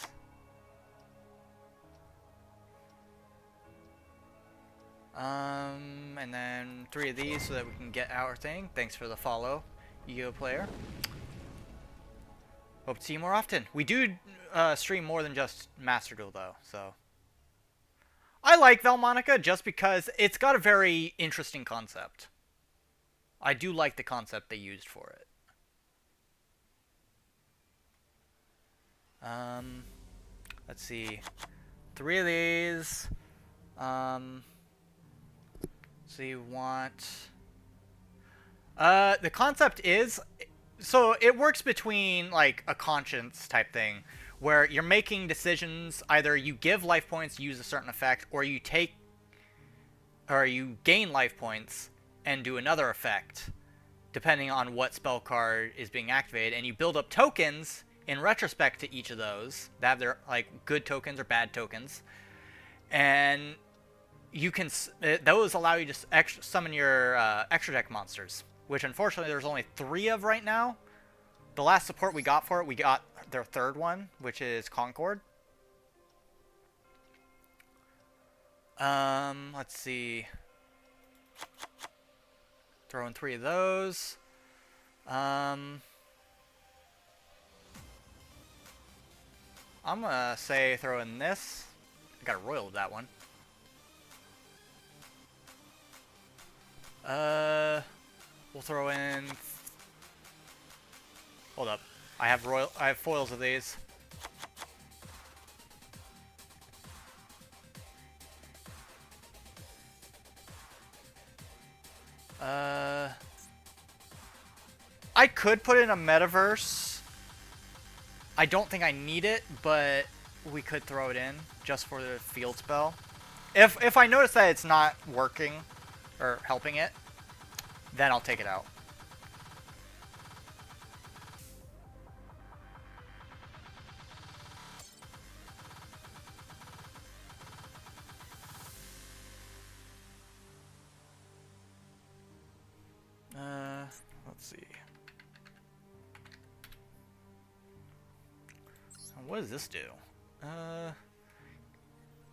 And then 3 of these so that we can get our thing. Thanks for the follow, Yu-Gi-Oh player. Hope to see you more often. We do stream more than just Master Duel, though, so. I like Valmonica just because it's got a very interesting concept. I do like the concept they used for it. Let's see. 3 of these. So you want... the concept is... So it works between, like, a conscience type thing, where you're making decisions, either you give life points, use a certain effect, or you take... Or you gain life points and do another effect, depending on what spell card is being activated, and you build up tokens in retrospect to each of those that have their like good tokens or bad tokens, and you can those allow you to summon your extra deck monsters, which unfortunately there's only 3 of right now. The last support we got for it, we got their 3rd one, which is Concord. Let's see. Throw in 3 of those. I'm gonna say throw in this. I got a royal with that one. We'll throw in... Hold up. I have foils of these. I could put in a metaverse. I don't think I need it, but we could throw it in just for the field spell. If I notice that it's not working or helping it, then I'll take it out. Let's see. What does this do?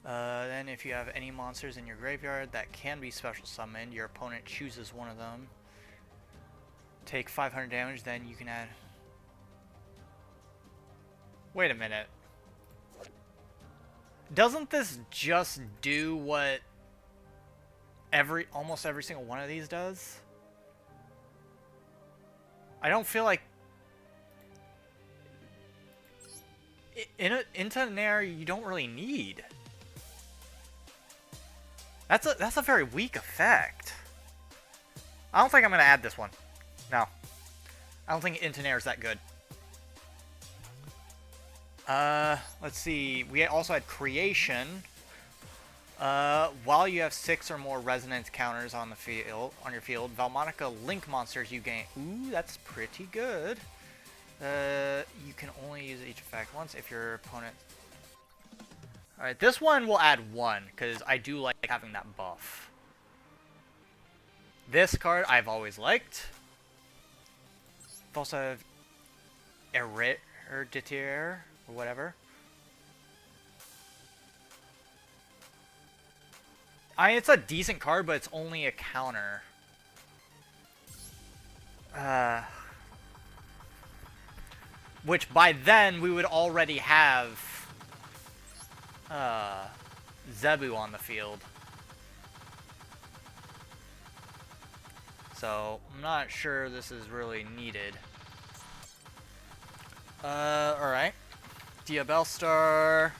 Then if you have any monsters in your graveyard that can be special summoned, your opponent chooses one of them. Take 500 damage, then you can add... Wait a minute. Doesn't this just do what almost every single one of these does? I don't feel like... Into an air you don't really need. That's a very weak effect. I don't think I'm gonna add this one. No. I don't think Into an air is that good. Let's see. We also had Creation. While you have 6 or more resonance counters on your field, Valmonica Link monsters you gain. Ooh, that's pretty good. You can only use each effect once if your opponent... Alright, this one will add 1, because I do like having that buff. This card I've always liked. We also have Hereditaire, or whatever. It's a decent card, but it's only a counter. Which by then we would already have Zebu on the field. So I'm not sure this is really needed. Alright. Diabellstar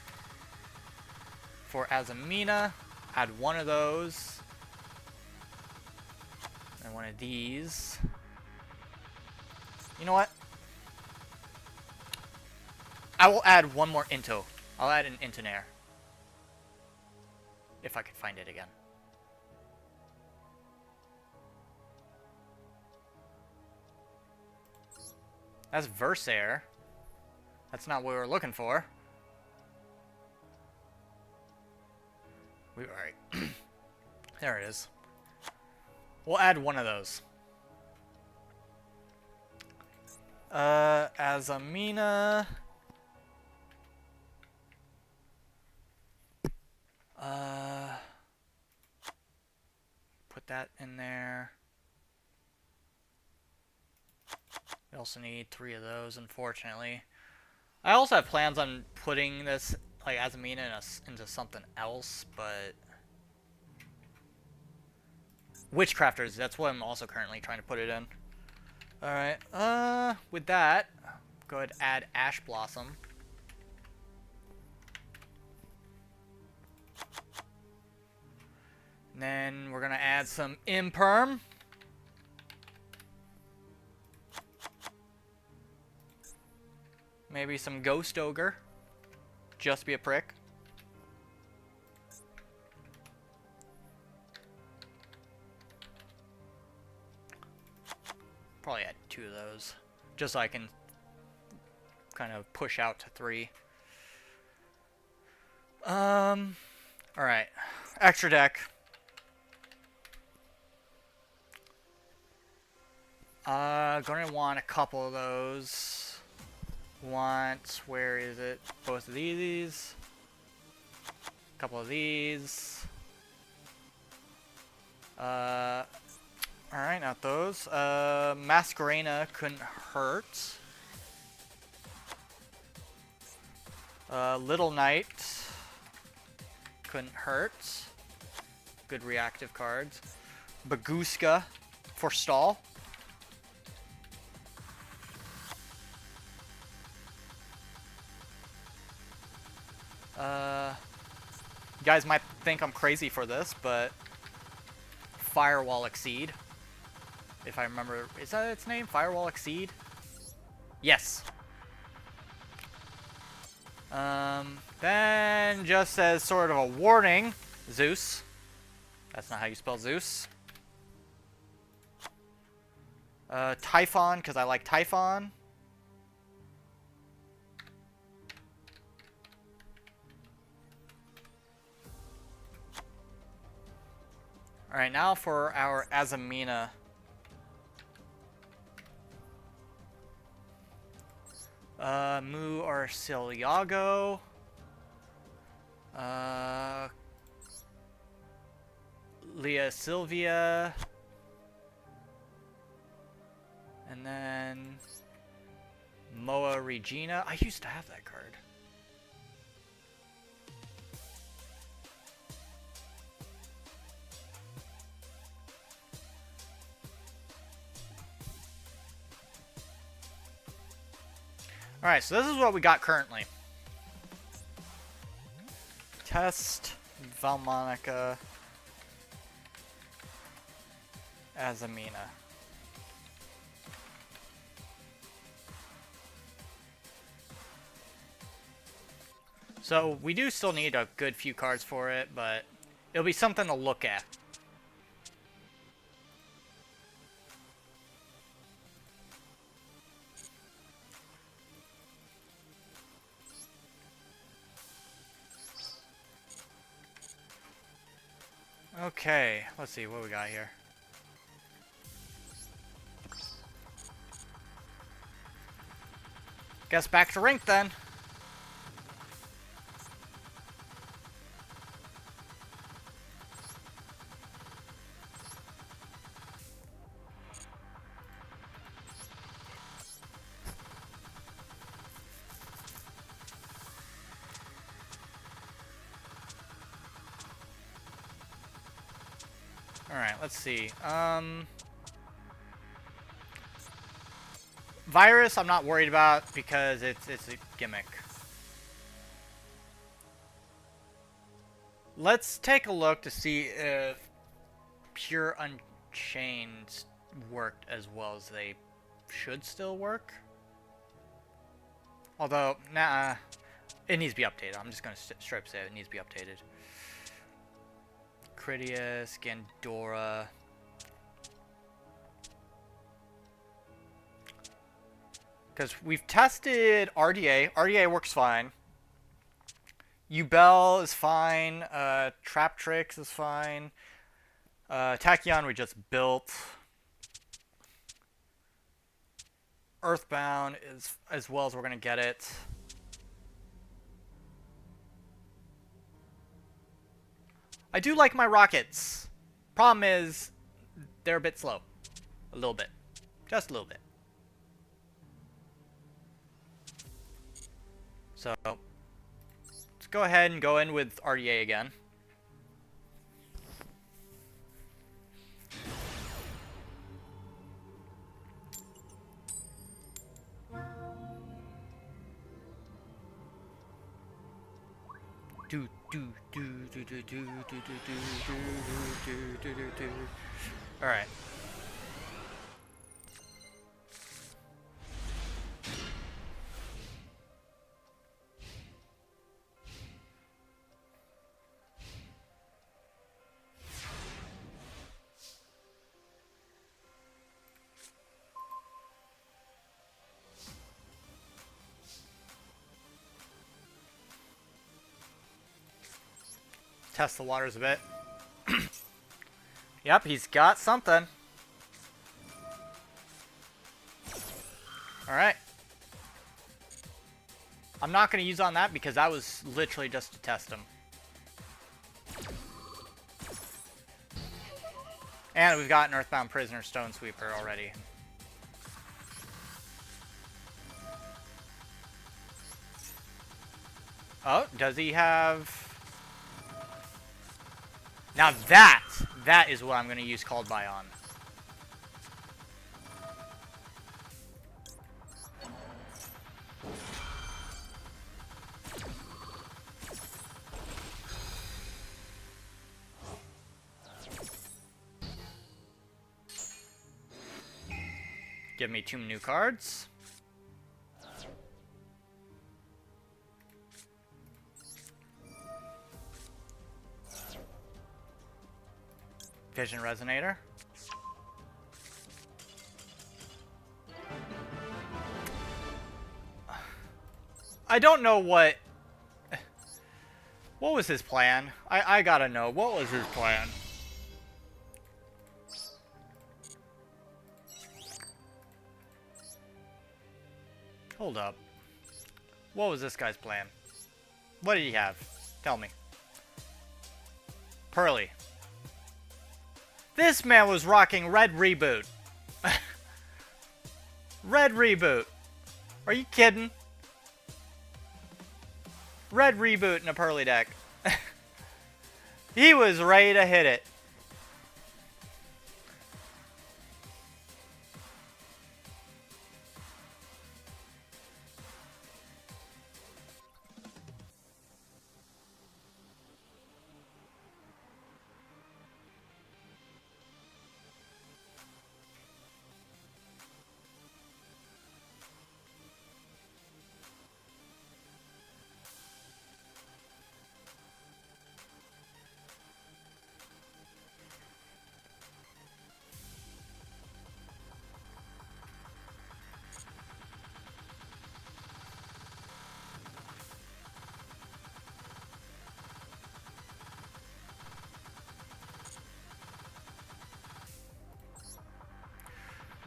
for Azamina. Add 1 of those. And 1 of these. You know what? I will add 1 more Into. I'll add an Intonair. If I could find it again. That's Versair. That's not what we were looking for. Alright. There it is. We'll add 1 of those. Azamina. Put that in there. We also need 3 of those, unfortunately. I also have plans on putting this, like, Azamina into something else, but... Witchcrafters, that's what I'm also currently trying to put it in. Alright, with that, go ahead and add Ash Blossom. And then we're gonna add some Imperm. Maybe some Ghost Ogre. Just be a prick. Probably add 2 of those. Just so I can kind of push out to 3. Alright. Extra deck. Gonna want a couple of those. Where is it? Both of these. A couple of these. Alright, not those. Masquerena couldn't hurt. Little Knight couldn't hurt. Good reactive cards. Baguska for stall. You guys might think I'm crazy for this, but Firewall Exceed. If I remember, is that its name? Firewall Exceed? Yes. Then just as sort of a warning, Zeus. That's not how you spell Zeus. Typhon, because I like Typhon. Alright, now for our Azamina. Mu Arciliago. Leah Sylvia. And then Moa Regina. I used to have that card. Alright, so this is what we got currently. Test, Valmonica, Azamina. So we do still need a good few cards for it, but it'll be something to look at. Okay, let's see what we got here. Guess back to rink then. Alright, let's see. Virus, I'm not worried about because it's a gimmick. Let's take a look to see if Pure Unchained worked as well as they should still work. Although, nah, it needs to be updated. I'm just going to straight up say it needs to be updated. Critias, Gandora. Because we've tested RDA. RDA works fine. Ubel is fine. Trap Tricks is fine. Tachyon we just built. Earthbound is as well as we're going to get it. I do like my rockets. Problem is, they're a bit slow. A little bit. Just a little bit. So, let's go ahead and go in with RDA again. Do do do do do do do do do do do do. All right. Test the waters a bit. Yep, he's got something. Alright. I'm not going to use on that because that was literally just to test him. And we've got an Earthbound Prisoner Stone Sweeper already. Oh, does he have... Now that is what I'm going to use Called By on. Give me 2 new cards. Vision Resonator. I don't know what was his plan? I gotta know. What was his plan? Hold up. What was this guy's plan? What did he have? Tell me. Pearly. This man was rocking Red Reboot. Red Reboot. Are you kidding? Red Reboot in a Pearly deck. He was ready to hit it.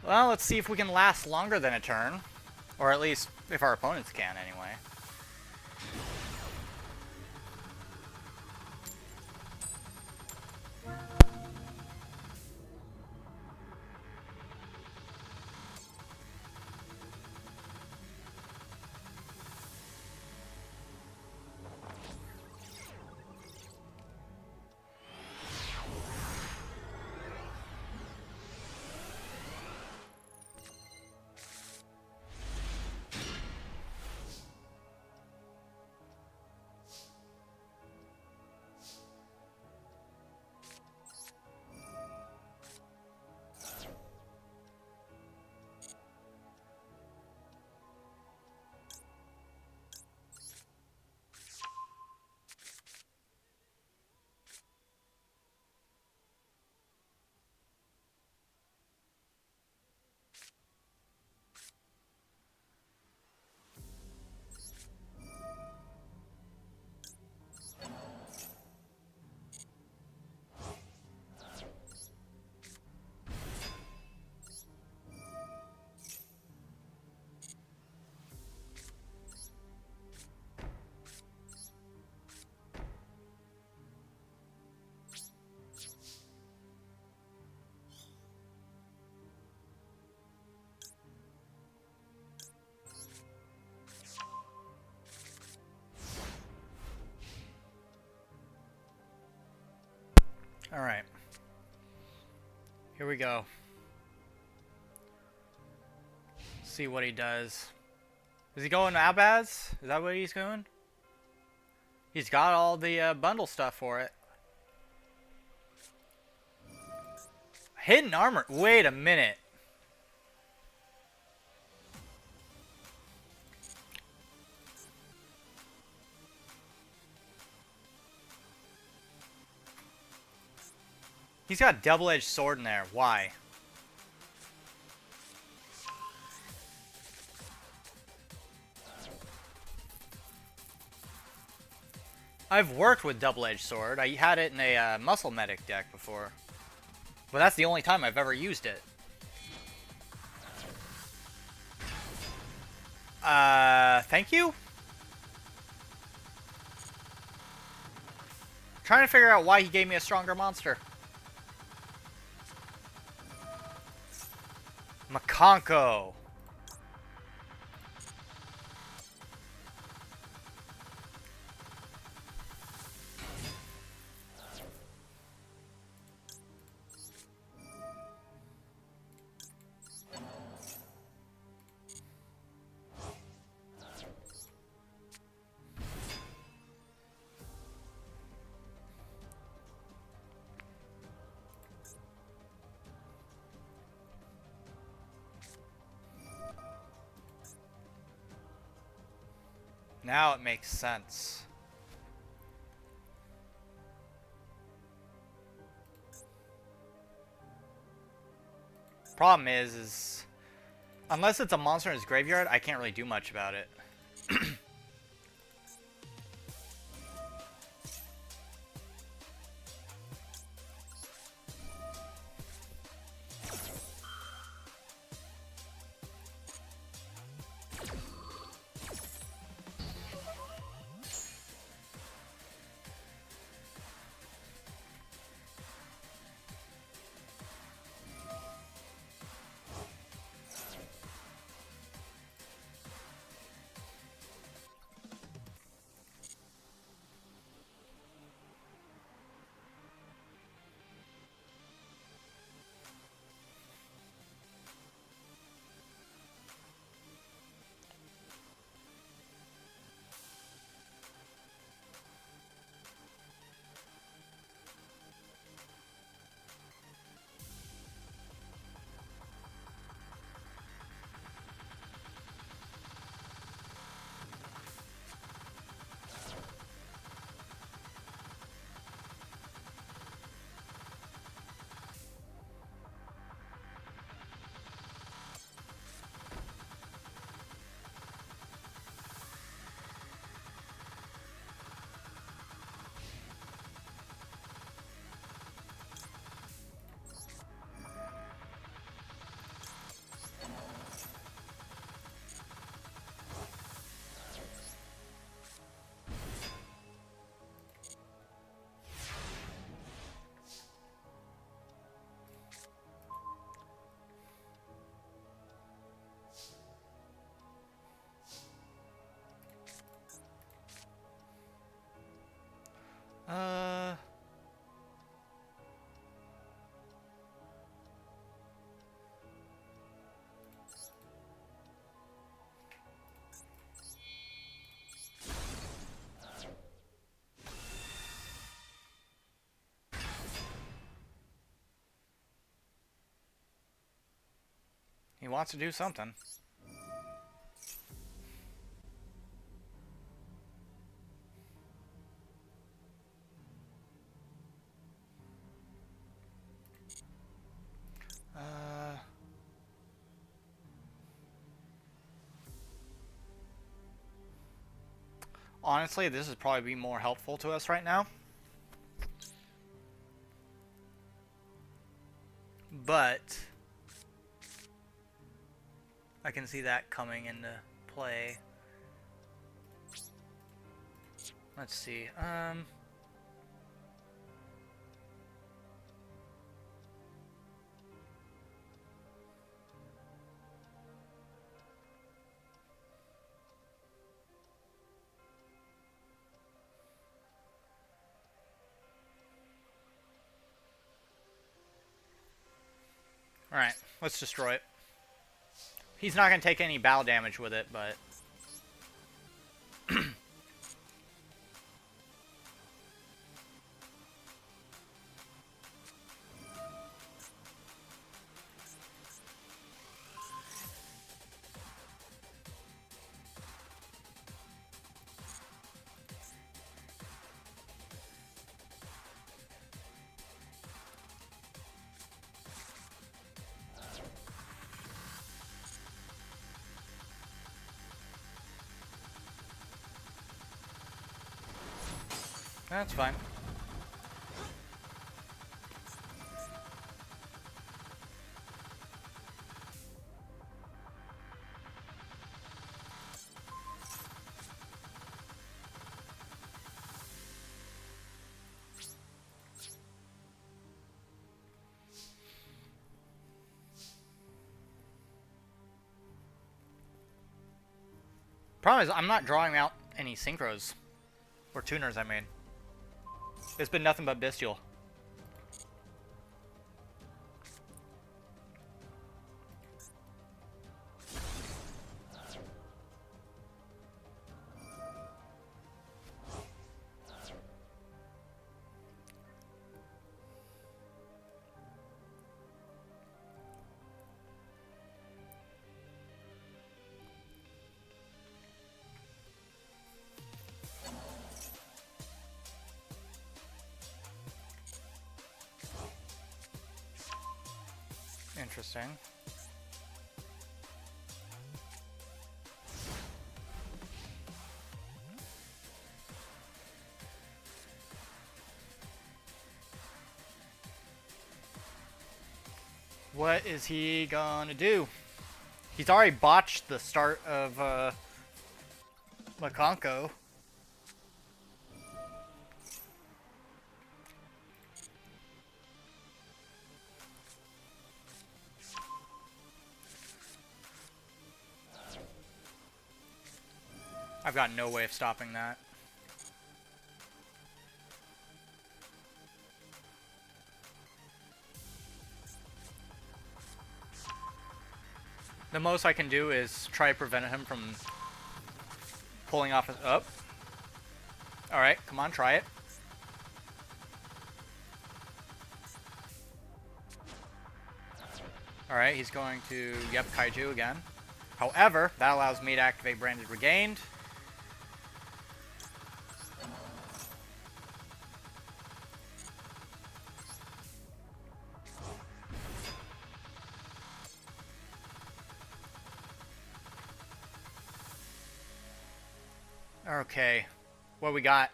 Well, let's see if we can last longer than a turn. Or at least, if our opponents can, anyway. Alright. Here we go. See what he does. Is he going Abaz? Is that what he's going? He's got all the bundle stuff for it. Hidden armor. Wait a minute. He's got a double-edged sword in there. Why? I've worked with double-edged sword. I had it in a muscle medic deck before. But that's the only time I've ever used it. Thank you? Trying to figure out why he gave me a stronger monster. Makonko. Now it makes sense. Problem is unless it's a monster in his graveyard, I can't really do much about it. Uh... He wants to do something. Honestly, this is probably be more helpful to us right now. But I can see that coming into play. Let's see. Alright, let's destroy it. He's not going to take any battle damage with it, but... That's fine. Problem is, I'm not drawing out any synchros. Or tuners, I mean. It's been nothing but bestial. Interesting. What is he gonna do? He's already botched the start of Makonko. I've got no way of stopping that. The most I can do is try to prevent him from pulling off his... Oh. Alright, come on, try it. Alright, he's going to... Yep, Kaiju again. However, that allows me to activate Branded Regained. Okay, what we got?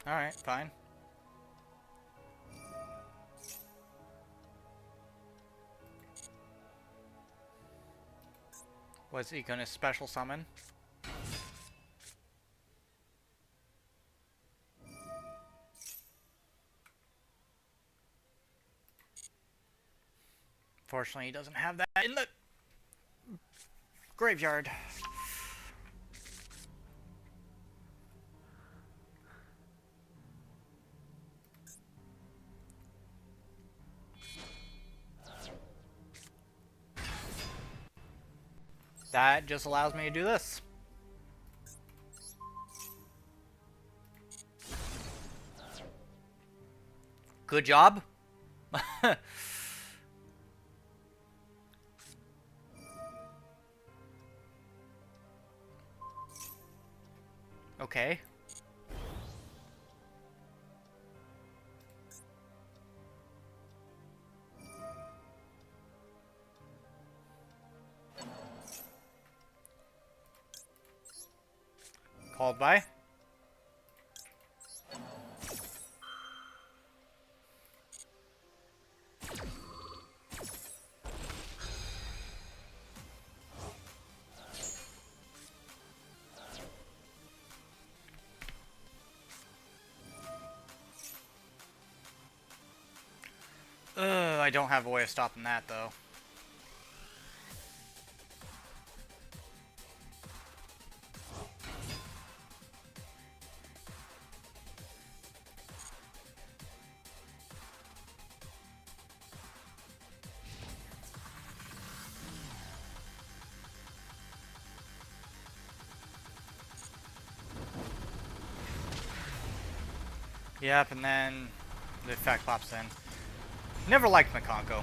Alright, fine. Was he gonna special summon? Fortunately, he doesn't have that in the graveyard. That just allows me to do this. Good job. Okay. Called by. I don't have a way of stopping that, though. Yep, and then the effect pops in. Never liked Makonko.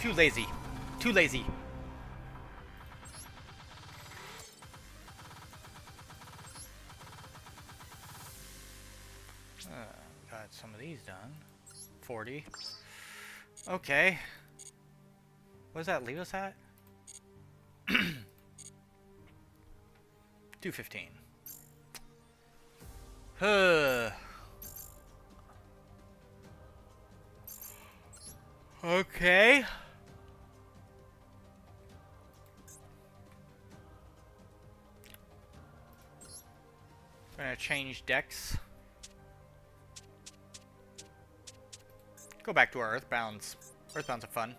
Too lazy. Too lazy. Got some of these done. 40. Okay. What does that leave us at? 215. Okay. Gonna change decks. Go back to our Earthbounds. Earthbounds are fun.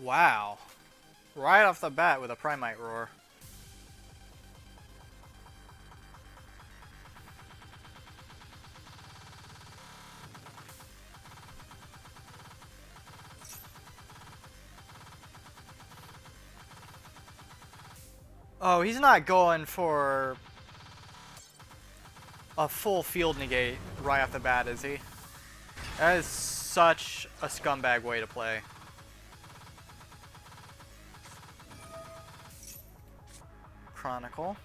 Wow. Right off the bat with a Primite Roar. Oh, he's not going for a full field negate right off the bat, is he? That is such a scumbag way to play. Chronicle.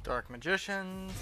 Dark Magicians.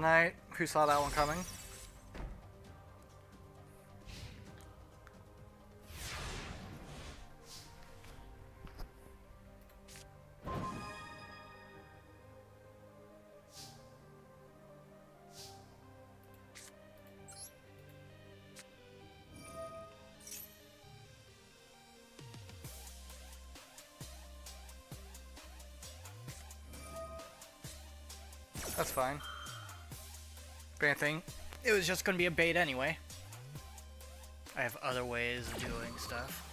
night. Who saw that one coming? That's fine. Great thing. It was just gonna be a bait anyway. I have other ways of doing stuff.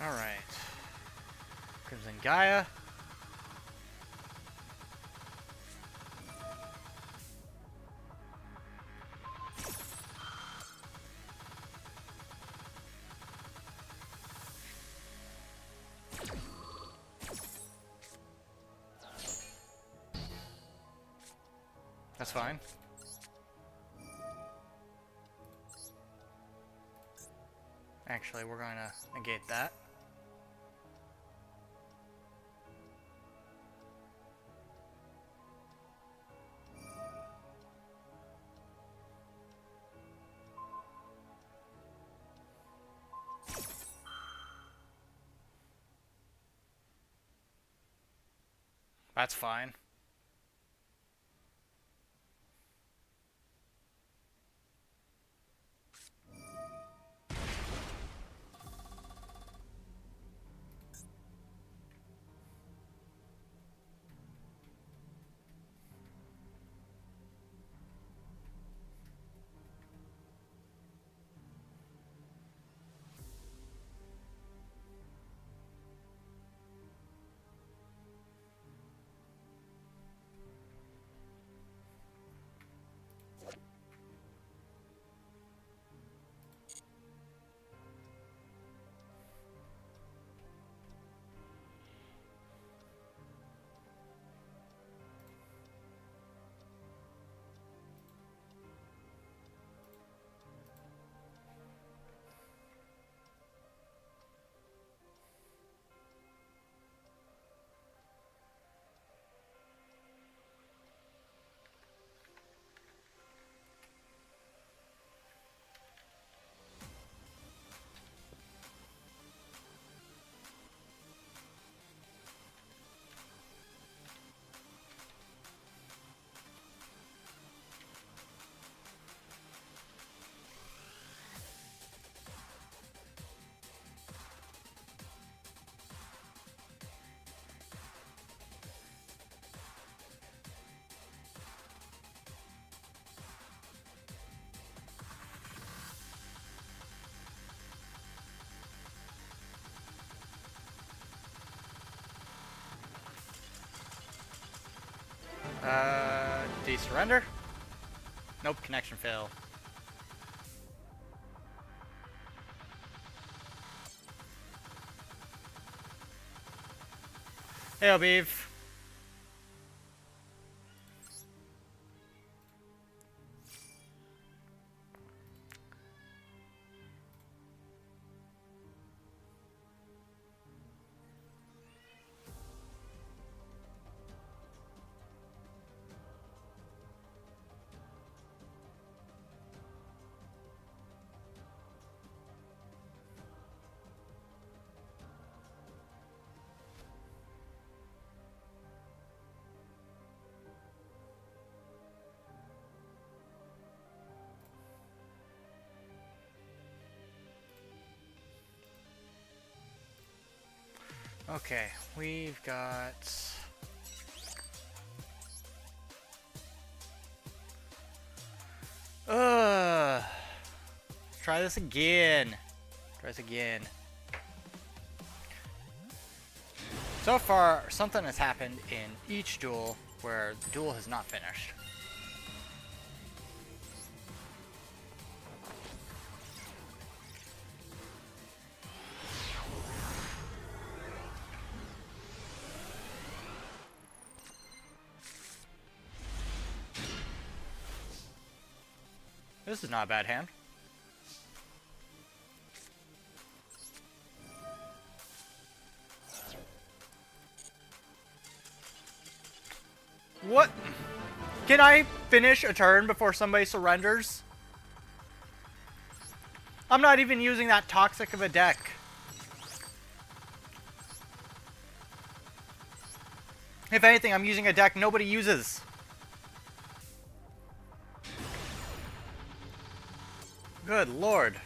Alright. Crimson Gaia. That's fine. Actually, we're going to negate that. That's fine. Do you surrender? Nope, connection fail. Hey, Beef. Okay, we've got... Ugh. Try this again. Try this again. So far, something has happened in each duel where the duel has not finished. This is not a bad hand. What? Can I finish a turn before somebody surrenders? I'm not even using that toxic of a deck. If anything, I'm using a deck nobody uses. Good lord.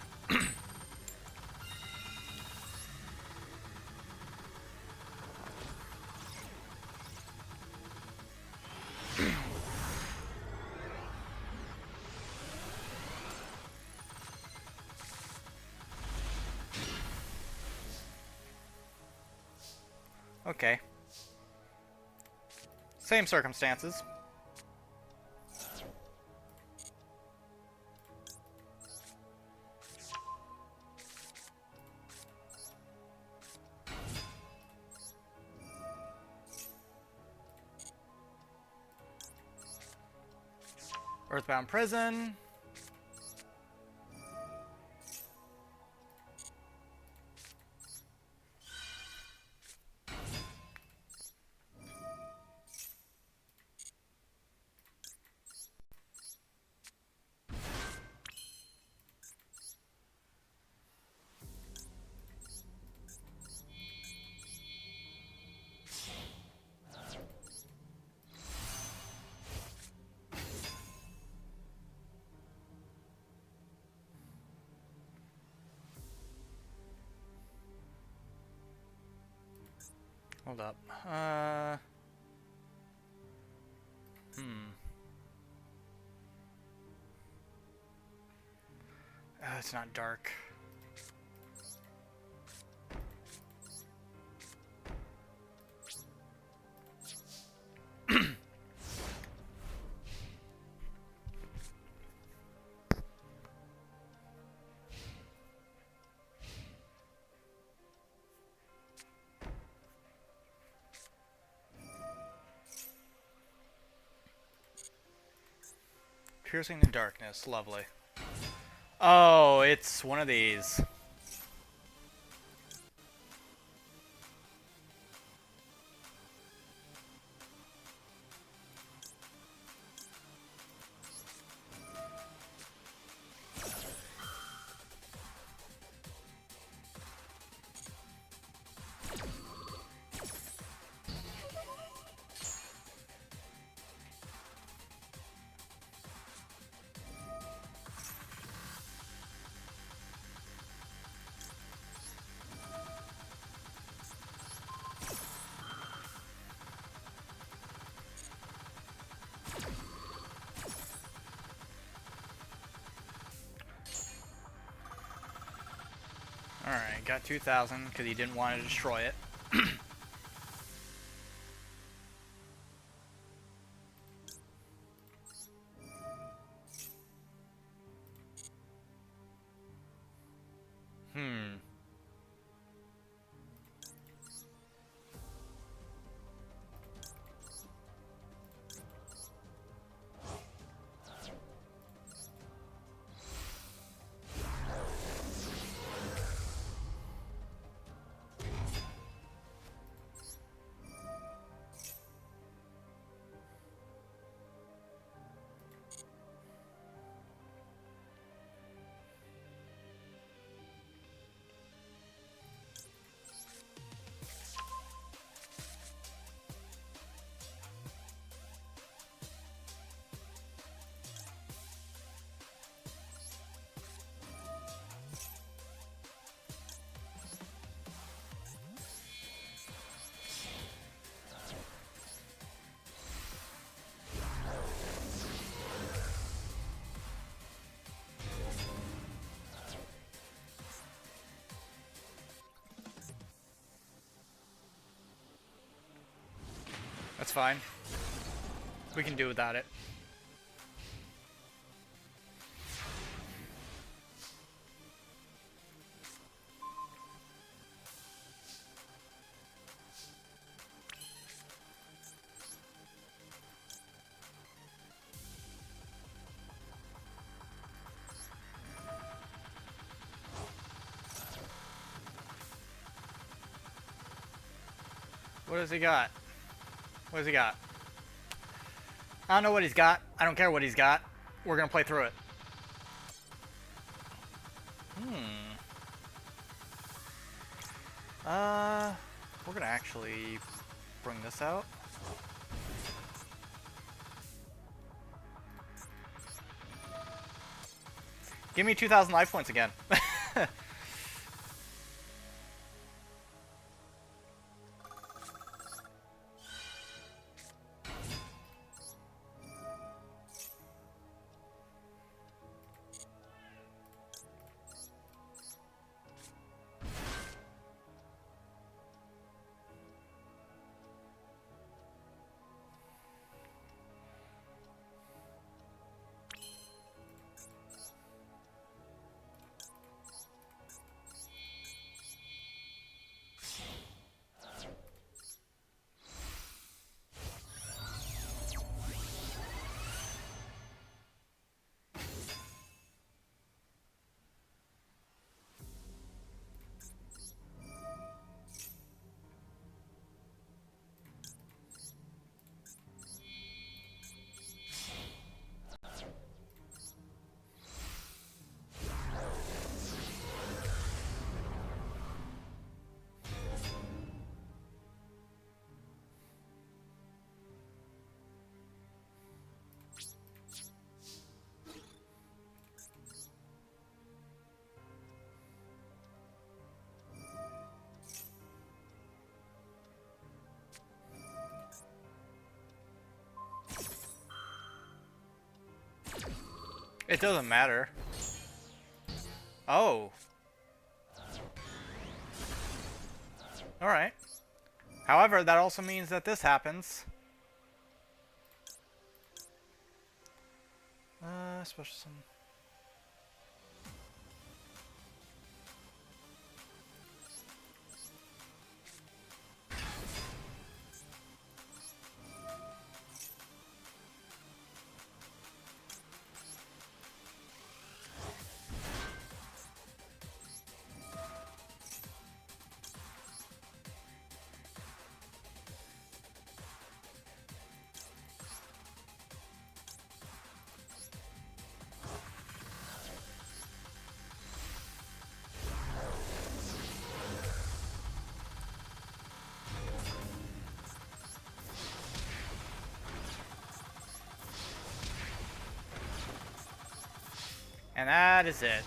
Okay. Same circumstances. Earthbound Prison. Hold up. It's not dark. Piercing the darkness, lovely. Oh, it's one of these. Alright, got 2,000 because he didn't want to destroy it. That's fine. We can do without it. What does he got? What does he got? I don't know what he's got. I don't care what he's got. We're gonna play through it. We're gonna actually bring this out. Give me 2,000 life points again. It doesn't matter. Oh. Alright. However, that also means that this happens. Special some... And that is it.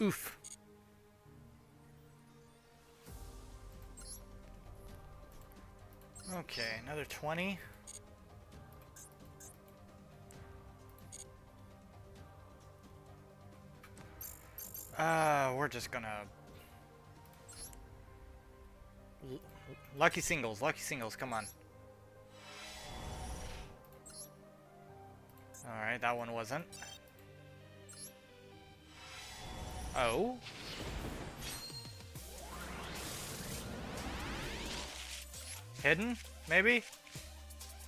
Oof. Okay, another 20. We're just gonna... Lucky singles, come on. Alright, that one wasn't. Oh? Hidden? Maybe?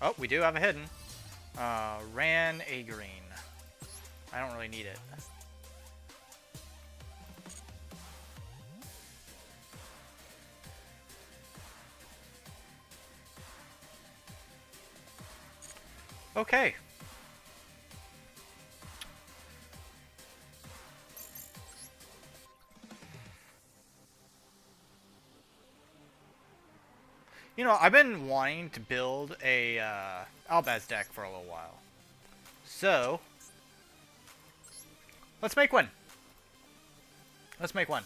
Oh, we do have a hidden. Ran a green. I don't really need it. Okay. You know, I've been wanting to build a Albaz deck for a little while. So, let's make one. Let's make one.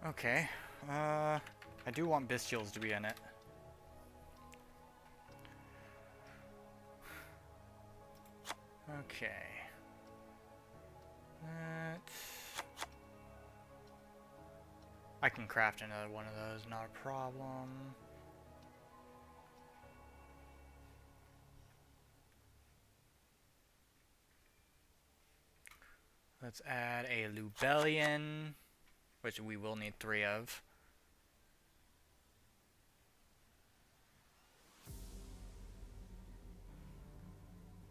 Okay. I do want bestials to be in it. Okay. I can craft another one of those, not a problem. Let's add a Lubellian, which we will need 3 of.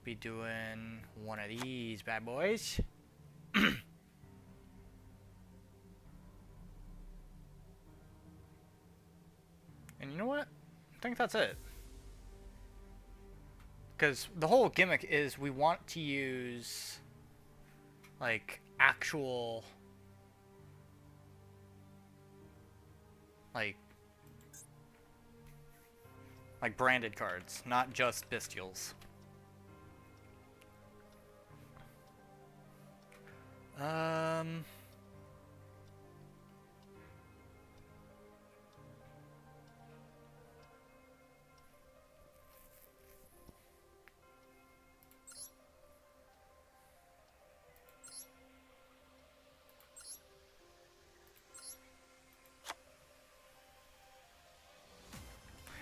Be doing one of these bad boys. And you know what? I think that's it. Because the whole gimmick is we want to use, like, actual, like branded cards, not just bestials.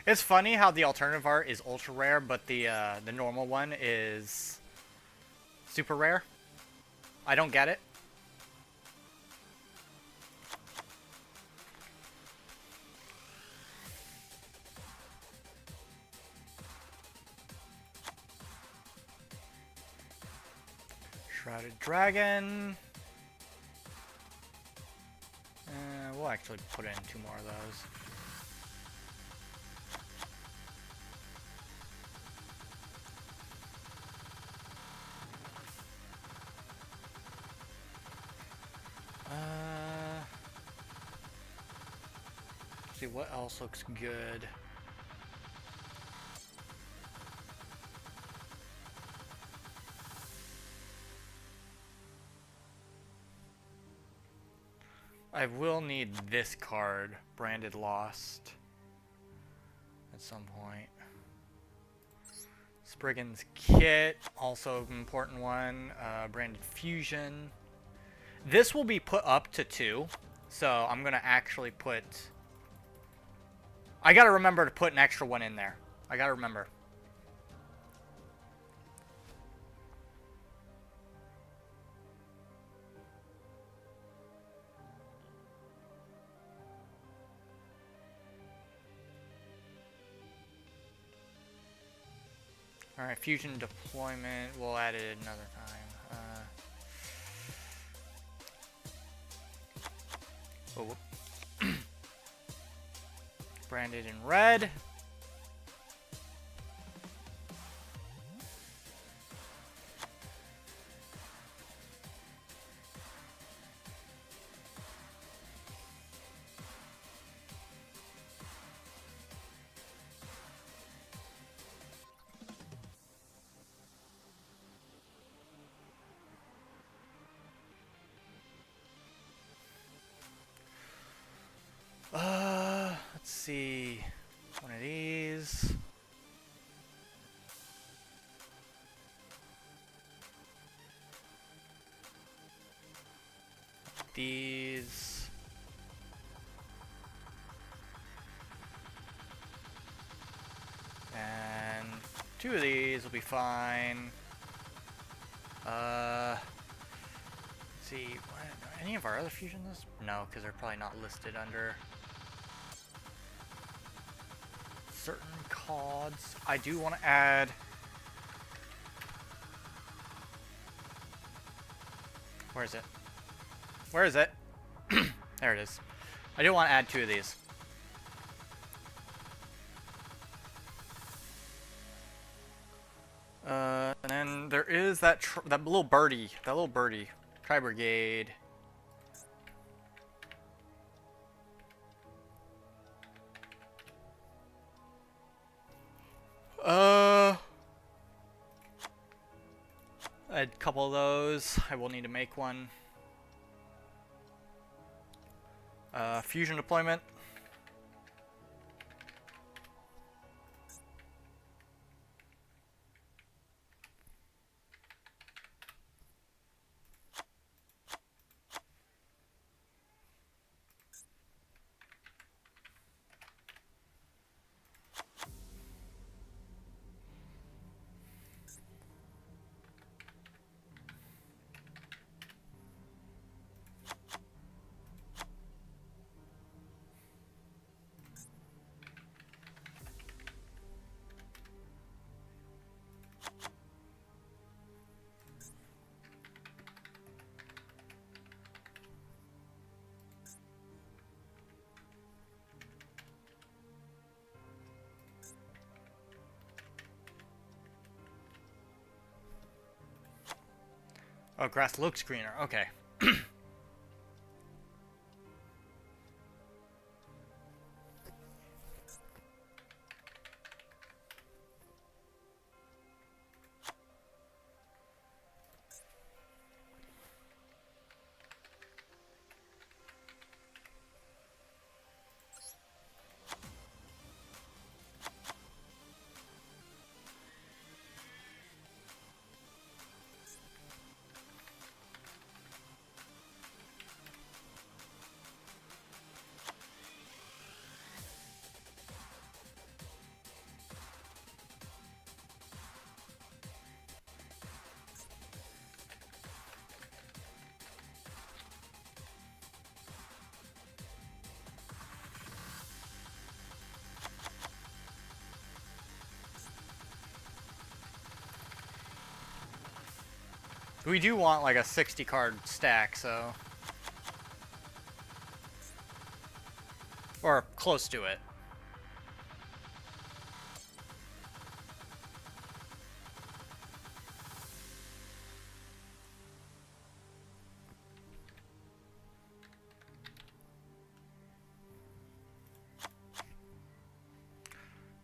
It's funny how the alternative art is ultra rare, but the normal one is super rare. I don't get it. Shrouded Dragon. We'll actually put in 2 more of those. Let's see what else looks good. I will need this card, Branded Lost, at some point. Spriggan's Kit, also an important one. Branded Fusion. This will be put up to 2, so I'm going to actually put... I got to remember to put an extra one in there. I got to remember. Alright, fusion deployment, we'll add it another time. Branded in red. Let's see. One of these. These. And 2 of these will be fine. Let's see. What, any of our other fusions? No, because they're probably not listed under certain cards. I do want to add... Where is it? Where is it? There it is. I do want to add 2 of these. And then there is that little birdie. That little birdie. Tri-Brigade. A couple of those. I will need to make one. Fusion deployment. Oh, grass looks greener. Okay. We do want like a 60 card stack, so. Or close to it.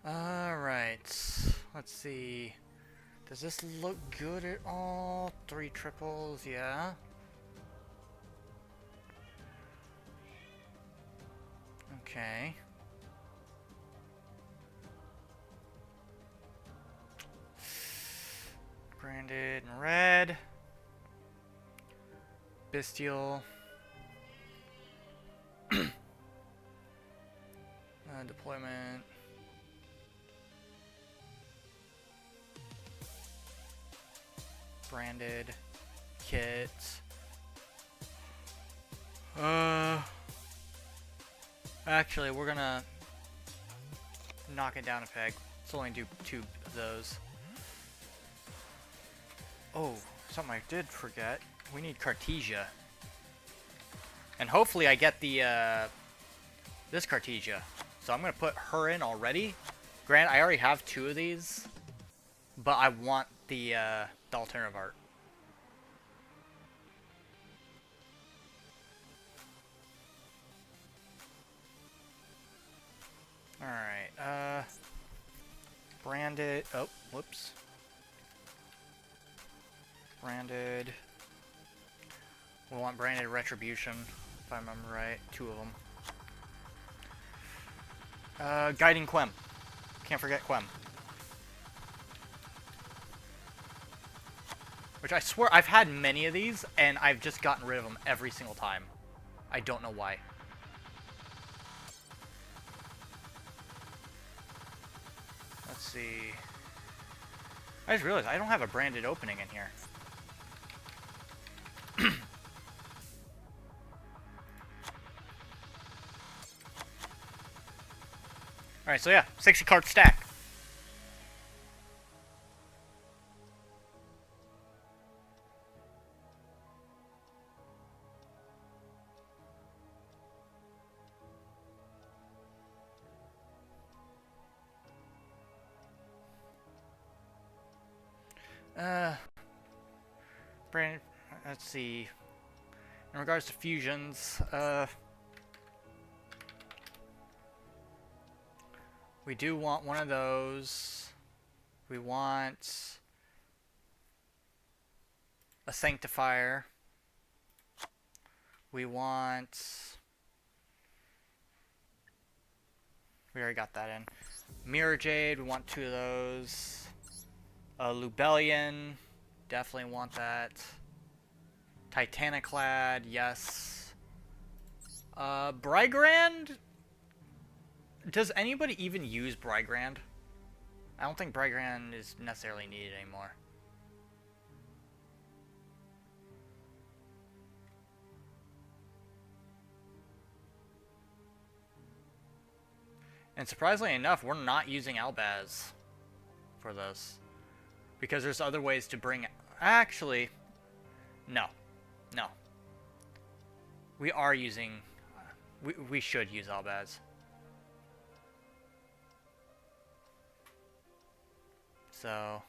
Alright. Let's see. Does this look good at all? 3 triples, yeah. Okay. Branded in red. Bestial. Deployment. Branded. Kit. Actually, we're gonna knock it down a peg. Let's only do 2 of those. Oh, something I did forget. We need Cartesia. And hopefully I get the, this Cartesia. So I'm gonna put her in already. Granted, I already have 2 of these. But I want the alternative art. Alright, branded. Oh, whoops. Branded. We want branded retribution, if I remember right. 2 of them. Guiding Quem. Can't forget Quem. Which I swear, I've had many of these, and I've just gotten rid of them every single time. I don't know why. Let's see. I just realized I don't have a branded opening in here. Alright, so yeah, 60 card stack. Branded, let's see. In regards to fusions, we do want one of those. We want a Sanctifier. We want We already got that in. Mirror Jade, we want 2 of those. Lubellion, definitely want that. Titaniclad, yes. Brygrand? Does anybody even use Brygrand? I don't think Brygrand is necessarily needed anymore. And surprisingly enough, we're not using Albaz for this. Because there's other ways to bring... Actually, no. No. We are using... We should use Albaz. So...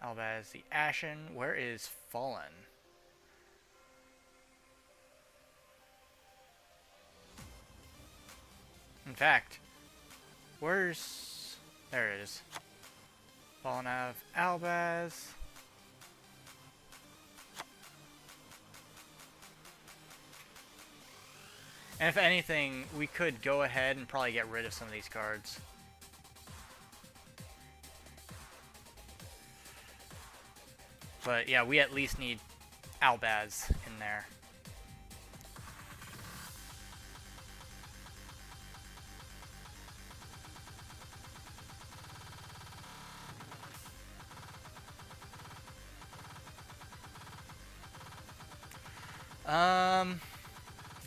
Albaz, the Ashen. Where is Fallen? In fact, where's... There it is. Fallen of Albaz. And if anything, we could go ahead and probably get rid of some of these cards. But yeah, we at least need Albaz in there.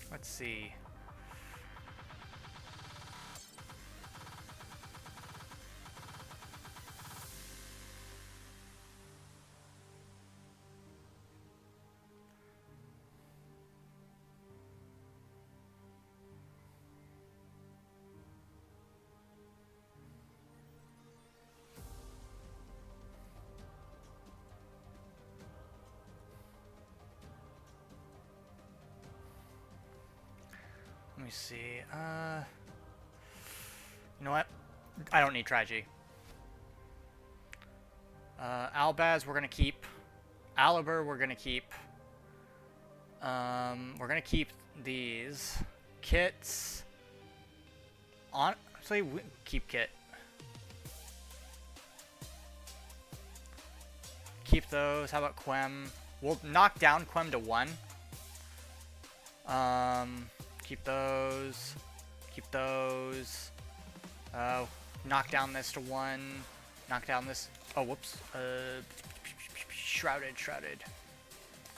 Let's see. Let me see. You know what? I don't need Tragi. Albaz, we're gonna keep. Alibur, we're gonna keep. We're gonna keep these kits. Honestly, we keep kit. Keep those. How about Quem? We'll knock down Quem to 1. Keep those. Keep those. Knock down this to 1. Knock down this. Oh, whoops. Shrouded.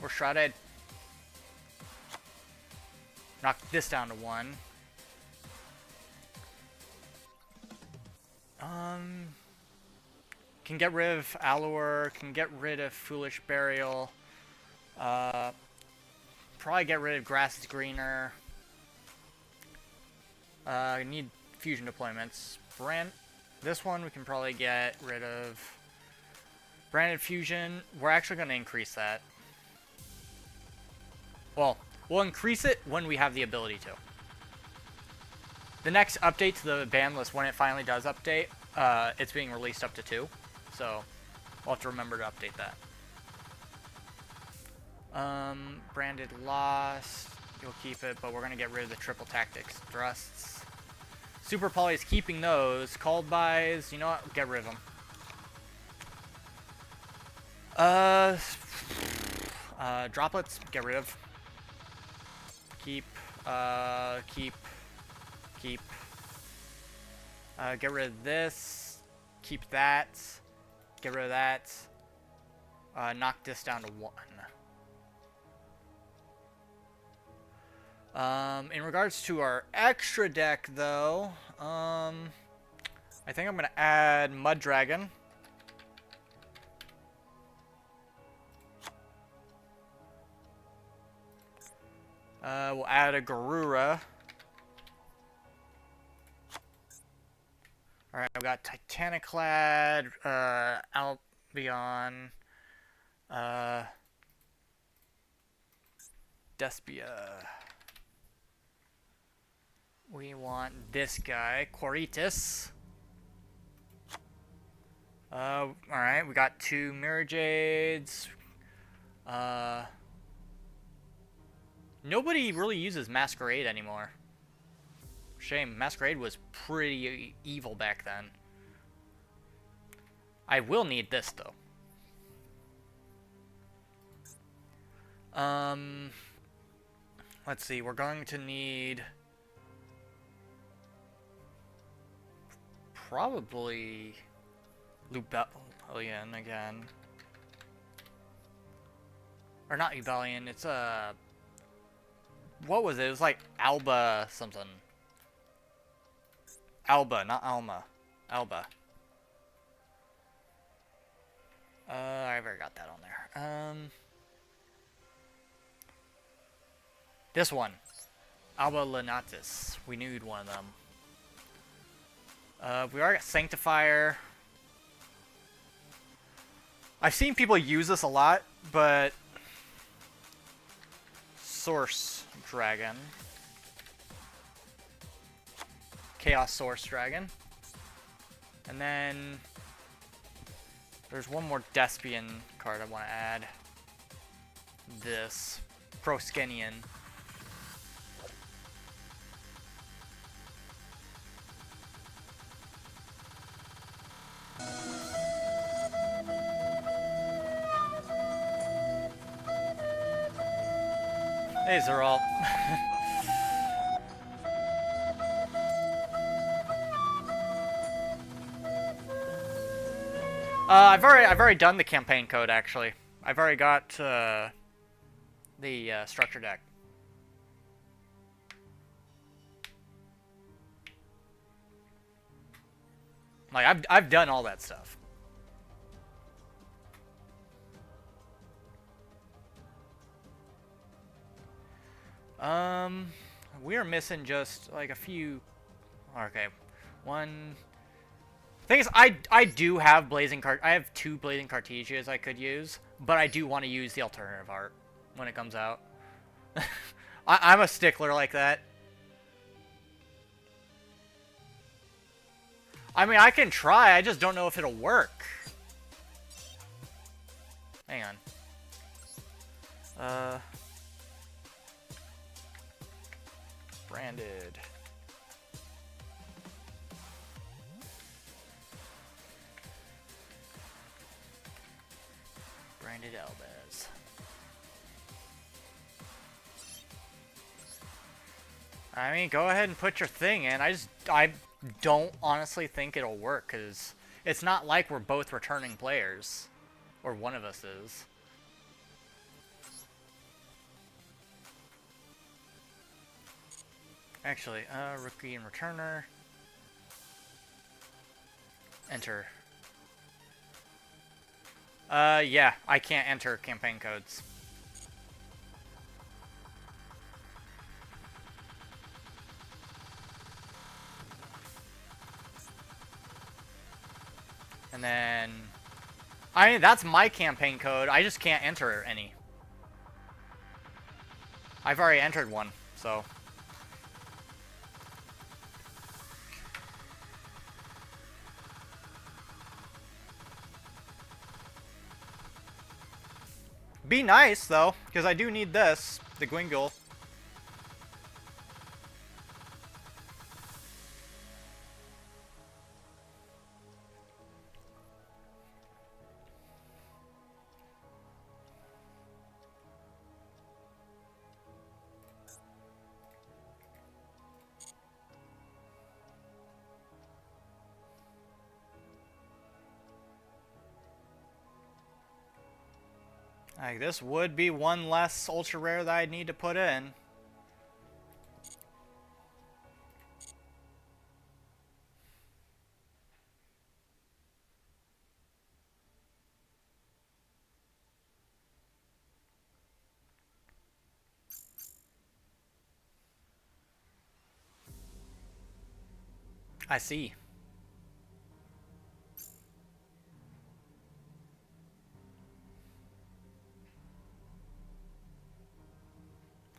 We're shrouded. Knock this down to 1. Can get rid of Allure. Can get rid of Foolish Burial. Probably get rid of Grass is Greener. Need fusion deployments. This one we can probably get rid of. Branded Fusion, we're actually going to increase that. Well, we'll increase it when we have the ability to. The next update to the ban list, when it finally does update, it's being released up to 2. So, we'll have to remember to update that. Branded Lost, you'll keep it, but we're going to get rid of the triple tactics thrusts. Super Poly is keeping those. Called buys, you know what? Get rid of them. Droplets, get rid of. Keep. Get rid of this. Keep that. Get rid of that. Knock this down to 1. In regards to our extra deck, though, I think I'm going to add Mud Dragon. We'll add a Garura. Alright, I've got Titaniclad, Albion, Despia. We want this guy, Quaritus. Alright, we got 2 Mirror Jades. Nobody really uses Masquerade anymore. Shame. Masquerade was pretty evil back then. I will need this, though. Let's see. We're going to need... probably... Lubellion again. Or not Lubellion, it's what was it? It was like Alba something. Alba, not Alma. Alba. I've already got that on there. This one. Alba Lenatus. We need one of them. We already got Sanctifier. I've seen people use this a lot, but... Source Dragon. Chaos Source Dragon. And then... there's one more Despian card I want to add. This. Proskenian. Hey, Zeral. I've already done the campaign code, actually. I've already got the structure deck. Like I've done all that stuff. We're missing just like a few. Okay, one. Thing is, I do have blazing cart. I have 2 blazing Cartesias I could use, but I do want to use the alternative art when it comes out. I'm a stickler like that. I mean, I can try. I just don't know if it'll work. Hang on. Branded. Branded Elbaz. I mean, go ahead and put your thing in. I don't honestly think it'll work, because it's not like we're both returning players. Or one of us is. Actually, rookie and returner. Enter. Yeah, I can't enter campaign codes. And then... I mean, that's my campaign code. I just can't enter any. I've already entered one, so... Be nice, though, because I do need this, the Gwingul. Like, this would be one less ultra rare that I'd need to put in. I see.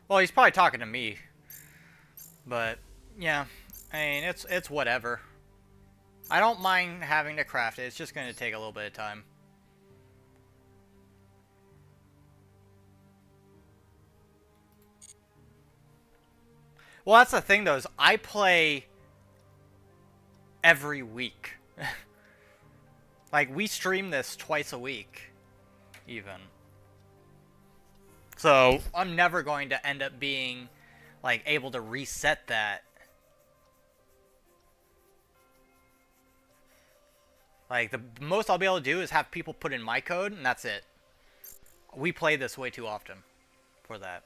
Well, he's probably talking to me. But, yeah. I mean, it's whatever. I don't mind having to craft it. It's just going to take a little bit of time. Well, that's the thing though, is I play every week. Like, we stream this twice a week, even. So, I'm never going to end up being, like, able to reset that. Like, the most I'll be able to do is have people put in my code, and that's it. We play this way too often for that.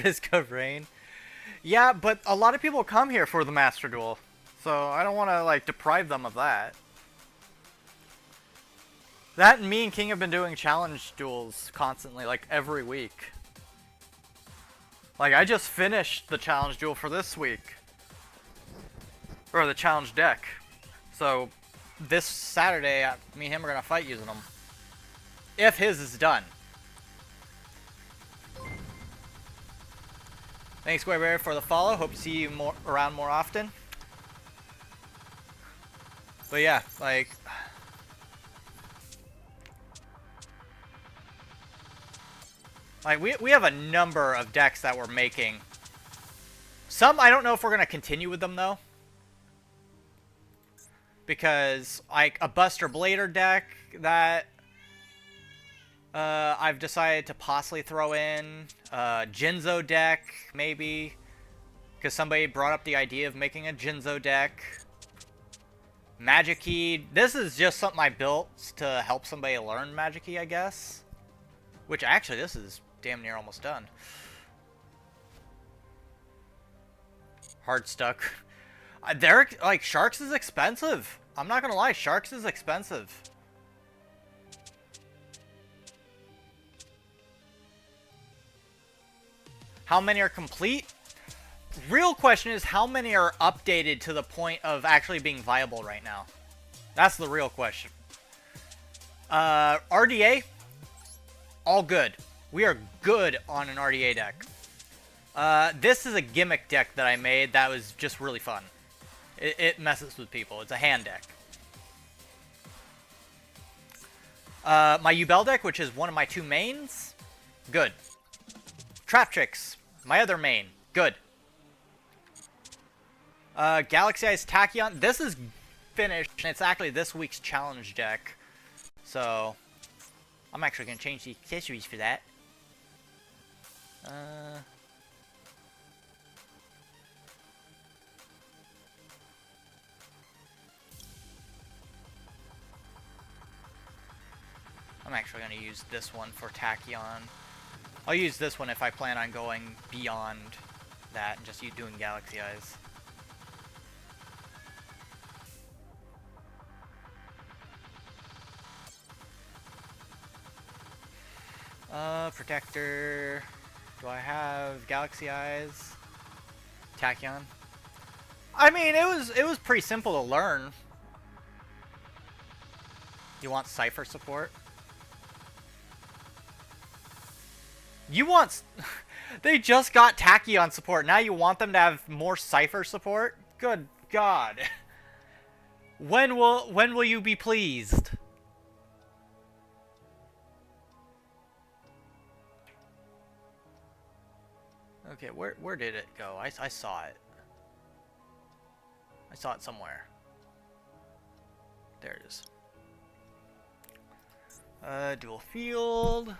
Risk of rain. Yeah, but a lot of people come here for the Master Duel. So I don't want to, like, deprive them of that. That and me and King have been doing challenge duels constantly, like, every week. Like, I just finished the challenge duel for this week. Or the challenge deck. So, this Saturday, me and him are going to fight using them. If his is done. Thanks, Square Bear, for the follow. Hope to see you around more often. But yeah, like... Like, we have a number of decks that we're making. Some, I don't know if we're going to continue with them, though. Because, like, a Buster Blader deck that I've decided to possibly throw in. Jinzo deck, maybe. Because somebody brought up the idea of making a Jinzo deck. Magic Key. This is just something I built to help somebody learn Magic Key, I guess. Which, actually, this is damn near almost done. Hard stuck. They're, like, Sharks is expensive. I'm not gonna lie, Sharks is expensive. How many are complete? Real question is, how many are updated to the point of actually being viable right now? That's the real question. RDA, all good. We are good on an RDA deck. This is a gimmick deck that I made that was just really fun. It messes with people. It's a hand deck. My Ubel deck, which is one of my two mains, good. Trap Tricks, my other main, good. Galaxy Eyes Tachyon, this is finished, and it's actually this week's challenge deck. So, I'm actually going to change the accessories for that. I'm actually going to use this one for Tachyon. I'll use this one if I plan on going beyond that and just doing Galaxy Eyes. Protector. Do I have Galaxy Eyes? Tachyon. I mean, it was pretty simple to learn. You want Cypher support? You want... They just got Tachyon support. Now you want them to have more Cypher support? Good God. When will you be pleased? Okay, where did it go? I saw it. I saw it somewhere. There it is. Dual field.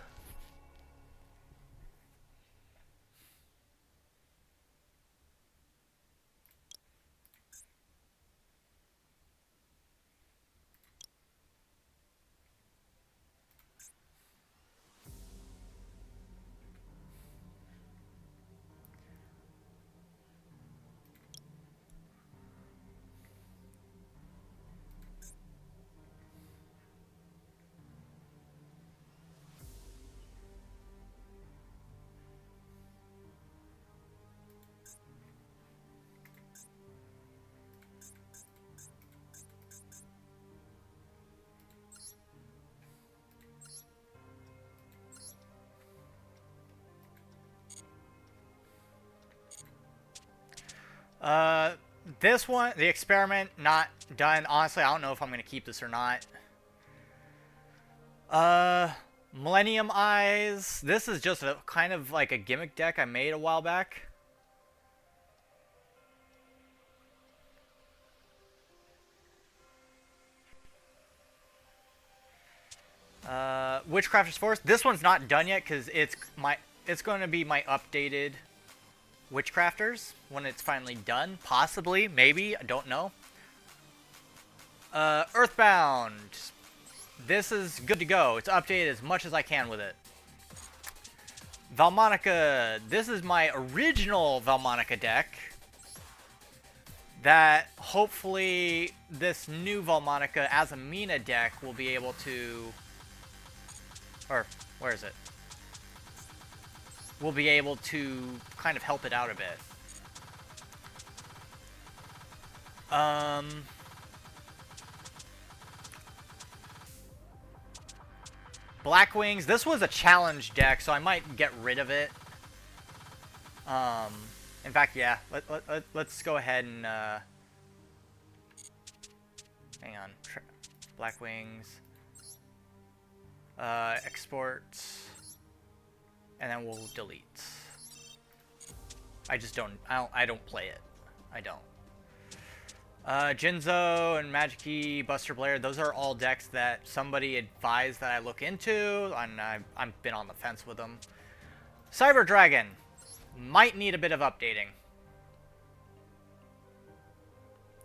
This one, the experiment, not done. Honestly, I don't know if I'm going to keep this or not. Millennium Eyes. This is just a kind of like a gimmick deck I made a while back. Witchcrafter's Force. This one's not done yet because it's going to be my updated Witchcrafters when it's finally done. Possibly, maybe, I don't know. Earthbound. This is good to go. It's updated as much as I can with it. Valmonica. This is my original Valmonica deck that hopefully this new Valmonica as a Mina deck will be able to... Or, where is it? We'll be able to kind of help it out a bit. Black Wings. This was a challenge deck, so I might get rid of it. In fact, yeah. Let's go ahead and... hang on. Black Wings. Export. And then we'll delete. I just don't... I don't play it. I don't. Jinzo and Magic-E, Buster Blair, those are all decks that somebody advised that I look into, and I've been on the fence with them. Cyber Dragon might need a bit of updating.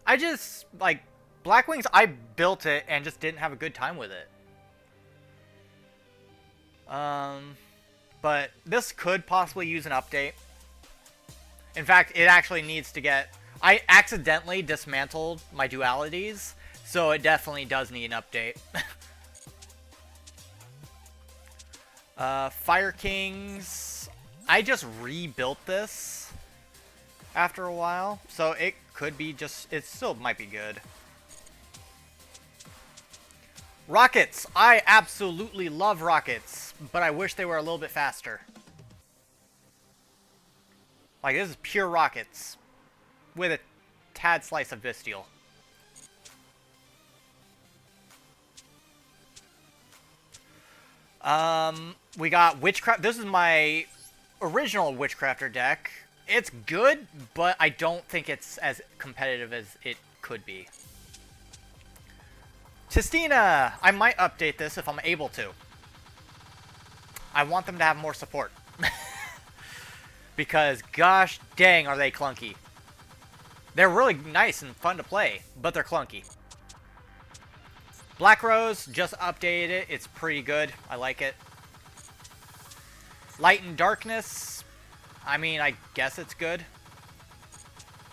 I just, like, Black Wings, I built it and just didn't have a good time with it. But this could possibly use an update. In fact, it actually needs to get... I accidentally dismantled my dualities, so it definitely does need an update. Fire Kings. I just rebuilt this after a while, so it could be just... It still might be good. Rockets. I absolutely love rockets, but I wish they were a little bit faster. Like, this is pure rockets with a tad slice of Vistial. We got Witchcraft. This is my original Witchcrafter deck. It's good, but I don't think it's as competitive as it could be. Tistina! I might update this if I'm able to. I want them to have more support. Because, gosh dang, are they clunky. They're really nice and fun to play, but they're clunky. Black Rose, just updated it. It's pretty good. I like it. Light and Darkness. I mean, I guess it's good.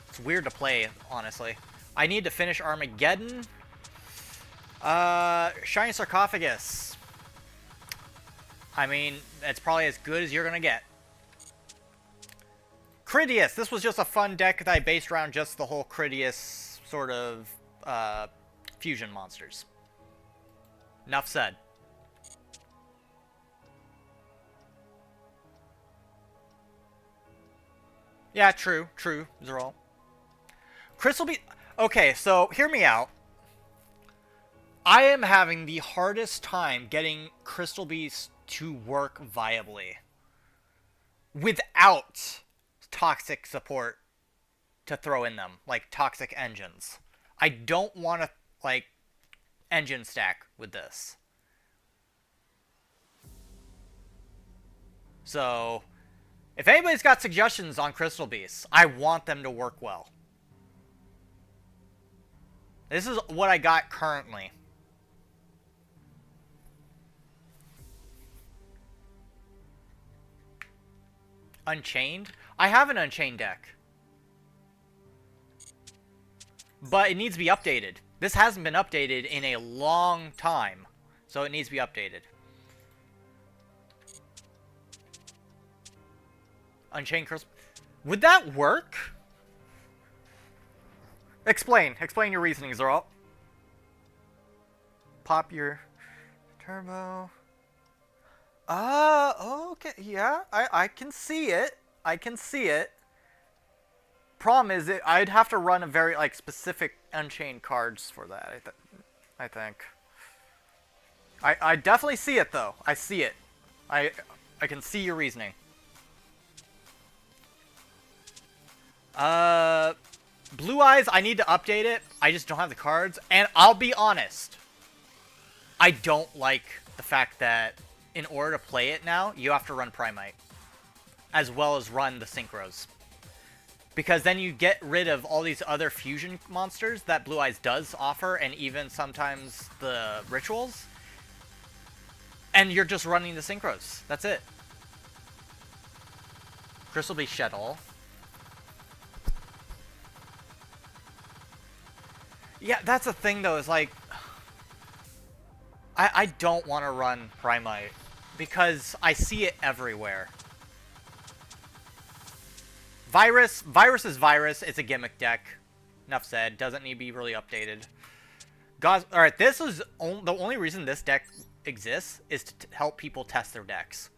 It's weird to play, honestly. I need to finish Armageddon. Shiny Sarcophagus. I mean, it's probably as good as you're gonna get. Critias. This was just a fun deck that I based around just the whole Critias sort of fusion monsters. Enough said. Yeah, true, Zeral. Crystal Beast. Okay, so hear me out. I am having the hardest time getting Crystal Beast to work viably without toxic support to throw in them, like toxic engines. I don't want to, like, engine stack with this. So, if anybody's got suggestions on Crystal Beasts, I want them to work well. This is what I got currently. Unchained? I have an Unchained deck. But it needs to be updated. This hasn't been updated in a long time. So it needs to be updated. Unchained Crystal... Would that work? Explain. Explain your reasoning, Zeral. Pop your turbo... okay, yeah, I can see it. I can see it. Problem is, I'd have to run a very, like, specific Unchained cards for that, I think. I definitely see it though. I see it. I I can see your reasoning. Blue Eyes, I need to update it. I just don't have the cards. And I'll be honest, I don't like the fact that in order to play it now, you have to run Primite. As well as run the Synchros. Because then you get rid of all these other fusion monsters that Blue Eyes does offer, and even sometimes the rituals. And you're just running the Synchros. That's it. Crystal Beast Shuttle. Yeah, that's the thing though, is like... I don't want to run Primite. Because I see it everywhere. Virus is Virus. It's a gimmick deck. Enough said. Doesn't need to be really updated. Alright, this is the only reason this deck exists is to help people test their decks.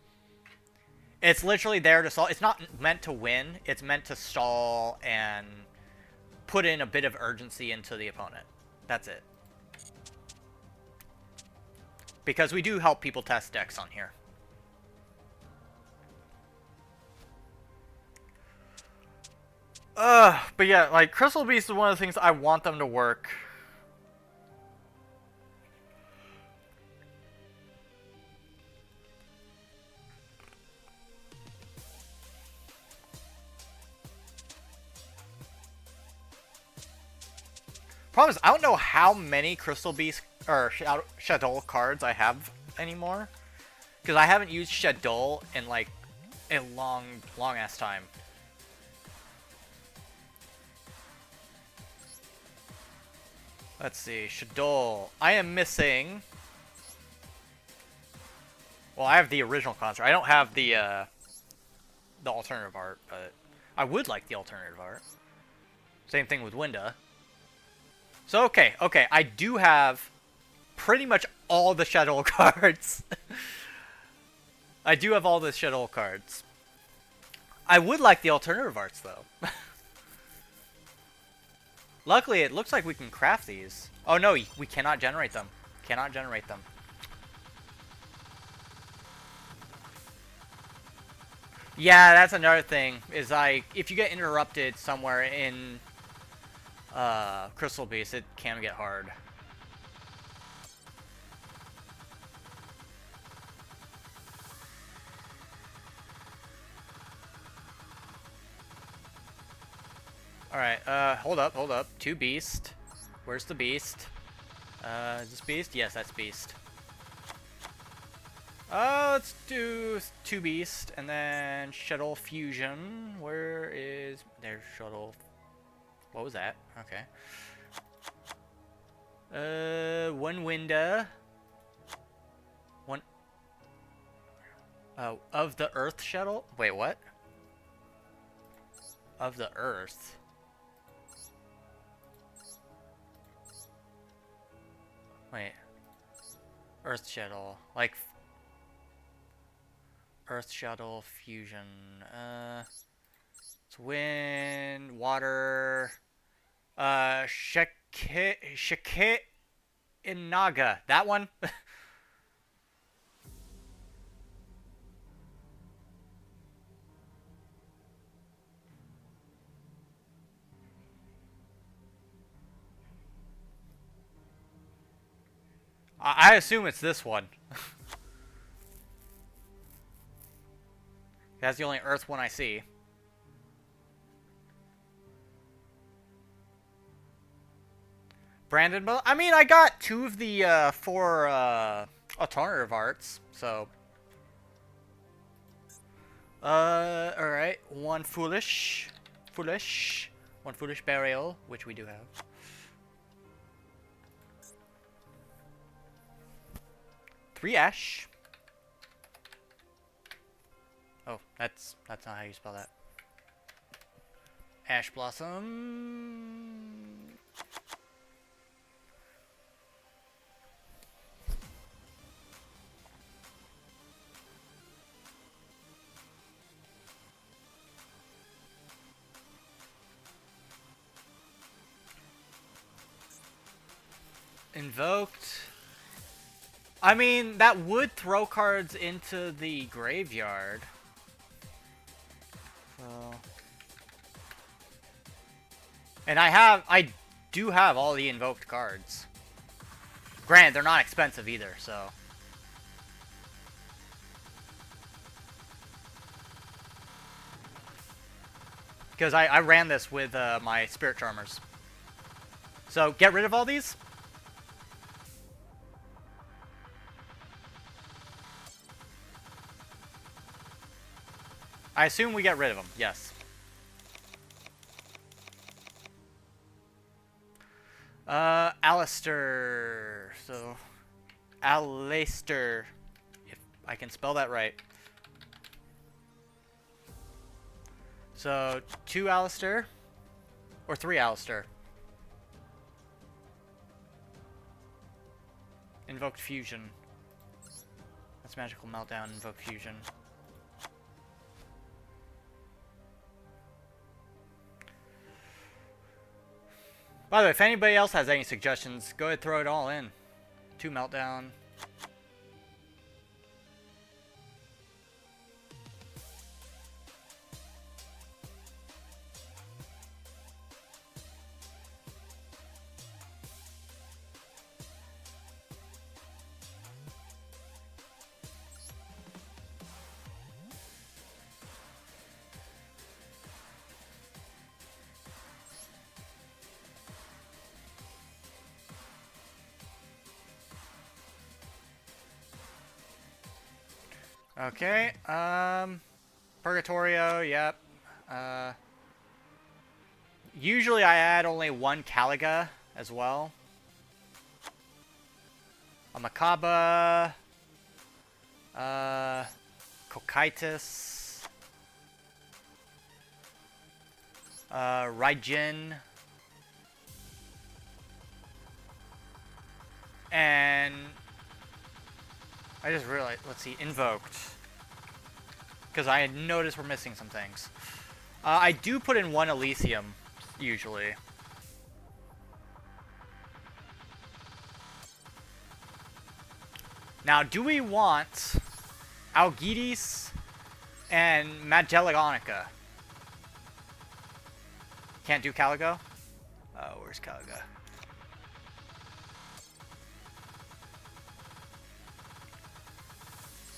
It's literally there to stall. It's not meant to win. It's meant to stall and put in a bit of urgency into the opponent. That's it. Because we do help people test decks on here. But yeah, like, Crystal Beast is one of the things I want them to work. Problem is, I don't know how many Crystal Beast or Shadow cards I have anymore. Because I haven't used Shadow in, like, a long ass time. Let's see, Shadow. I am missing... Well, I have the original construct. I don't have the alternative art, but I would like the alternative art. Same thing with Winda. So, okay, I do have pretty much all the Shadow cards. I do have all the Shadow cards. I would like the alternative arts, though. Luckily, it looks like we can craft these. Oh, no, we cannot generate them. Cannot generate them. Yeah, that's another thing. Is like, if you get interrupted somewhere in Crystal Beast, it can get hard. Alright, hold up. Two Beast. Where's the Beast? Is this Beast? Yes, that's Beast. Let's do two Beast, and then Shuttle Fusion. Where is... There's Shuttle... What was that? Okay. One Winda. One... Oh, of the Earth Shuttle? Wait, what? Of the Earth? Wait. Earth Shuttle. Like... Earth Shuttle Fusion. It's wind, water. Shike Inaga. That one? I assume it's this one. That's the only Earth one I see. Brandon, I mean, I got two of the four alternative arts, so. Alright. One foolish. One foolish burial, which we do have. Three ash. Oh, that's not how you spell that. Ash Blossom. Invoked. I mean, that would throw cards into the graveyard. So... And I do have all the invoked cards. Granted, they're not expensive either, so... Because I ran this with my Spirit Charmers. So, get rid of all these. I assume we get rid of them, yes. Alistair. So, Alistair, if I can spell that right. So, 2 Alistair, or 3 Alistair. Invoked Fusion. That's Magical Meltdown, Invoked Fusion. By the way, if anybody else has any suggestions, go ahead and throw it all in. 2 Meltdown. Okay, Purgatorio, yep. Usually I add only 1 Caliga as well. A Makaba, Cocytus, Raijin, and I just realized, let's see, Invoked. Because I noticed we're missing some things. I do put in 1 Elysium, usually. Now, do we want Algides and Magellanica? Can't do Caligo? Oh, where's Caliga?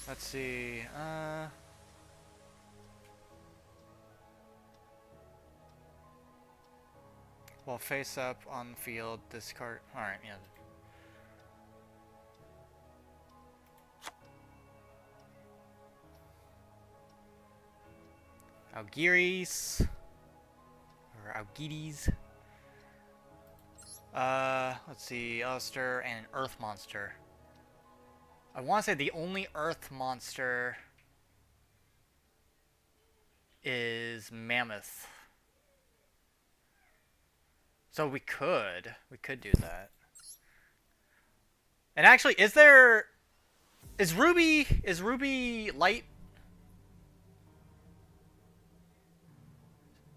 Let's see, well, face up on the field, discard, alright, yeah. Algiris, or Algides. Let's see, Alistair and an Earth Monster. I want to say the only Earth monster is Mammoth. So we could do that. And actually, is Ruby light?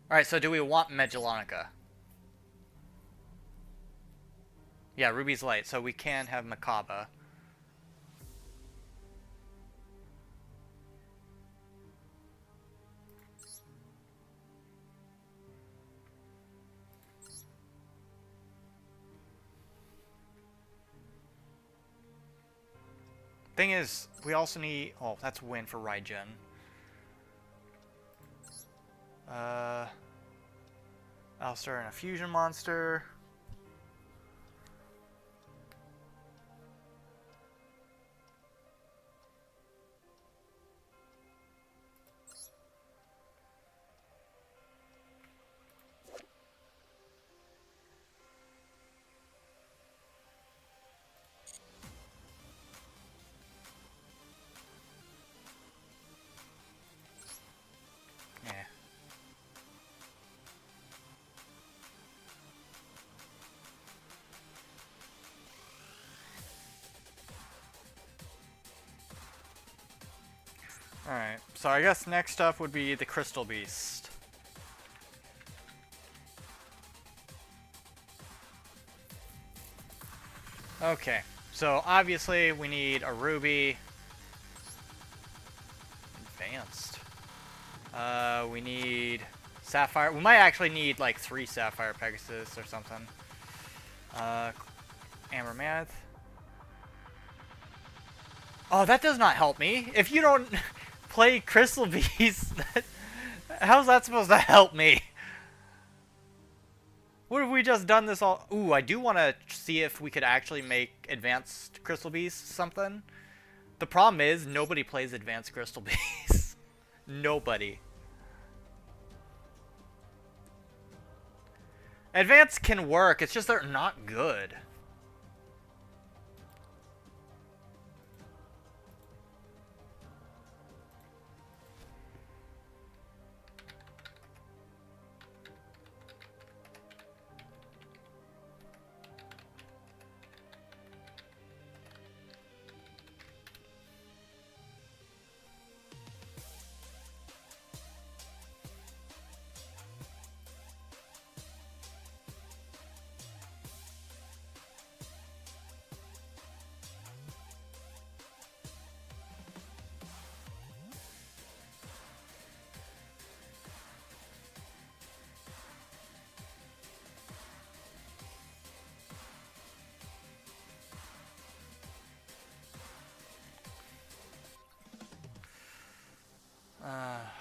Alright, so do we want Magellanica? Yeah, Ruby's light, so we can have Makaba. Thing is, we also need... Oh, that's a win for Raijin. Alistair and a fusion monster. Alright, so I guess next up would be the Crystal Beast. Okay, So obviously we need a ruby. Advanced. We need sapphire. We might actually need like 3 sapphire Pegasus or something. Amber Mammoth. Oh, that does not help me. If you don't play Crystal Beast, how's that supposed to help me? What if we just done this all? Ooh, I do want to see if we could actually make Advanced Crystal Beast something. The problem is, nobody plays Advanced Crystal Beast. Nobody. Advanced can work, it's just they're not good.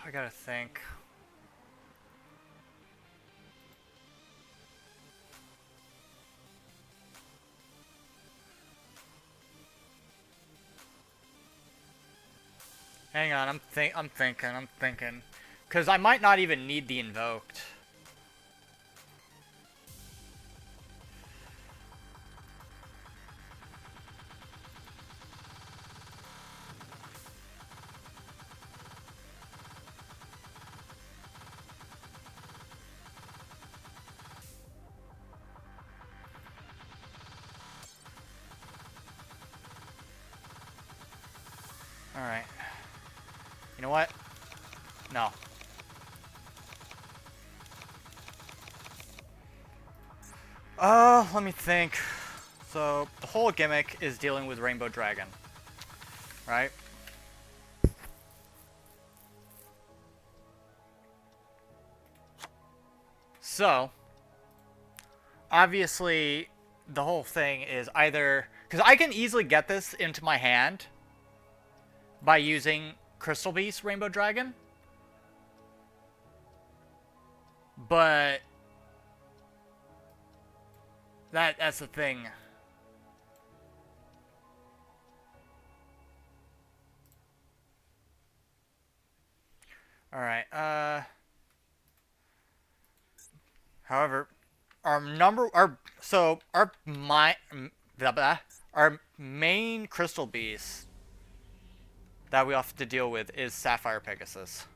I gotta think. Hang on, I'm thinking. Because I might not even need the invoked. Alright. You know what? No. Let me think. So, the whole gimmick is dealing with Rainbow Dragon. Right? So, obviously, the whole thing is either... Because I can easily get this into my hand by using Crystal Beast Rainbow Dragon. But that's the thing. Alright, however, our main Crystal Beast that we have to deal with is Sapphire Pegasus,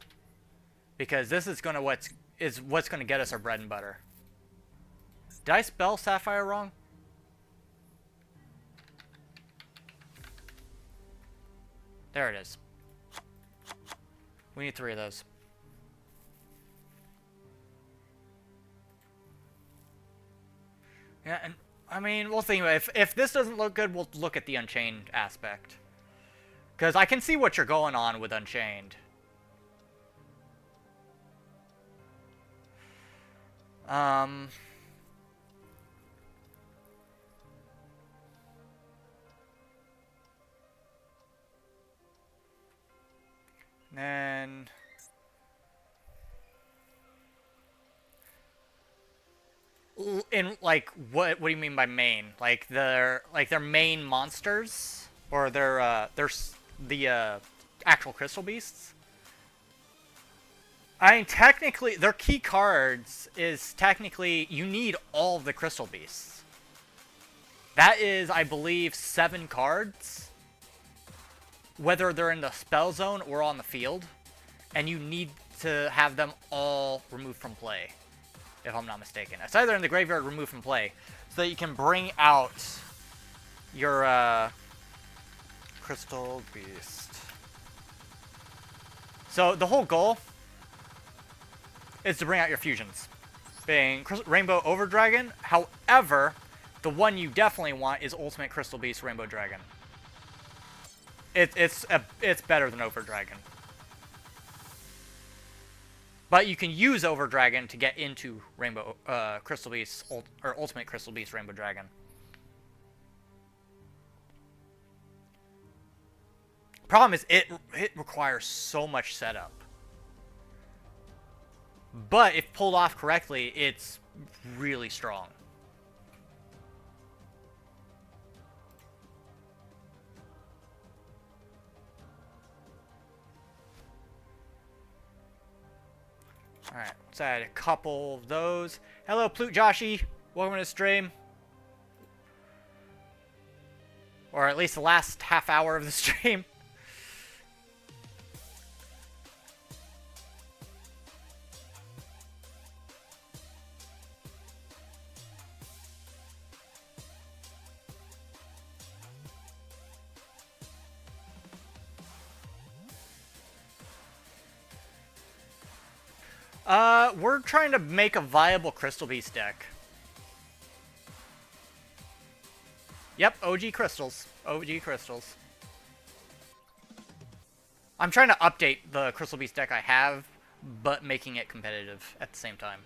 because this is what's gonna get us our bread and butter. Did I spell Sapphire wrong? There it is. We need 3 of those. Yeah, and I mean, we'll think. If this doesn't look good, we'll look at the Unchained aspect. Because I can see what you're going on with Unchained. Then... In, like, what do you mean by main? Like their main monsters? Or their actual Crystal Beasts? I mean, technically, their key cards is technically, you need all of the Crystal Beasts. That is, I believe, 7 cards. Whether they're in the spell zone or on the field. And you need to have them all removed from play, if I'm not mistaken. It's either in the graveyard or removed from play, so that you can bring out your Crystal Beast. So the whole goal is to bring out your fusions, being Rainbow Overdragon. However, the one you definitely want is Ultimate Crystal Beast Rainbow Dragon. It's better than Over Dragon. But you can use Over Dragon to get into Rainbow Crystal Beast or Ultimate Crystal Beast Rainbow Dragon. Problem is, it requires so much setup. But if pulled off correctly, it's really strong. Alright, let's add a couple of those. Hello, Plute Joshi. Welcome to the stream. Or at least the last half hour of the stream. We're trying to make a viable Crystal Beast deck. Yep, OG crystals. OG crystals. I'm trying to update the Crystal Beast deck I have, but making it competitive at the same time.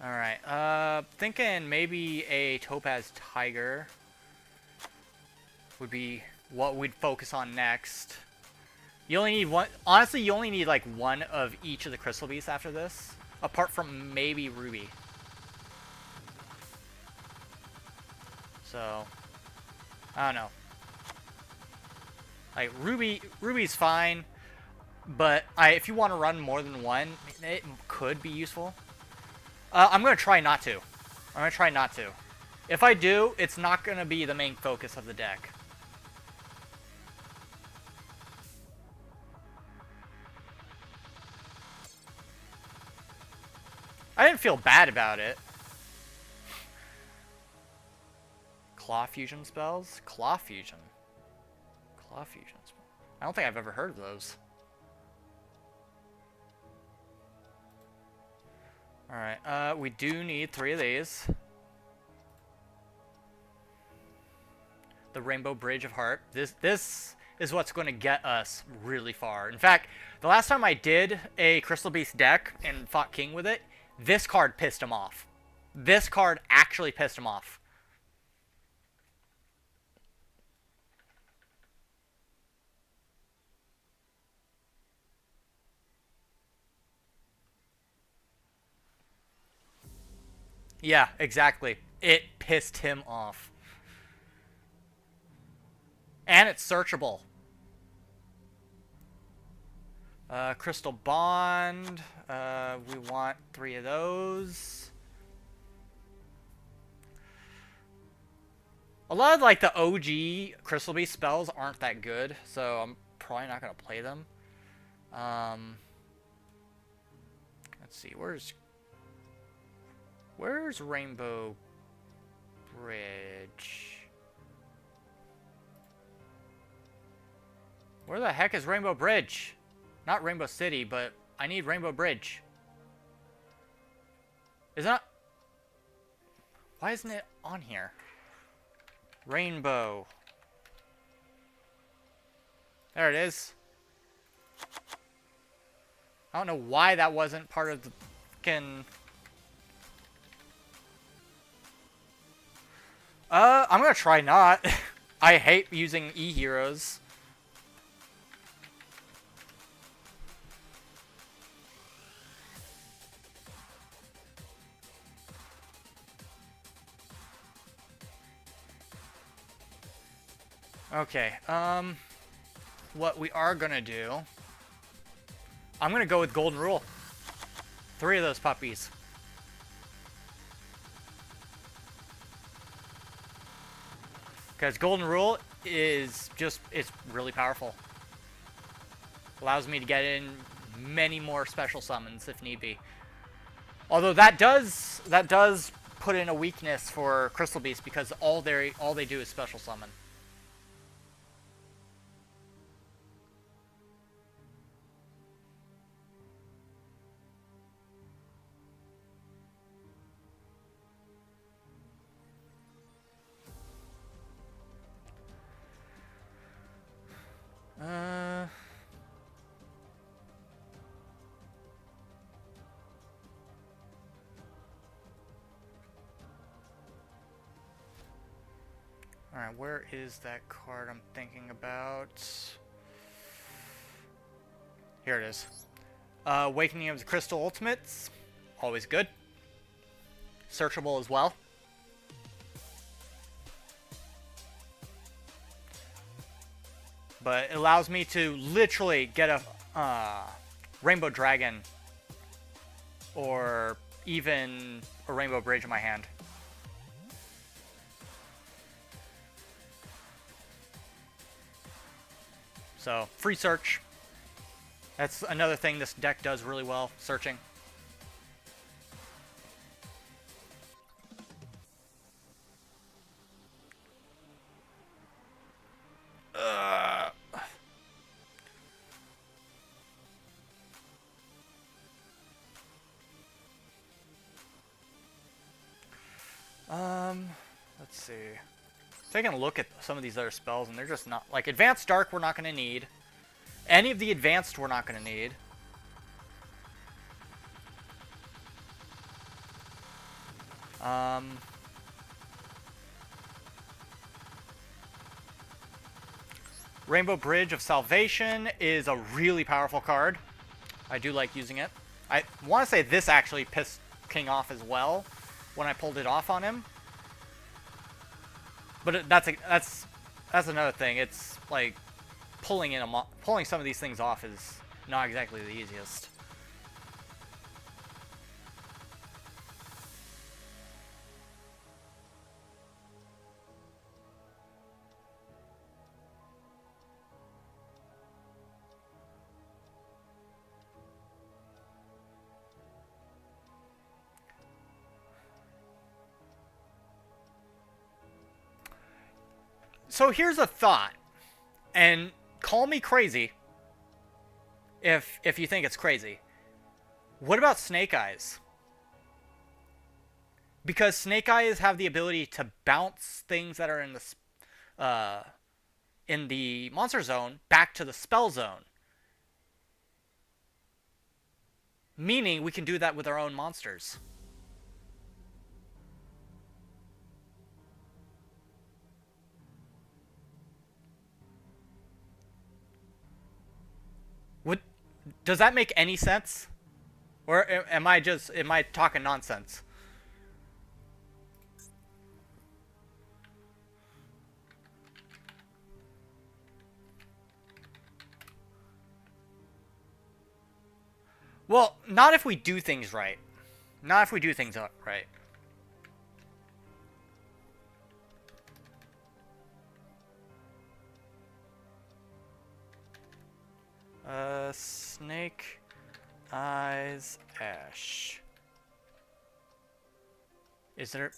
Alright, thinking maybe a Topaz Tiger would be what we'd focus on next. You only need one. Honestly, you only need like one of each of the Crystal Beasts after this, apart from maybe Ruby. So, I don't know. Like Ruby's fine, but if you want to run more than one, it could be useful. I'm gonna try not to. I'm gonna try not to. If I do, it's not gonna be the main focus of the deck. I didn't feel bad about it. Claw fusion spells? Claw fusion. Claw fusion spells. I don't think I've ever heard of those. Alright, we do need 3 of these. The Rainbow Bridge of Heart. This is what's going to get us really far. In fact, the last time I did a Crystal Beast deck and fought King with it, this card pissed him off. This card actually pissed him off. Yeah, exactly. It pissed him off. And it's searchable. Crystal Bond. We want 3 of those. A lot of like the OG Crystal Beast spells aren't that good, so I'm probably not gonna play them. Let's see, where's Rainbow Bridge? Where the heck is Rainbow Bridge? Not Rainbow City, but I need Rainbow Bridge. Is that... Why isn't it on here? Rainbow. There it is. I don't know why that wasn't part of the fucking... I'm gonna try not. I hate using E-Heroes. Okay, what we are gonna do... I'm gonna go with Golden Rule. 3 of those puppies. Because Golden Rule is just, it's really powerful. Allows me to get in many more special summons if need be. Although that does put in a weakness for Crystal Beast because all they do is special summon. where is that card I'm thinking about? Here it is. Awakening of the Crystal Ultimates. Always good. Searchable as well. But it allows me to literally get a Rainbow Dragon or even a Rainbow Bridge in my hand. So, free search. That's another thing this deck does really well, searching. Let's see. Taking a look at some of these other spells, and they're just not... Like, Advanced Dark we're not going to need. Any of the Advanced we're not going to need. Rainbow Bridge of Salvation is a really powerful card. I do like using it. I want to say this actually pissed King off as well when I pulled it off on him. But that's another thing. It's like pulling some of these things off is not exactly the easiest. So here's a thought, and call me crazy if you think it's crazy. What about Snake Eyes? Because Snake Eyes have the ability to bounce things that are in the monster zone back to the spell zone. Meaning we can do that with our own monsters. Does that make any sense? Or am I talking nonsense? Well, not if we do things right. Not if we do things right. Snake Eyes Ash. Is there...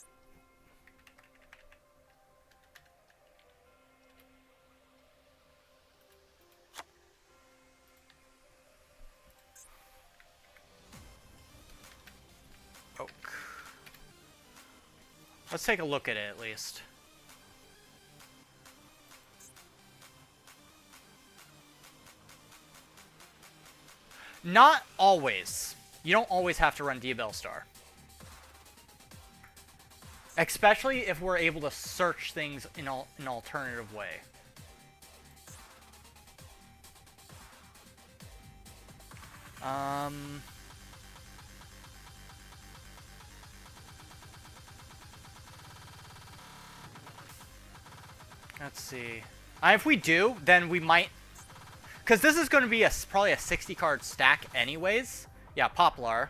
Oak. Let's take a look at it at least. Not always. You don't always have to run Diabell Star. Especially if we're able to search things in an alternative way. Let's see. If we do, then we might... Because this is going to be probably a 60-card stack anyways. Yeah, Poplar.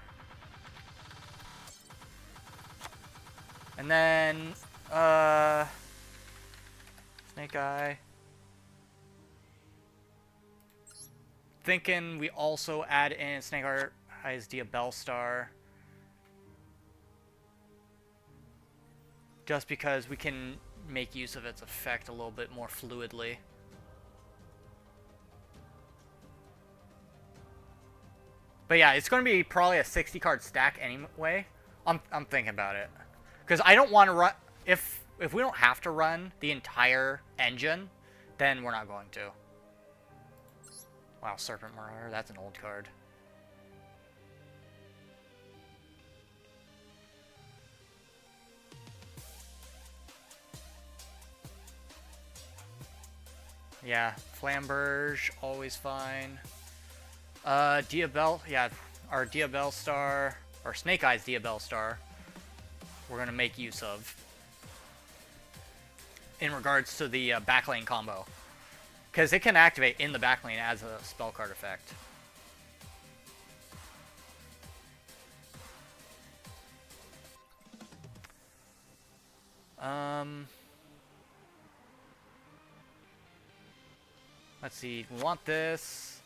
And then... Snake Eye. Thinking we also add in Snake Eye's Diabell Star. Just because we can make use of its effect a little bit more fluidly. But yeah, it's going to be probably a 60-card stack anyway. I'm thinking about it. Because I don't want to run... If we don't have to run the entire engine, then we're not going to. Wow, Serpent Marauder, that's an old card. Yeah, Flamberge, always fine. Diabell, yeah, our Diabell Star, or Snake Eyes Diabell Star, we're going to make use of in regards to the backlane combo. Because it can activate in the backlane as a spell card effect. Let's see, we want this.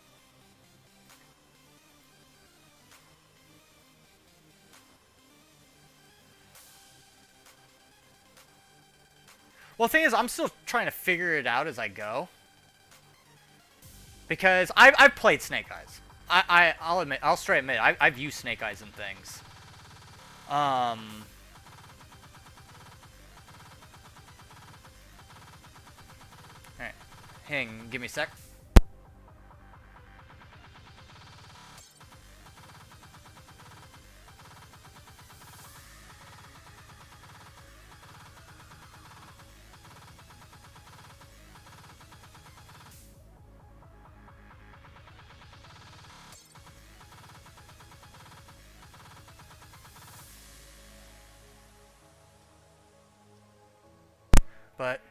Well, the thing is, I'm still trying to figure it out as I go. Because I've played Snake Eyes. I'll straight admit, I've used Snake Eyes and things. Alright, hang, give me a sec. But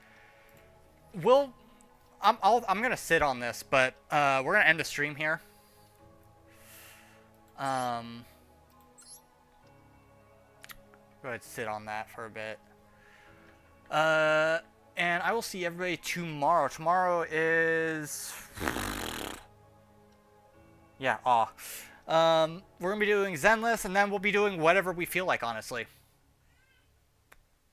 I'm gonna sit on this, but we're gonna end the stream here. Go ahead and sit on that for a bit. And I will see everybody tomorrow. Tomorrow is yeah, we're gonna be doing Zenless, and then we'll be doing whatever we feel like, honestly.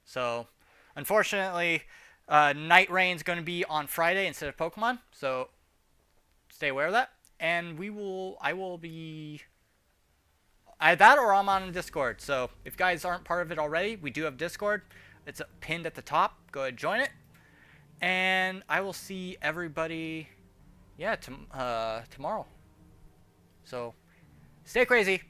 So, unfortunately, Night Rain's going to be on Friday instead of Pokemon, so stay aware of that. And I will be either that or I'm on Discord. So if you guys aren't part of it already, we do have Discord. It's pinned at the top. Go ahead and join it. And I will see everybody, yeah, tomorrow. So stay crazy.